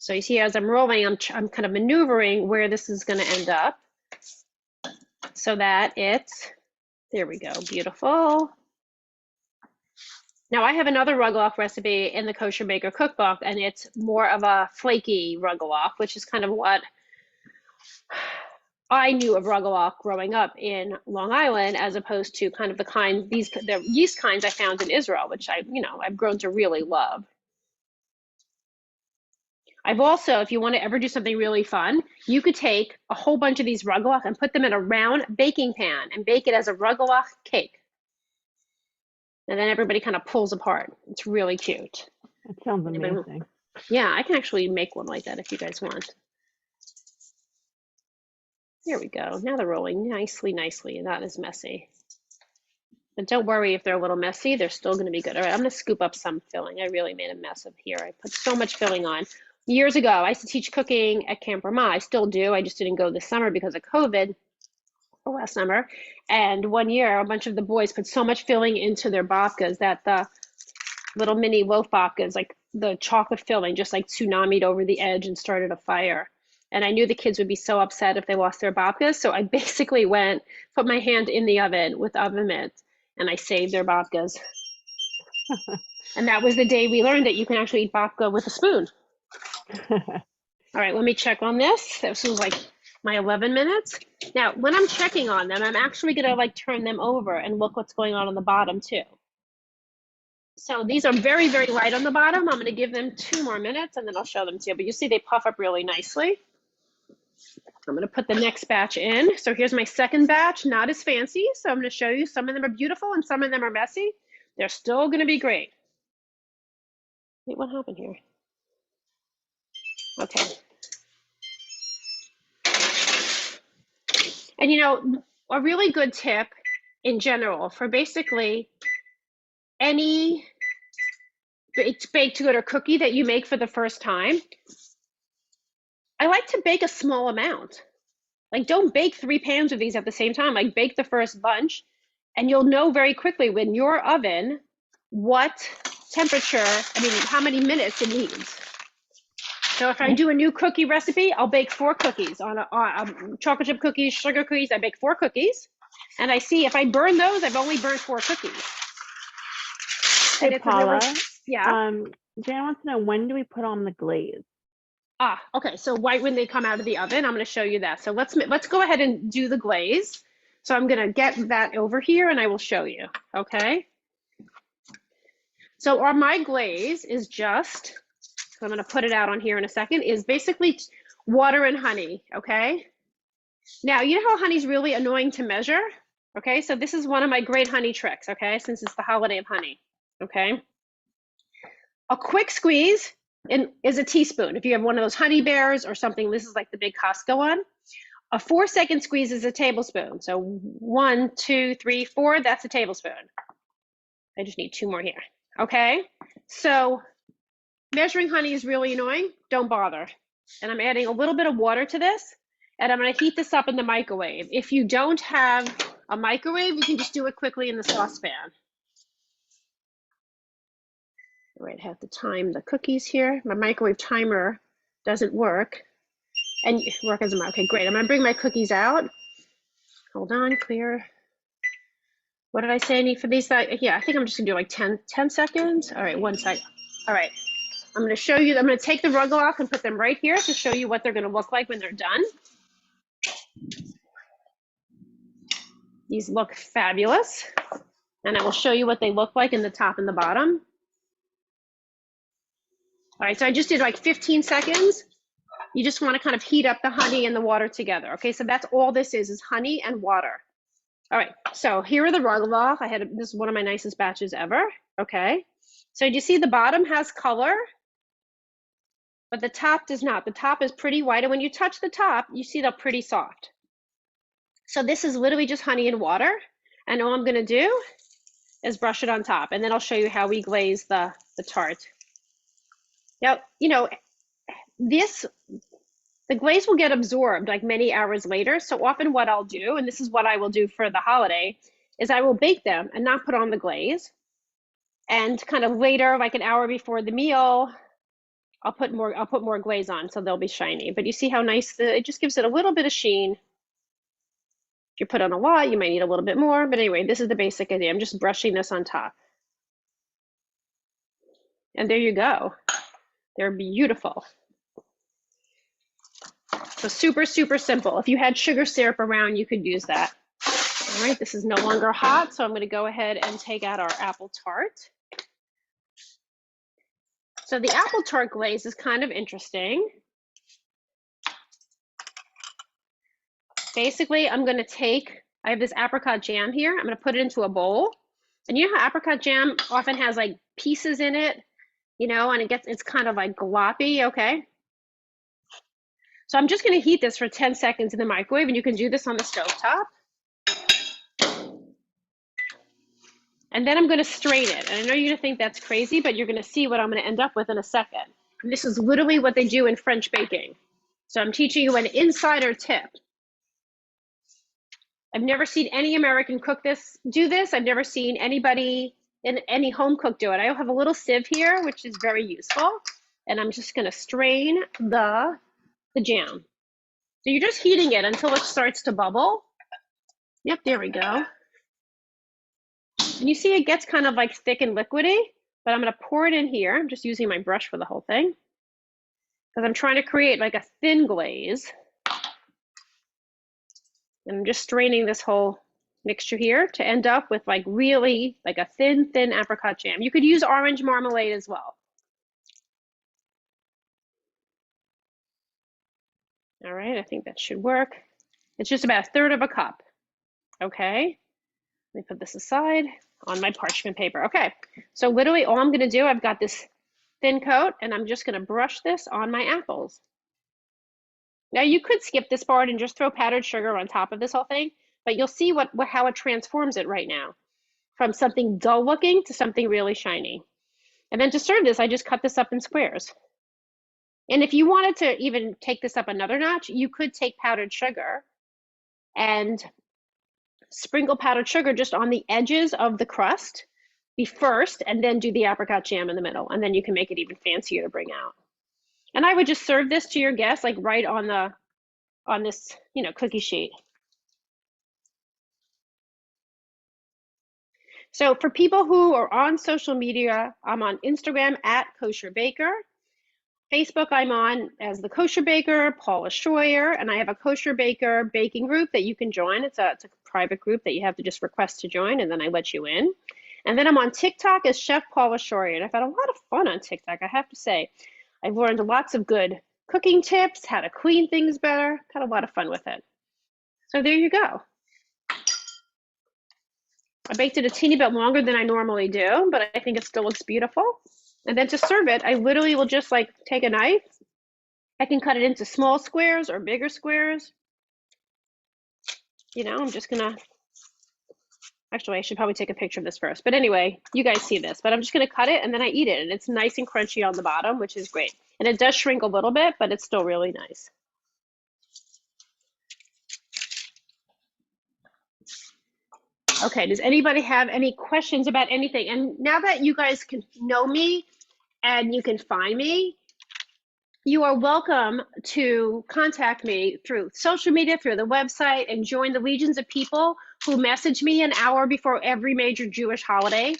So you see, as I'm rolling, I'm kind of maneuvering where this is going to end up so that it's, there we go, beautiful. Now I have another rugelach recipe in the Kosher Baker Cookbook, and it's more of a flaky rugelach, which is kind of what I knew of rugelach growing up in Long Island, as opposed to kind of the kind, the yeast kinds I found in Israel, which I've grown to really love. I've also, if you want to ever do something really fun, you could take a whole bunch of these rugelach and put them in a round baking pan and bake it as a rugelach cake. And then everybody kind of pulls apart. It's really cute.
That sounds amazing.
Yeah, I can actually make one like that if you guys want. There we go. Now they're rolling nicely, nicely, not as messy. But don't worry if they're a little messy, they're still going to be good. All right, I'm going to scoop up some filling. I really made a mess of here. I put so much filling on. Years ago, I used to teach cooking at Camp Vermont. I still do. I just didn't go this summer because of COVID, or last summer. And one year, a bunch of the boys put so much filling into their babkas that the little mini loaf babkas, like the chocolate filling, just like tsunamied over the edge and started a fire. And I knew the kids would be so upset if they lost their babkas. So I basically put my hand in the oven with oven mitts, and I saved their babkas. And that was the day we learned that you can actually eat babka with a spoon. All right, let me check on this. This was like my 11 minutes. Now, when I'm checking on them, I'm actually gonna like turn them over and look what's going on the bottom too. So these are very, very light on the bottom. I'm gonna give them 2 more minutes and then I'll show them to you. But you see they puff up really nicely. I'm gonna put the next batch in. So here's my second batch, not as fancy. So I'm gonna show you, some of them are beautiful and some of them are messy. They're still gonna be great. Wait, what happened here? Okay. And a really good tip in general for basically any baked good or cookie that you make for the first time, I like to bake a small amount. Like, don't bake 3 pans of these at the same time. Like, bake the first bunch, and you'll know very quickly when your oven what temperature, how many minutes it needs. So if I do a new cookie recipe, I'll bake 4 cookies on chocolate chip cookies, sugar cookies. I bake 4 cookies, and I see if I burn those, I've only burned 4 cookies.
Hey, Paula,
yeah.
Jan wants to know, when do we put on the glaze?
Okay. So right when they come out of the oven, I'm going to show you that. So let's go ahead and do the glaze. So I'm going to get that over here, and I will show you. Okay. So my glaze is just, I'm going to put it out on here in a second, is basically water and honey. Okay. Now, you know how honey's really annoying to measure? Okay. So this is one of my great honey tricks. Okay. Since it's the holiday of honey. Okay. A quick squeeze is a teaspoon. If you have one of those honey bears or something, this is like the big Costco one. A 4-second squeeze is a tablespoon. So 1, 2, 3, 4, that's a tablespoon. I just need 2 more here. Okay. So Measuring honey is really annoying. Don't bother. And I'm adding a little bit of water to this, and I'm going to heat this up in the microwave. If you don't have a microwave, you can just do it quickly in the saucepan. All right, I have to time the cookies here. My microwave timer doesn't work. And work as a okay, great. I'm going to bring my cookies out. Hold on, clear. What did I say I need for these? Yeah, I think I'm just going to do like 10 seconds. All right, 1 second. All right. I'm going to show you, I'm going to take the rug off and put them right here to show you what they're going to look like when they're done. These look fabulous. And I will show you what they look like in the top and the bottom. All right, so I just did like 15 seconds. You just want to kind of heat up the honey and the water together. Okay, so that's all this is honey and water. All right, so here are the rugaloff. This is one of my nicest batches ever. Okay, so do you see the bottom has color? But the top does not. The top is pretty white, and when you touch the top, you see they're pretty soft. So this is literally just honey and water, and all I'm going to do is brush it on top, and then I'll show you how we glaze the tart. Now, you know, the glaze will get absorbed like many hours later, so often what I'll do, and this is what I will do for the holiday, is I will bake them and not put on the glaze, and kind of later, like an hour before the meal, I'll put more glaze on so they'll be shiny. But you see how nice it just gives it a little bit of sheen. If you put on a lot, you might need a little bit more. But anyway, this is the basic idea. I'm just brushing this on top. And there you go. They're beautiful. So super, super simple. If you had sugar syrup around, you could use that. All right, this is no longer hot, so I'm going to go ahead and take out our apple tart. So the apple tart glaze is kind of interesting. Basically, I'm going to I have this apricot jam here. I'm going to put it into a bowl. And you know how apricot jam often has like pieces in it, you know, and it's kind of like gloppy, okay? So I'm just going to heat this for 10 seconds in the microwave, and you can do this on the stovetop. And then I'm going to strain it. And I know you're going to think that's crazy, but you're going to see what I'm going to end up with in a second. And this is literally what they do in French baking. So I'm teaching you an insider tip. I've never seen any American cook do this. I've never seen anybody in any home cook do it. I have a little sieve here, which is very useful. And I'm just going to strain the jam. So you're just heating it until it starts to bubble. Yep, there we go. And you see it gets kind of like thick and liquidy, but I'm going to pour it in here. I'm just using my brush for the whole thing because I'm trying to create like a thin glaze. And I'm just straining this whole mixture here to end up with like really like a thin apricot jam. You could use orange marmalade as well. All right, I think that should work. It's just about 1/3 of a cup. Okay, let me put this aside on my parchment paper. Okay, so literally all I'm going to do, I've got this thin coat, and I'm just going to brush this on my apples. Now you could skip this part and just throw powdered sugar on top of this whole thing, but you'll see how it transforms it right now from something dull looking to something really shiny. And then to serve this, I just cut this up in squares. And if you wanted to even take this up another notch, you could take powdered sugar and sprinkle powdered sugar just on the edges of the crust first, and then do the apricot jam in the middle. And then you can make it even fancier to bring out. And I would just serve this to your guests like right on this, you know, cookie sheet. So for people who are on social media, I'm on Instagram at Kosher Baker. Facebook, I'm on as the Kosher Baker, Paula Scheuer, and I have a Kosher Baker baking group that you can join. It's a private group that you have to just request to join, and then I let you in. And then I'm on TikTok as Chef Paula Scheuer, and I've had a lot of fun on TikTok, I have to say. I've learned lots of good cooking tips, how to clean things better, had a lot of fun with it. So there you go. I baked it a teeny bit longer than I normally do, but I think it still looks beautiful. And then to serve it, I literally will just like take a knife. I can cut it into small squares or bigger squares. You know, I'm just gonna Actually, I should probably take a picture of this first. But anyway, you guys see this. But I'm just going to cut it and then I eat it. And it's nice and crunchy on the bottom, which is great. And it does shrink a little bit, but it's still really nice. Okay, does anybody have any questions about anything? And now that you guys can know me and you can find me, you are welcome to contact me through social media, through the website, and join the legions of people who message me an hour before every major Jewish holiday.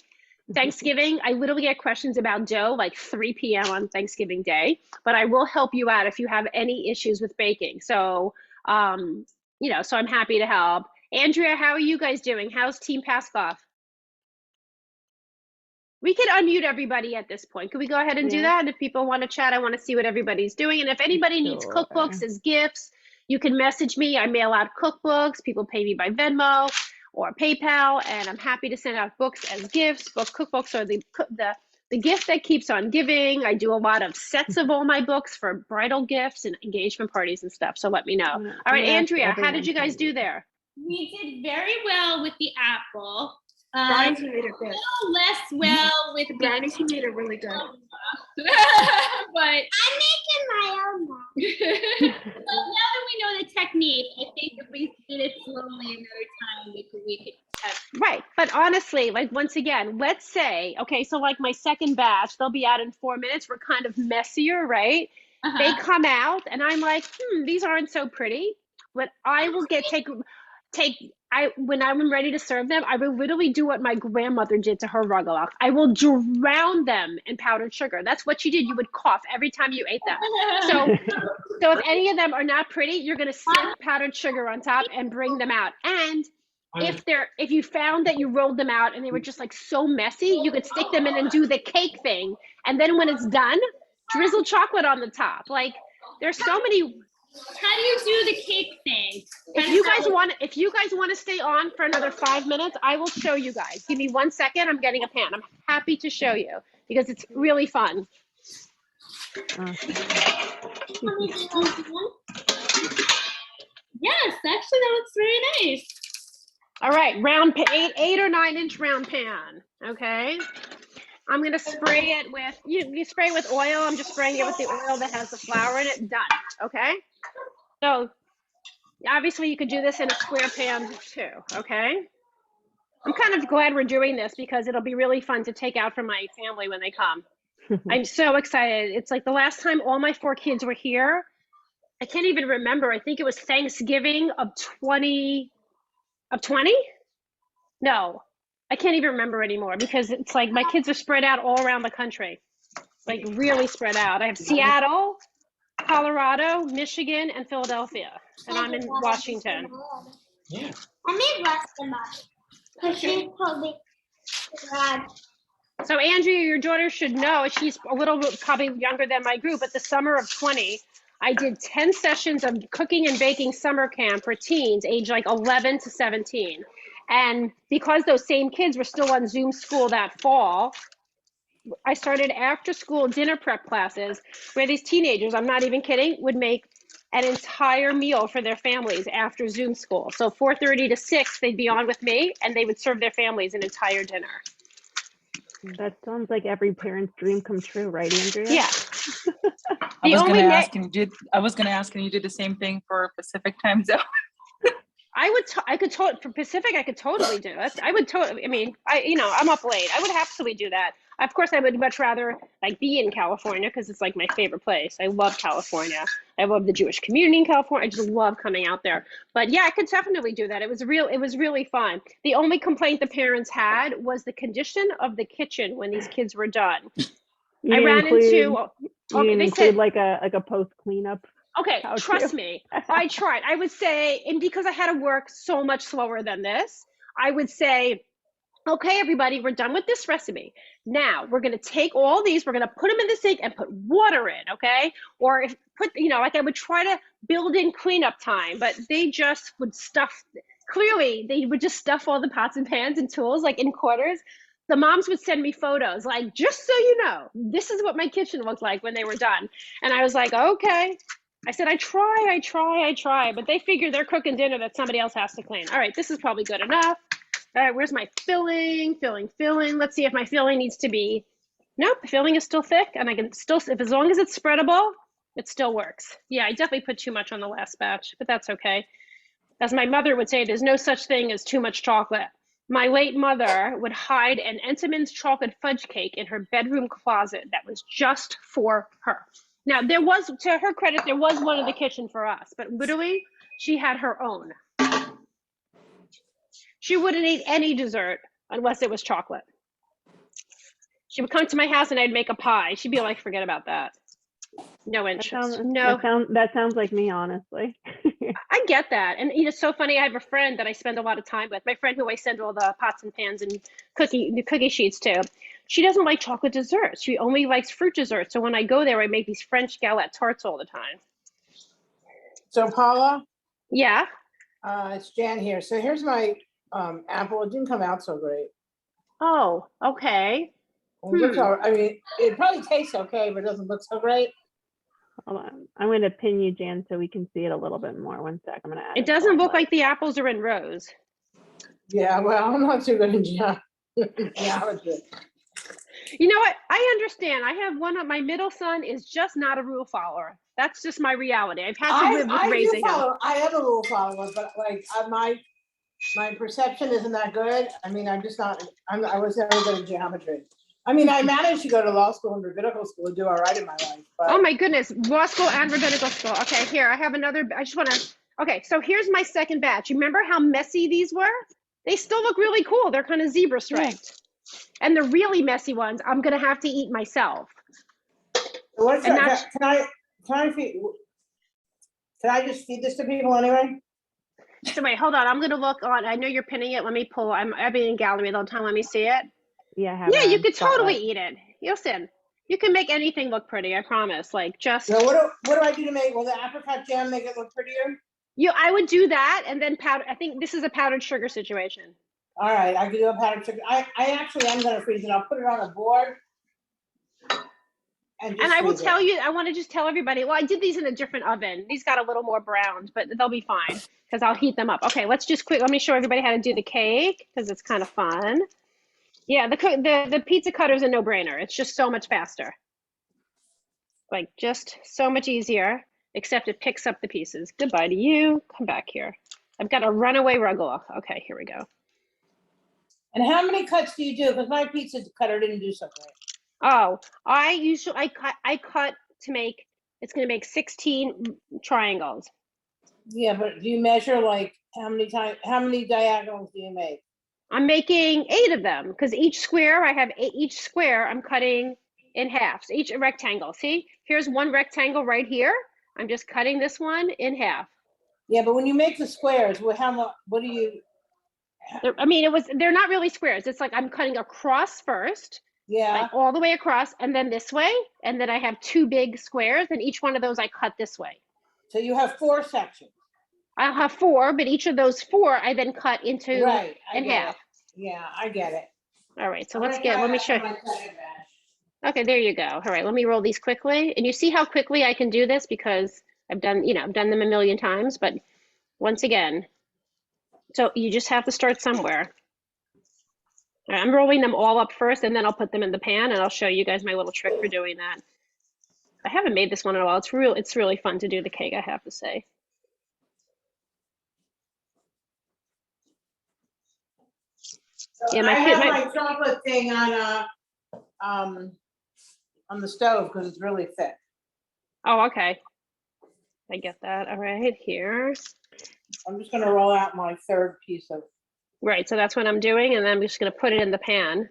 Thanksgiving, I literally get questions about dough like 3 p.m. on Thanksgiving Day, but I will help you out if you have any issues with baking. So, you know, so I'm happy to help. Andrea, how are you guys doing? How's Team Paskoff? We could unmute everybody at this point. Could we go ahead and do that? And if people want to chat, I want to see what everybody's doing. And if anybody needs cookbooks as gifts, you can message me. I mail out cookbooks. People pay me by Venmo or PayPal, and I'm happy to send out books as gifts. Cookbooks are the gift that keeps on giving. I do a lot of sets of all my books for bridal gifts and engagement parties and stuff. So let me know. All right, Andrea, how did you guys do there?
We did very well with the apple.
Brownies you made it
A
good.
little less well with the
Brownies you made it really good.
but
I'm making my own one.
so now that we know the technique, I think if we did it slowly another time, we could have.
Right, but honestly, like once again, let's say, okay, so like my second batch, they'll be out in 4 minutes. We're kind of messier, right? They come out and I'm like, these aren't so pretty. But I will when I'm ready to serve them, I will literally do what my grandmother did to her rugelach. I will drown them in powdered sugar. That's what you did. You would cough every time you ate them. So if any of them are not pretty, you're going to sift powdered sugar on top and bring them out. And if you found that you rolled them out and they were just like so messy, you could stick them in and do the cake thing. And then when it's done, drizzle chocolate on the top. Like there's so many.
How do you do the cake thing?
If you guys want to stay on for another 5 minutes, I will show you guys. Give me 1 second. I'm getting a pan. I'm happy to show you because it's really fun.
Yes, actually that looks very nice.
All right, round 8 or 9 inch round pan. Okay. I'm gonna spray it with you spray with oil. I'm just spraying it with the oil that has the flour in it. Done. Okay. So obviously you could do this in a square pan too. Okay. I'm kind of glad we're doing this because it'll be really fun to take out for my family when they come. I'm so excited. It's like the last time all my 4 kids were here. I can't even remember. I think it was Thanksgiving of 20. No. I can't even remember anymore because it's like my kids are spread out all around the country, like really spread out. I have Seattle, Colorado, Michigan, and Philadelphia, and I'm in Washington.
Yeah. I made less than that. Because she's probably glad.
So Andrea, your daughter should know, she's a little bit probably younger than my group, but the summer of 20, I did 10 sessions of cooking and baking summer camp for teens age like 11 to 17. And because those same kids were still on Zoom school that fall, I started after school dinner prep classes where these teenagers, I'm not even kidding, would make an entire meal for their families after Zoom school. So 4:30 to 6, they'd be on with me and they would serve their families an entire dinner.
That sounds like every parent's dream come true, right, Andrea?
Yeah.
I was going to ask, and you did the same thing for Pacific time zone.
For Pacific, I could totally do it. I would totally, I'm up late. I would absolutely do that. Of course, I would much rather like be in California because it's like my favorite place. I love California. I love the Jewish community in California. I just love coming out there. But yeah, I could definitely do that. It was really fun. The only complaint the parents had was the condition of the kitchen when these kids were done. I ran into.
They said like a post cleanup.
Okay, trust me, I tried. I would say, and because I had to work so much slower than this, I would say, okay, everybody, we're done with this recipe. Now we're going to take all these, we're going to put them in the sink and put water in, okay? Or I would try to build in cleanup time, but they just would they would just stuff all the pots and pans and tools like in quarters. The moms would send me photos like, just so you know, this is what my kitchen looked like when they were done. And I was like, okay. I said, I try, but they figure they're cooking dinner that somebody else has to clean. All right, this is probably good enough. All right, where's my filling? Filling. Let's see if my filling needs to be, nope, the filling is still thick and I can still, if as long as it's spreadable, it still works. Yeah, I definitely put too much on the last batch, but that's okay. As my mother would say, there's no such thing as too much chocolate. My late mother would hide an Entenmann's chocolate fudge cake in her bedroom closet that was just for her. Now, there was, to her credit, there was one in the kitchen for us, but literally, she had her own. She wouldn't eat any dessert unless it was chocolate. She would come to my house and I'd make a pie. She'd be like, forget about that. No interest.
That sounds like me, honestly.
I get that. And you know, it's so funny. I have a friend that I spend a lot of time with. My friend who I send all the pots and pans and the cookie sheets to. She doesn't like chocolate desserts. She only likes fruit desserts. So when I go there, I make these French galette tarts all the time.
So Paula,
Yeah.
it's Jan here. So here's my apple. It didn't come out so great.
Oh, okay.
It looks I mean, it probably tastes okay, but it doesn't look so great.
Hold on. I'm going to pin you, Jan, so we can see it a little bit more. One sec. I'm going to add
It doesn't look like the apples are in rows.
Yeah, well, I'm not too good in geometry.
You know what? I understand. I have one of my middle son is just not a rule follower. That's just my reality. I've had to live with raising him.
I am a rule follower, but like my perception isn't that good. I mean, I'm just not. I was never good in geometry. I mean, I managed to go to law school and rabbinical school and do all right in my life. But
Oh my goodness, law school and rabbinical school. Okay, here I have another. I just want to. Okay, so here's my second batch. You remember how messy these were? They still look really cool. They're kind of zebra striped. And the really messy ones, I'm gonna have to eat myself.
what's
And
that? Can I just feed this to people anyway?
So wait, hold on. I'm gonna look on. I know you're pinning it. Let me pull. I've been in gallery the whole time. Let me see it.
Yeah,
you could totally eat it. Listen, you can make anything look pretty. I promise. Like just.
So what do I do to make? Will the apricot jam make it look prettier?
I would do that and then powder. I think this is a powdered sugar situation.
All right, I can do a powdered sugar. I actually am gonna freeze it. I'll put it on a board. And
I will tell you, I want to just tell everybody, well, I did these in a different oven. These got a little more browned, but they'll be fine because I'll heat them up. Okay, let's just let me show everybody how to do the cake because it's kind of fun. Yeah, the pizza cutter is a no-brainer. It's just so much faster. Like just so much easier, except it picks up the pieces. Goodbye to you. Come back here. I've got a runaway ruggla. Okay, here we go.
And how many cuts do you do? Because my pizza cutter didn't do so great.
Oh, I cut to make, it's going to make 16 triangles.
Yeah, but do you measure like how many diagonals do you make?
I'm making 8 of them because each square, each square I'm cutting in half. So each rectangle. See, here's one rectangle right here. I'm just cutting this one in half.
Yeah, but when you make the squares, what do you?
I mean, they're not really squares. It's like I'm cutting across first.
Yeah.
Like all the way across and then this way. And then I have 2 big squares and each one of those I cut this way.
So you have 4 sections.
I'll have 4, but each of those 4 I then cut into in half.
Yeah, I get it.
All right, so let me show you. Okay, there you go. All right, let me roll these quickly. And you see how quickly I can do this because I've done them a million times, but once again, so you just have to start somewhere. All right, I'm rolling them all up first and then I'll put them in the pan and I'll show you guys my little trick for doing that. I haven't made this one in a while. It's really fun to do the cake, I have to say.
So I have my chocolate thing on the stove because it's really thick.
Oh, okay. I get that. All right, here.
I'm just gonna roll out my 3rd piece of.
Right, so that's what I'm doing, and then I'm just gonna put it in the pan.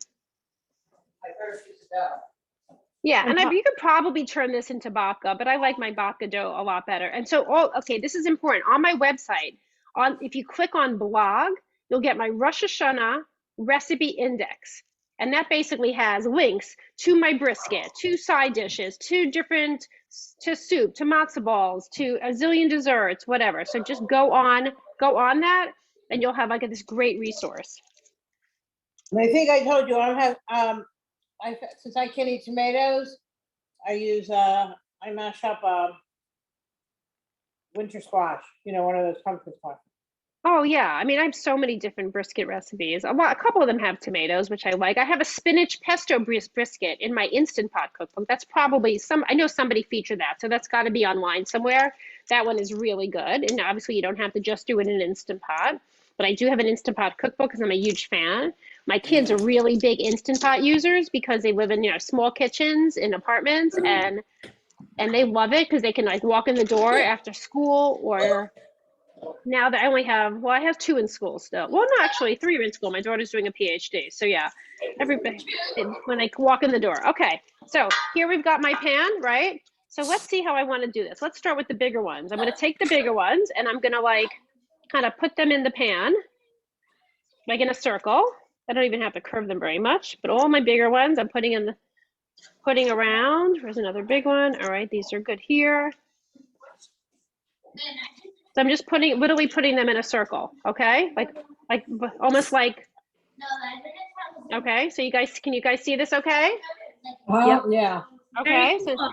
My 3rd piece of dough.
Yeah, and you could probably turn this into babka, but I like my babka dough a lot better. And so, okay, this is important. On my website, if you click on blog, you'll get my Rosh Hashanah recipe index. And that basically has links to my brisket, to side dishes, to soup, to matzo balls, to a zillion desserts, whatever. So just go on that, and you'll have like this great resource.
And I think I told you since I can't eat tomatoes, I mash up winter squash. One of those pumpkin squash.
Oh yeah, I mean I have so many different brisket recipes. A couple of them have tomatoes, which I like. I have a spinach pesto brisket in my Instant Pot cookbook. That's probably I know somebody featured that, so that's got to be online somewhere. That one is really good, and obviously you don't have to just do it in an Instant Pot. But I do have an Instant Pot cookbook because I'm a huge fan. My kids are really big Instant Pot users because they live in small kitchens in apartments, and they love it because they can like walk in the door after school or now that I only have, well, I have two in school still. Well, no, actually, three are in school. My daughter's doing a PhD. So yeah, everybody, when they walk in the door. Okay, so here we've got my pan, right? So let's see how I want to do this. Let's start with the bigger ones. I'm going to take the bigger ones and I'm going to like kind of put them in the pan, like in a circle. I don't even have to curve them very much, but all my bigger ones I'm putting around. There's another big one. All right, these are good here. So I'm just literally putting them in a circle, okay? Like almost like, okay, so can you guys see this okay?
Yep. Yeah.
Okay, so, all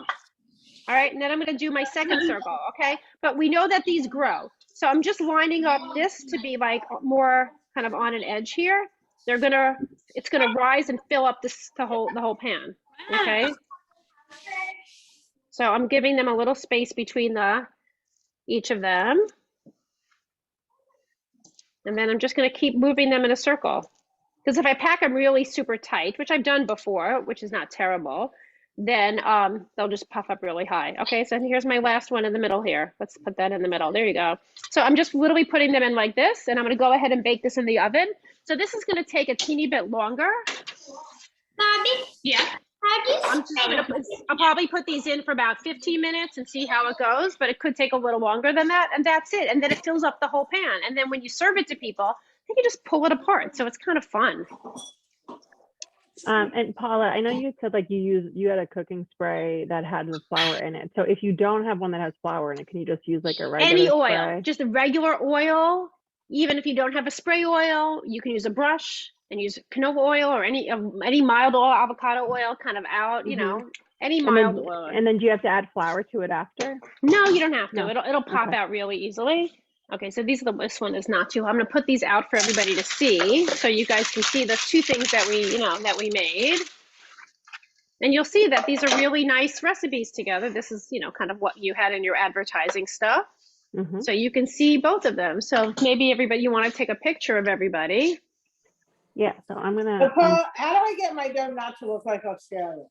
right, and then I'm gonna do my second circle, okay? But we know that these grow. So I'm just lining up this to be like more kind of on an edge here. It's gonna rise and fill up the whole pan, okay? So I'm giving them a little space between each of them. And then I'm just going to keep moving them in a circle. Because if I pack them really super tight, which I've done before, which is not terrible, then they'll just puff up really high. Okay, so here's my last one in the middle here. Let's put that in the middle. There you go. So I'm just literally putting them in like this, and I'm going to go ahead and bake this in the oven. So this is going to take a teeny bit longer.
Bobby?
Yeah.
I'll probably put these in for about 15 minutes and see how it goes, but it could take a little longer than that, and that's it. And then it fills up the whole pan. And then when you serve it to people, you can just pull it apart. So it's kind of fun.
And Paula, I know you said like you had a cooking spray that had the flour in it. So if you don't have one that has flour in it, can you just use like a regular
Any oil,
spray?
just a regular oil. Even if you don't have a spray oil, you can use a brush and use canola oil or any mild oil, avocado oil, kind of out, any mild oil.
And then do you have to add flour to it after?
No, you don't have to.
No.
It'll pop out really easily. Okay, so this one is not too. I'm gonna put these out for everybody to see, so you guys can see the two things that we made. And you'll see that these are really nice recipes together. This is, kind of what you had in your advertising stuff.
Mm-hmm.
So you can see both of them. So maybe you want to take a picture of everybody.
Yeah, so I'm gonna.
So Paul, how do I get my dough not to look like Australia?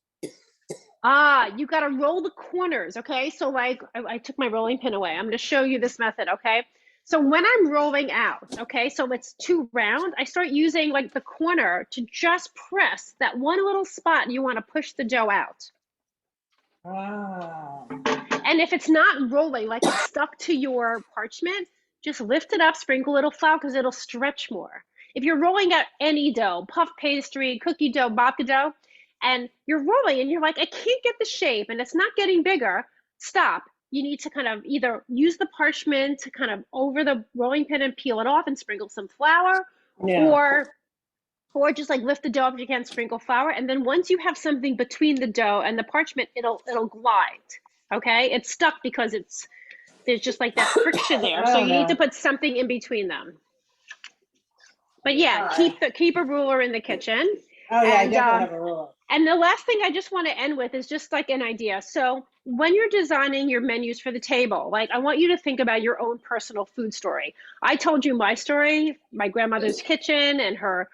You got to roll the corners, okay? So like, I took my rolling pin away. I'm going to show you this method, okay? So when I'm rolling out, okay, so it's too round, I start using like the corner to just press that one little spot you want to push the dough out.
Ah.
And if it's not rolling, like it's stuck to your parchment, just lift it up, sprinkle a little flour because it'll stretch more. If you're rolling out any dough, puff pastry, cookie dough, babka dough, and you're rolling and you're like, I can't get the shape and it's not getting bigger, stop. You need to kind of either use the parchment to kind of over the rolling pin and peel it off and sprinkle some flour, or just like lift the dough up if you can, sprinkle flour, and then once you have something between the dough and the parchment, it'll glide. Okay, it's stuck because there's just like that friction there. So you need to put something in between them. But yeah, keep a ruler in the kitchen.
Oh yeah, I definitely have a ruler.
And the last thing I just want to end with is just like an idea. So when you're designing your menus for the table, like I want you to think about your own personal food story. I told you my story, my grandmother's kitchen and her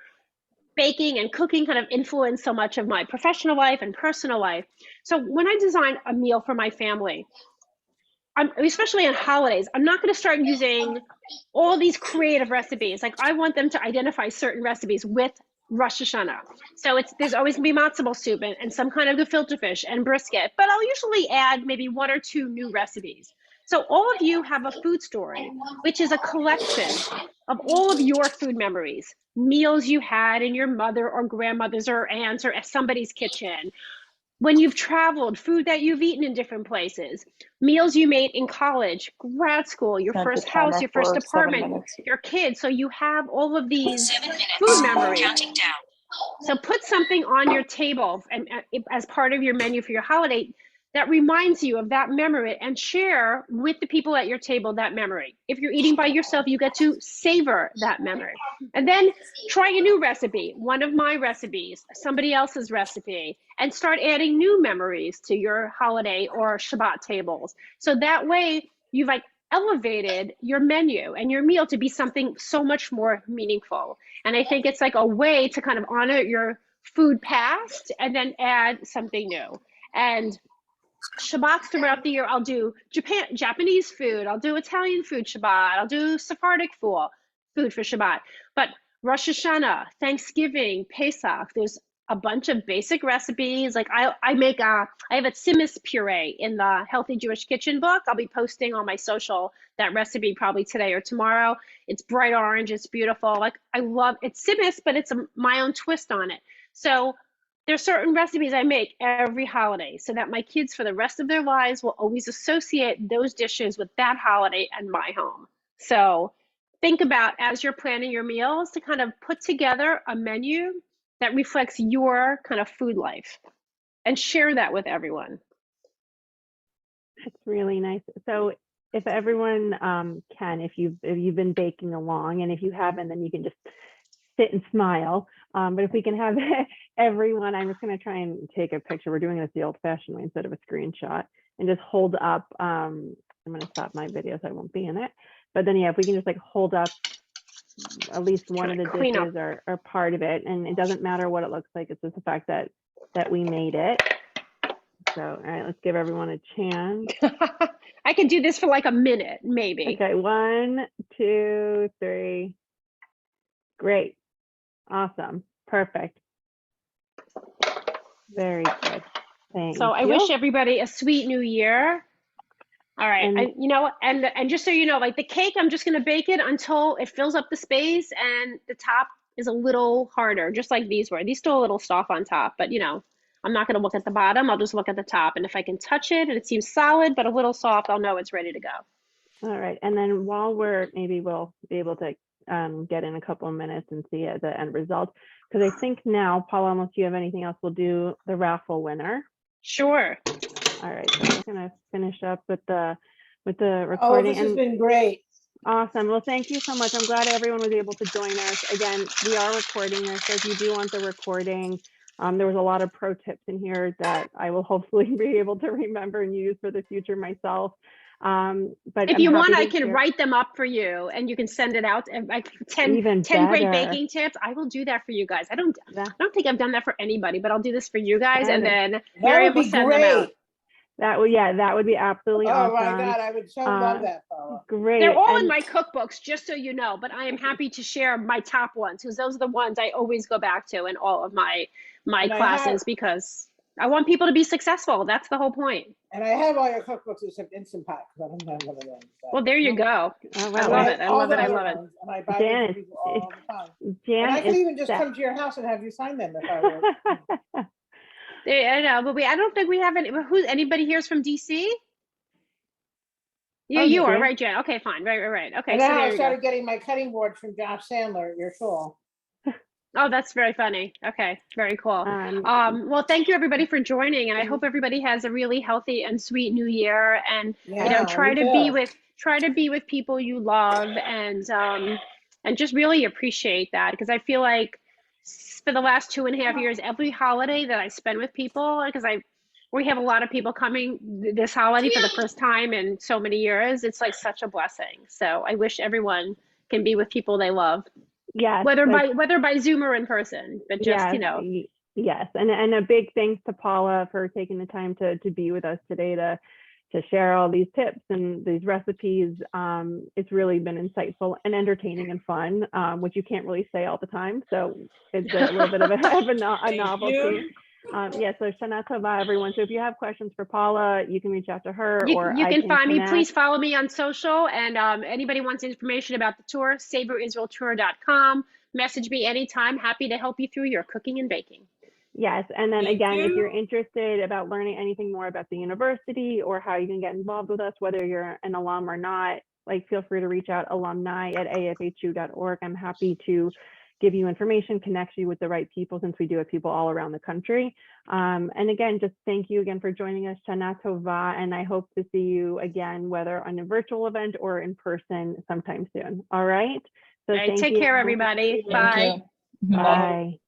baking and cooking kind of influenced so much of my professional life and personal life. So when I design a meal for my family, especially on holidays, I'm not going to start using all these creative recipes. Like I want them to identify certain recipes with Rosh Hashanah. So there's always going to be matzo ball soup and some kind of gefilte fish and brisket, but I'll usually add maybe one or two new recipes. So all of you have a food story, which is a collection of all of your food memories, meals you had in your mother or grandmother's or aunt's or somebody's kitchen, when you've traveled, food that you've eaten in different places, meals you made in college, grad school, your first house, your first apartment, your kids. So you have all of these food memories.
Counting down.
So put something on your table and as part of your menu for your holiday that reminds you of that memory, and share with the people at your table that memory. If you're eating by yourself, you get to savor that memory. And then try a new recipe, one of my recipes, somebody else's recipe, and start adding new memories to your holiday or Shabbat tables. So that way you've like elevated your menu and your meal to be something so much more meaningful. And I think it's like a way to kind of honor your food past and then add something new. And Shabbats throughout the year, I'll do Japanese food, I'll do Italian food Shabbat, I'll do Sephardic food for Shabbat. But Rosh Hashanah, Thanksgiving, Pesach, there's a bunch of basic recipes. Like I have a tzimmus puree in the Healthy Jewish Kitchen book. I'll be posting on my social that recipe probably today or tomorrow. It's bright orange, it's beautiful. Like I love it's tzimmus, but it's my own twist on it. So there's certain recipes I make every holiday so that my kids for the rest of their lives will always associate those dishes with that holiday and my home. So think about, as you're planning your meals, to kind of put together a menu that reflects your kind of food life and share that with everyone.
It's really nice. So if everyone can, if you've been baking along, and if you haven't, then you can just sit and smile. But if we can have everyone, I'm just going to try and take a picture. We're doing this the old-fashioned way instead of a screenshot, and just hold up. I'm going to stop my video so I won't be in it. But then, yeah, if we can just like hold up at least one of the dishes or part of it, and it doesn't matter what it looks like. It's just the fact that we made it. So, all right, let's give everyone a chance.
I could do this for like a minute, maybe.
Okay, 1, 2, 3. Great. Awesome. Perfect. Very good. Thank you.
So I wish everybody a sweet new year. All right. And just so you know, like the cake, I'm just going to bake it until it fills up the space and the top is a little harder, just like these were. These still a little soft on top, but I'm not going to look at the bottom. I'll just look at the top. And if I can touch it and it seems solid, but a little soft, I'll know it's ready to go.
All right. And then while maybe we'll be able to get in a couple of minutes and see the end result. Because I think now, Paula, unless you have anything else, we'll do the raffle winner.
Sure.
All right. So I'm going to finish up with the recording.
Oh, this has been great.
Awesome. Well, thank you so much. I'm glad everyone was able to join us. Again, we are recording this. So if you do want the recording, there was a lot of pro tips in here that I will hopefully be able to remember and use for the future myself. But
if you want, I can write them up for you and you can send it out. Like 10 great baking tips. I will do that for you guys. I don't think I've done that for anybody, but I'll do this for you guys. And then Miriam will send them out.
That would be absolutely awesome.
Oh my God, I would so love that, Paula.
Great.
They're all in my cookbooks, just so you know, but I am happy to share my top ones because those are the ones I always go back to in all of my classes because I want people to be successful. That's the whole point.
And I have all your cookbooks except Instant Pot because I don't have one of them. So.
Well, there you go.
Oh,
I love it. I love it. I love it.
And I buy them for people all the time. And I could even just come to your house and have you sign them if I were.
I know, but I don't think we have any. Anybody here is from DC? Yeah, you are, right, Jen? Okay, fine. Right. Okay.
And then I started getting my cutting boards from Josh Sandler at your school.
Oh, that's very funny. Okay, very cool. Well, thank you everybody for joining, and I hope everybody has a really healthy and sweet new year. And try to be with people you love, and just really appreciate that, because I feel like for the last 2.5 years, every holiday that I spend with people, because we have a lot of people coming this holiday for the first time in so many years. It's like such a blessing. So I wish everyone can be with people they love.
Yes.
Whether by Zoom or in person, but just,
Yes. And a big thanks to Paula for taking the time to be with us today to share all these tips and these recipes. It's really been insightful and entertaining and fun, which you can't really say all the time. So it's a little bit of a novelty. So Shana Tova, everyone. So if you have questions for Paula, you can reach out to her.
You can find me. Please follow me on social. And anybody wants information about the tour, savorisraeltour.com. Message me anytime. Happy to help you through your cooking and baking.
Yes. And then again, if you're interested about learning anything more about the university or how you can get involved with us, whether you're an alum or not, feel free to reach out, alumni@afhu.org. I'm happy to give you information, connect you with the right people, since we do have people all around the country. And again, just thank you again for joining us, Shana Tova, and I hope to see you again, whether on a virtual event or in person sometime soon. All right. So
All right, take care, everybody.
Thank
Bye.
you.
Bye.